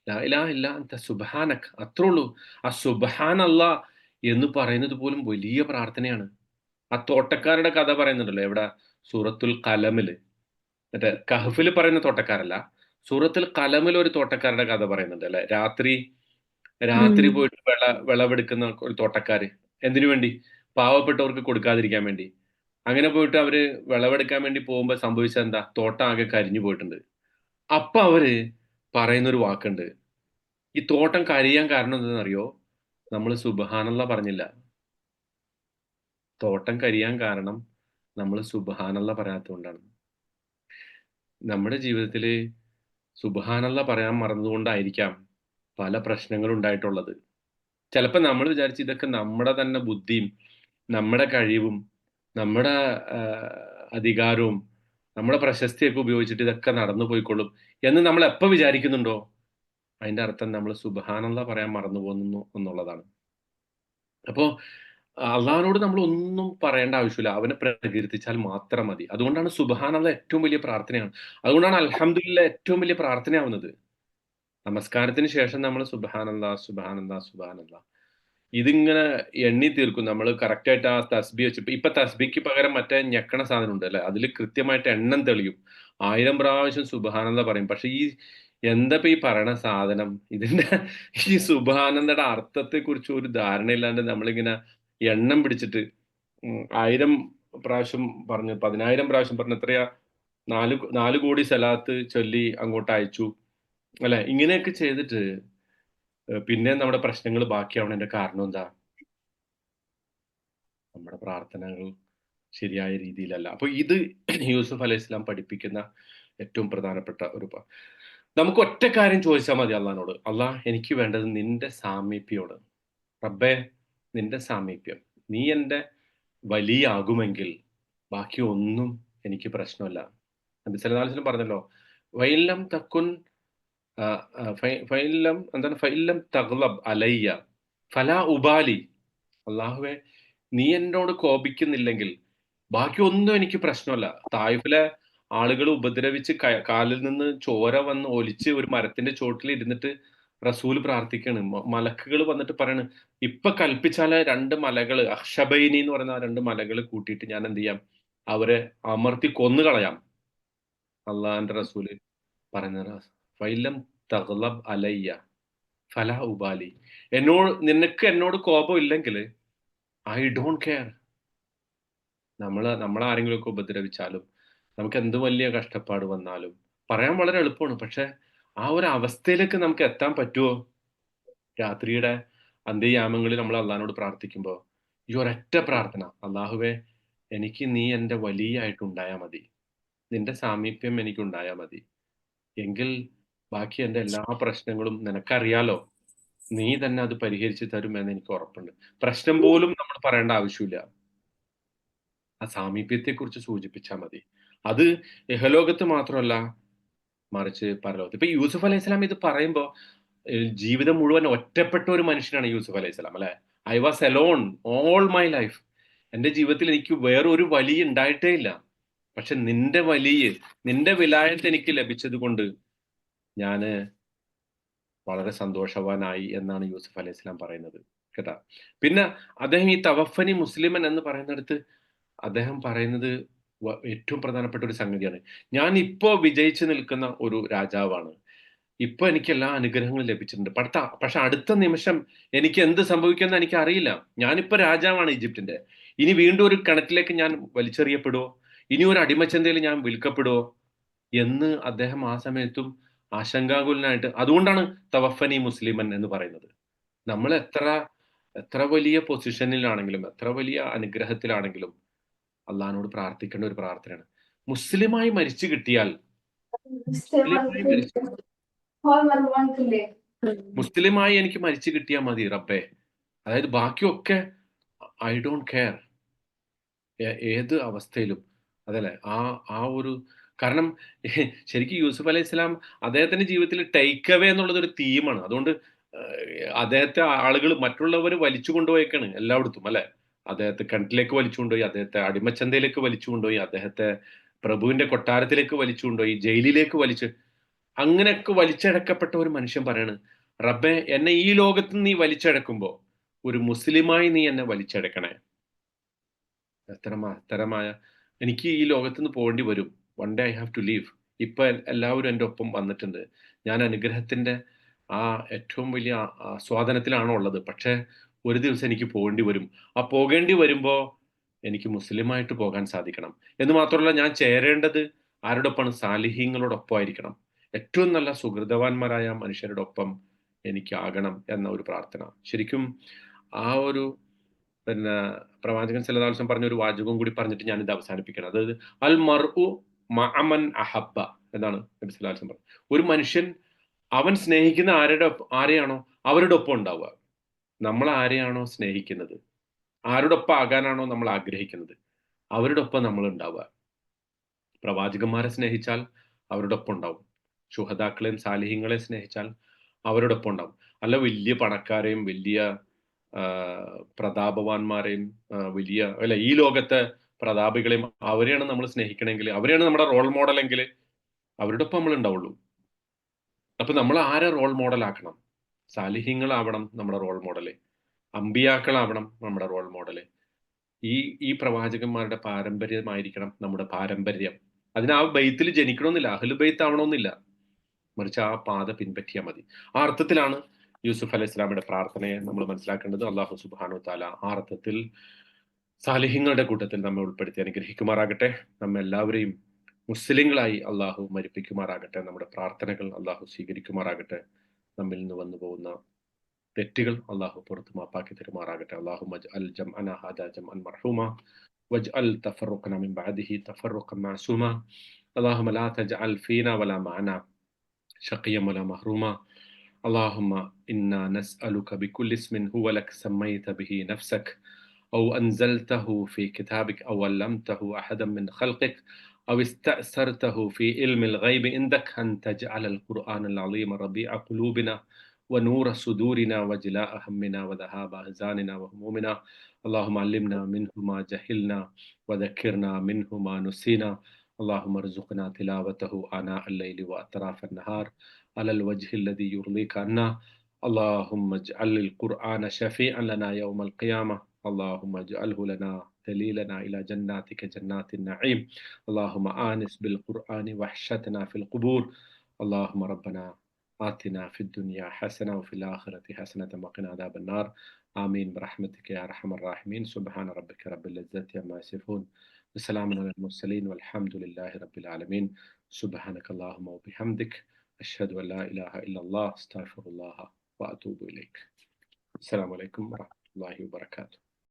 ലാ ഇലാഹ ഇല്ലാ അന്ത സുബ്ഹാനക്, അത്രേ ഉള്ളൂ. ആ സുബ്ഹാനല്ലാഹ് എന്ന് പറയുന്നത് പോലും വലിയ പ്രാർത്ഥനയാണ്. ആ തോട്ടക്കാരുടെ കഥ പറയുന്നുണ്ടല്ലോ എവിടെ? സൂറത്തുൽ കലമില്, മറ്റേ കഹ്ഫിൽ പറയുന്ന തോട്ടക്കാരല്ല, സൂറത്തുൽ കലമിൽ ഒരു തോട്ടക്കാരുടെ കഥ പറയുന്നുണ്ട് അല്ലെ? രാത്രി പോയിട്ട് വിളവെടുക്കുന്ന ഒരു തോട്ടക്കാര്. എന്തിനു വേണ്ടി? പാവപ്പെട്ടവർക്ക് കൊടുക്കാതിരിക്കാൻ വേണ്ടി. അങ്ങനെ പോയിട്ട് അവര് വിളവെടുക്കാൻ വേണ്ടി പോകുമ്പോൾ സംഭവിച്ചത് എന്താ? തോട്ടം ആകെ കരിഞ്ഞു പോയിട്ടുണ്ട്. അപ്പൊ അവര് പറയുന്നൊരു വാക്കുണ്ട്. ഈ തോട്ടം കരിയാൻ കാരണം എന്താണെന്നറിയോ? നമ്മൾ സുബ്ഹാനല്ലാഹ് പറഞ്ഞില്ല. തോട്ടം കരിയാൻ കാരണം നമ്മൾ സുബ്ഹാനല്ലാഹ് പറയാത്തതുകൊണ്ടാണ്. നമ്മുടെ ജീവിതത്തിൽ സുബ്ഹാനല്ലാഹ് പറയാൻ മറന്നുകൊണ്ടായിരിക്കാം പല പ്രശ്നങ്ങളും ഉണ്ടായിട്ടുള്ളത്. ചിലപ്പോൾ നമ്മൾ വിചാരിച്ച് ഇതൊക്കെ നമ്മുടെ തന്നെ ബുദ്ധിയും നമ്മുടെ കഴിവും നമ്മുടെ അധികാരവും നമ്മുടെ പ്രശസ്തിയൊക്കെ ഉപയോഗിച്ചിട്ട് ഇതൊക്കെ നടന്നു പോയിക്കൊള്ളും എന്ന് നമ്മൾ എപ്പോൾ വിചാരിക്കുന്നുണ്ടോ, അതിന്റെ അർത്ഥം നമ്മൾ സുബ്ഹാനല്ലാഹ് പറയാൻ മറന്നു പോകുന്നു എന്നുള്ളതാണ്. അപ്പോൾ അള്ളാഹിനോട് നമ്മൾ ഒന്നും പറയേണ്ട ആവശ്യമില്ല, അവനെ പ്രകീർത്തിച്ചാൽ മാത്രം മതി. അതുകൊണ്ടാണ് സുബ്ഹാനല്ലാഹ് ഏറ്റവും വലിയ പ്രാർത്ഥനയാണ്. അതുകൊണ്ടാണ് അൽഹംദുലില്ലാഹ് ഏറ്റവും വലിയ പ്രാർത്ഥനയാവുന്നത്. നമസ്കാരത്തിന് ശേഷം നമ്മൾ സുബ്ഹാനല്ലാഹ് സുബ്ഹാനല്ലാഹ് സുബ്ഹാനല്ലാഹ് ഇതിങ്ങനെ എണ്ണി തീർക്കും. നമ്മൾ കറക്റ്റായിട്ട് ആ തസ്ബീഹ് വെച്ച്, ഇപ്പൊ തസ്ബീഹ്ക്ക് പകരം മറ്റേ ഞെക്കണ സാധനം ഉണ്ട് അല്ലെ? അതിൽ കൃത്യമായിട്ട് എണ്ണം തെളിയും. 1000 പ്രാവശ്യം സുബ്ഹാനല്ലാഹ് പറയും. പക്ഷെ എന്താ ഈ പറയണ സാധനം, ഈ സുബ്ഹാനല്ലാഹയുടെ അർത്ഥത്തെ കുറിച്ച് ഒരു ധാരണയില്ലാണ്ട് നമ്മളിങ്ങനെ എണ്ണം പിടിച്ചിട്ട് 1000 പ്രാവശ്യം പറഞ്ഞു, 10,000 പ്രാവശ്യം പറഞ്ഞു, എത്രയാ 4 കോടി സലാത്ത് ചൊല്ലി അങ്ങോട്ട് അയച്ചു അല്ലെ? ഇങ്ങനെയൊക്കെ ചെയ്തിട്ട് പിന്നെ നമ്മുടെ പ്രശ്നങ്ങൾ ബാക്കിയാവണതിന്റെ കാരണം എന്താ? നമ്മുടെ പ്രാർത്ഥനകൾ ശരിയായ രീതിയിലല്ല. അപ്പൊ ഇത് യൂസുഫ് അലൈഹി ഇസ്ലാം പഠിപ്പിക്കുന്ന ഏറ്റവും പ്രധാനപ്പെട്ട നമുക്ക് ഒറ്റ കാര്യം ചോദിച്ചാൽ മതി അള്ളാഹിനോട്. അള്ളാഹ്, എനിക്ക് വേണ്ടത് നിന്റെ സാമീപ്യോട്. റബ്ബേ, നിന്റെ സാമീപ്യം. നീ എൻ്റെ വലിയാകുമെങ്കിൽ ബാക്കി ഒന്നും എനിക്ക് പ്രശ്നമല്ല. നബി സല്ലല്ലാഹു അലൈഹി വസല്ലം പറഞ്ഞല്ലോ, വൈലം തക്കുൻ ഫൈലം തഗ്ലബ് അലയ്യ ഫലാ ഉബാലി. അള്ളാഹുവെ, നീ എന്നോട് കോപിക്കുന്നില്ലെങ്കിൽ ബാക്കി ഒന്നും എനിക്ക് പ്രശ്നമല്ല. തായിഫിലെ ആളുകൾ ഉപദ്രവിച്ച് കാലിൽ നിന്ന് ചോര വന്ന് ഒലിച്ച് ഒരു മരത്തിന്റെ ചോട്ടിൽ ഇരുന്നിട്ട് റസൂല് പ്രാർത്ഥിക്കാണ്. മലക്കുകൾ വന്നിട്ട് പറയാണ്, ഇപ്പൊ കൽപ്പിച്ചാല് 2 മലകള്, അഹ്ഷബൈനി എന്ന് പറയുന്ന 2 മലകൾ കൂട്ടിയിട്ട് ഞാൻ എന്ത് ചെയ്യാം? അവരെ അമർത്തി കൊന്നുകളയാം. അള്ളാഹിന്റെ റസൂല് പറയുന്ന ഫൈലം തഗ്ലബ് അലയ്യ ഫലാ ഉബാലി. നിനക്ക് എന്നോട് കോപം ഇല്ലെങ്കിൽ ഐ ഡോണ്ട് കെയർ. നമ്മളെ ആരെങ്കിലുമൊക്കെ ഉപദ്രവിച്ചാലും നമുക്ക് എന്ത് വലിയ കഷ്ടപ്പാട് വന്നാലും പറയാൻ വളരെ എളുപ്പമാണ്. പക്ഷെ ആ ഒരു അവസ്ഥയിലേക്ക് നമുക്ക് എത്താൻ പറ്റുമോ? രാത്രിയുടെ അന്ത്യയാമങ്ങളിൽ നമ്മൾ അള്ളാഹിനോട് പ്രാർത്ഥിക്കുമ്പോൾ ഈ ഒരൊറ്റ പ്രാർത്ഥന, അള്ളാഹുവേ, എനിക്ക് നീ എൻ്റെ വലിയായിട്ടുണ്ടായാൽ മതി, നിന്റെ സാമീപ്യം എനിക്കുണ്ടായാൽ മതി, എങ്കിൽ ബാക്കി എൻ്റെ എല്ലാ പ്രശ്നങ്ങളും നിനക്കറിയാലോ, നീ തന്നെ അത് പരിഹരിച്ച് തരുമെന്ന് എനിക്ക് ഉറപ്പുണ്ട്. പ്രശ്നം പോലും നമ്മൾ പറയേണ്ട ആവശ്യമില്ല, ആ സാമീപ്യത്തെ കുറിച്ച് സൂചിപ്പിച്ചാൽ മതി. അത് ഇഹലോകത്ത് മാത്രമല്ല, മറിച്ച് പരലോകത്ത്. ഇപ്പൊ യൂസുഫ് അലൈഹി സ്വലാം ഇത് പറയുമ്പോൾ ജീവിതം മുഴുവൻ ഒറ്റപ്പെട്ട ഒരു മനുഷ്യനാണ് യൂസുഫ് അലൈഹി സ്വലാം അല്ലെ? I was alone all my life. എൻ്റെ ജീവിതത്തിൽ എനിക്ക് വേറൊരു വലിയ ഉണ്ടായിട്ടേ ഇല്ല. പക്ഷെ നിന്റെ വിലായത്ത് എനിക്ക് ലഭിച്ചത് കൊണ്ട് ഞാന് വളരെ സന്തോഷവാനായി എന്നാണ് യൂസുഫ് അലൈഹി സ്വലാം പറയുന്നത് കേട്ടാ. പിന്നെ അദ്ദേഹം ഈ തവഫനി മുസ്ലിമൻ എന്ന് പറയുന്നിടത്ത് അദ്ദേഹം പറയുന്നത് ഏറ്റവും പ്രധാനപ്പെട്ട ഒരു സംഗതിയാണ്. ഞാൻ ഇപ്പോ വിജയിച്ചു നിൽക്കുന്ന ഒരു രാജാവാണ്, ഇപ്പൊ എനിക്ക് എല്ലാ അനുഗ്രഹങ്ങളും ലഭിച്ചിട്ടുണ്ട്. പക്ഷെ അടുത്ത നിമിഷം എനിക്ക് എന്ത് സംഭവിക്കുമെന്ന് എനിക്ക് അറിയില്ല. ഞാനിപ്പോ രാജാവാണ് ഈജിപ്തിന്റെ. ഇനി വീണ്ടും ഒരു കിണറ്റിലേക്ക് ഞാൻ വലിച്ചെറിയപ്പെടുവോ, ഇനി ഒരു അടിമച്ചന്തയിൽ ഞാൻ വിൽക്കപ്പെടുവോ എന്ന് അദ്ദേഹം ആ സമയത്തും ആശങ്കാകുലനായിട്ട്, അതുകൊണ്ടാണ് തവഫനി മുസ്ലിമൻ എന്ന് പറയുന്നത്. നമ്മൾ എത്ര വലിയ പൊസിഷനിലാണെങ്കിലും എത്ര വലിയ അനുഗ്രഹത്തിലാണെങ്കിലും അള്ളാഹിനോട് പ്രാർത്ഥിക്കേണ്ട ഒരു പ്രാർത്ഥനയാണ്. മുസ്ലിമായി മരിച്ചു കിട്ടിയാൽ മുസ്ലിമായി എനിക്ക് മരിച്ചു കിട്ടിയാൽ മതി റബ്ബേ. അതായത് ബാക്കിയൊക്കെ ഐ ഡോണ്ട് കെയർ, ഏത് അവസ്ഥയിലും. അതല്ലേ ആ ഒരു കാരണം ശരിക്കും യൂസുഫ് അലൈഹി സ്വലാം അദ്ദേഹത്തിന്റെ ജീവിതത്തിൽ ടേക്ക് അവേ എന്നുള്ളത് ഒരു തീമാണ്. അതുകൊണ്ട് അദ്ദേഹത്തെ ആളുകൾ മറ്റുള്ളവർ വലിച്ചു കൊണ്ടുപോയേക്കാണ് എല്ലായിടത്തും അല്ലെ? അദ്ദേഹത്തെ കിണറ്റിലേക്ക് വലിച്ചു കൊണ്ടുപോയി, അദ്ദേഹത്തെ അടിമച്ചന്തയിലേക്ക് വലിച്ചു കൊണ്ടുപോയി, അദ്ദേഹത്തെ പ്രഭുവിന്റെ കൊട്ടാരത്തിലേക്ക് വലിച്ചു കൊണ്ടുപോയി, ജയിലിലേക്ക് അങ്ങനെയൊക്കെ വലിച്ചടക്കപ്പെട്ട ഒരു മനുഷ്യൻ പറയാണ്, റബ്ബെ, എന്നെ ഈ ലോകത്ത് നീ വലിച്ചടക്കുമ്പോ ഒരു മുസ്ലിമായി നീ എന്നെ വലിച്ചെടുക്കണേ. എത്ര മഹത്തരമായ, എനിക്ക് ഈ ലോകത്ത് നിന്ന് പോകേണ്ടി വരും. One day I have to leave. ഇപ്പൊ എല്ലാവരും എൻ്റെ ഒപ്പം വന്നിട്ടുണ്ട്. ഞാൻ അനുഗ്രഹത്തിന്റെ ആ ഏറ്റവും വലിയ സ്വാധീനത്തിലാണോ ഉള്ളത്. പക്ഷെ ഒരു ദിവസം എനിക്ക് പോകേണ്ടി വരും. ആ പോകേണ്ടി വരുമ്പോ എനിക്ക് മുസ്ലിമായിട്ട് പോകാൻ സാധിക്കണം. എന്ന് മാത്രമല്ല, ഞാൻ ചേരേണ്ടത് ആരോടൊപ്പമാണ്? സാലിഹീങ്ങളോടൊപ്പം ആയിരിക്കണം. ഏറ്റവും നല്ല സുഹൃതവാന്മാരായ മനുഷ്യരുടെ ഒപ്പം എനിക്കാകണം എന്ന ഒരു പ്രാർത്ഥന. ശരിക്കും ആ ഒരു പിന്നെ പ്രവാചകൻ സല്ലല്ലാഹു അലൈഹി വസല്ലം പറഞ്ഞ ഒരു വാചകം കൂടി പറഞ്ഞിട്ട് ഞാനിത് അവസാനിപ്പിക്കണം. അതായത് അൽ മർഉ മഅമൻ അഹബ്ബ എന്നാണ് നബി സല്ലല്ലാഹു അലൈഹി വസല്ലം പറഞ്ഞത്. ഒരു മനുഷ്യൻ അവൻ സ്നേഹിക്കുന്ന ആരെയാണോ അവരുടെ ഒപ്പം ഉണ്ടാവുക. നമ്മൾ ആരെയാണോ സ്നേഹിക്കുന്നത്, ആരുടെ ഒപ്പം ആകാനാണോ നമ്മൾ ആഗ്രഹിക്കുന്നത്, അവരുടെ ഒപ്പം നമ്മൾ ഉണ്ടാവുക. പ്രവാചകന്മാരെ സ്നേഹിച്ചാൽ അവരുടെ ഒപ്പം ഉണ്ടാവും. ശുഹദാക്കളെയും സാലിഹ്യങ്ങളെയും സ്നേഹിച്ചാൽ അവരുടെ ഒപ്പം ഉണ്ടാവും. അല്ല വലിയ പണക്കാരെയും വലിയ പ്രതാപവാന്മാരെയും വലിയ അല്ല ഈ ലോകത്തെ പ്രതാപികളെയും അവരെയാണ് നമ്മൾ സ്നേഹിക്കണമെങ്കിൽ, അവരെയാണ് നമ്മുടെ റോൾ മോഡലെങ്കിൽ അവരുടെ ഒപ്പം നമ്മൾ ഉണ്ടാവുള്ളൂ. അപ്പൊ നമ്മൾ ആരെ റോൾ മോഡലാക്കണം? സാലിഹ്യങ്ങളാവണം നമ്മുടെ റോൾ മോഡല്, അമ്പിയാക്കളാവണം നമ്മുടെ റോൾ മോഡല്. ഈ പ്രവാചകന്മാരുടെ പാരമ്പര്യമായിരിക്കണം നമ്മുടെ പാരമ്പര്യം. അതിന് ആ ബെയ്ത്തിൽ ജനിക്കണമെന്നില്ല, അഹ്ലു ബെയ്ത്ത് ആവണമെന്നില്ല, മറിച്ച് ആ പാത പിൻപറ്റിയാൽ മതി. ആ അർത്ഥത്തിലാണ് യൂസുഫ് അലൈഹി ഇസ്ലാമിയുടെ പ്രാർത്ഥനയെ നമ്മൾ മനസ്സിലാക്കേണ്ടത്. അള്ളാഹു സുബ്ഹാനഹു തആല ആ അർത്ഥത്തിൽ സാലിഹ്യങ്ങളുടെ കൂട്ടത്തിൽ നമ്മെ ഉൾപ്പെടുത്തി അനുഗ്രഹിക്കുമാറാകട്ടെ. നമ്മെല്ലാവരെയും മുസ്ലിങ്ങളായി അള്ളാഹു മരിപ്പിക്കുമാറാകട്ടെ. നമ്മുടെ പ്രാർത്ഥനകൾ അള്ളാഹു സ്വീകരിക്കുമാറാകട്ടെ. നമ്മിൽ നിന്ന് വന്നു പോകുന്ന തെറ്റുകൾ അള്ളാഹു പുറത്തു മാപ്പാക്കി തരുമാറാകട്ടെ. അല്ലാഹുമ്മ അജ്അൽ ജംഅനാ ഹാദാ ജംഅൻ മർഹൂമ വജ്അൽ തഫറഖന മിൻ ബഅദിഹി തഫറഖൻ മഅസൂമ. അല്ലാഹുമ്മ ലാ തജ്അൽ ഫീനാ വലാ മഅനാ شقيا ولا محروما. اللهم إنا نسألك بكل اسم هو لك سميت به نفسك أو أنزلته في كتابك أو علمته أحدا من خلقك أو استأثرته في علم الغيب عندك أن تجعل القرآن العظيم ربيع قلوبنا ونور صدورنا وجلاء همنا وذهاب أحزاننا وهمومنا. اللهم علمنا منه ما جهلنا وذكرنا منه ما نسينا. اللهم ارزقنا تلاوته آناء الليل وأطراف النهار على الوجه الذي يرضيك عنا. اللهم اجعل القرآن شفيعا لنا يوم القيامة. اللهم اجعله لنا دليلنا إلى جناتك جنات النعيم. اللهم آنس بالقرآن وحشتنا في القبور. اللهم ربنا آتنا في الدنيا حسنة وفي الآخرة حسنة وقنا عذاب النار. آمين برحمتك يا أرحم الراحمين. سبحان ربك رب العزة عما يصفون وسلام على المرسلين والحمد لله رب العالمين. سبحانك اللهم وبحمدك أشهد أن لا إله إلا الله استغفر الله وأتوب إليك. السلام عليكم ورحمة الله وبركاته.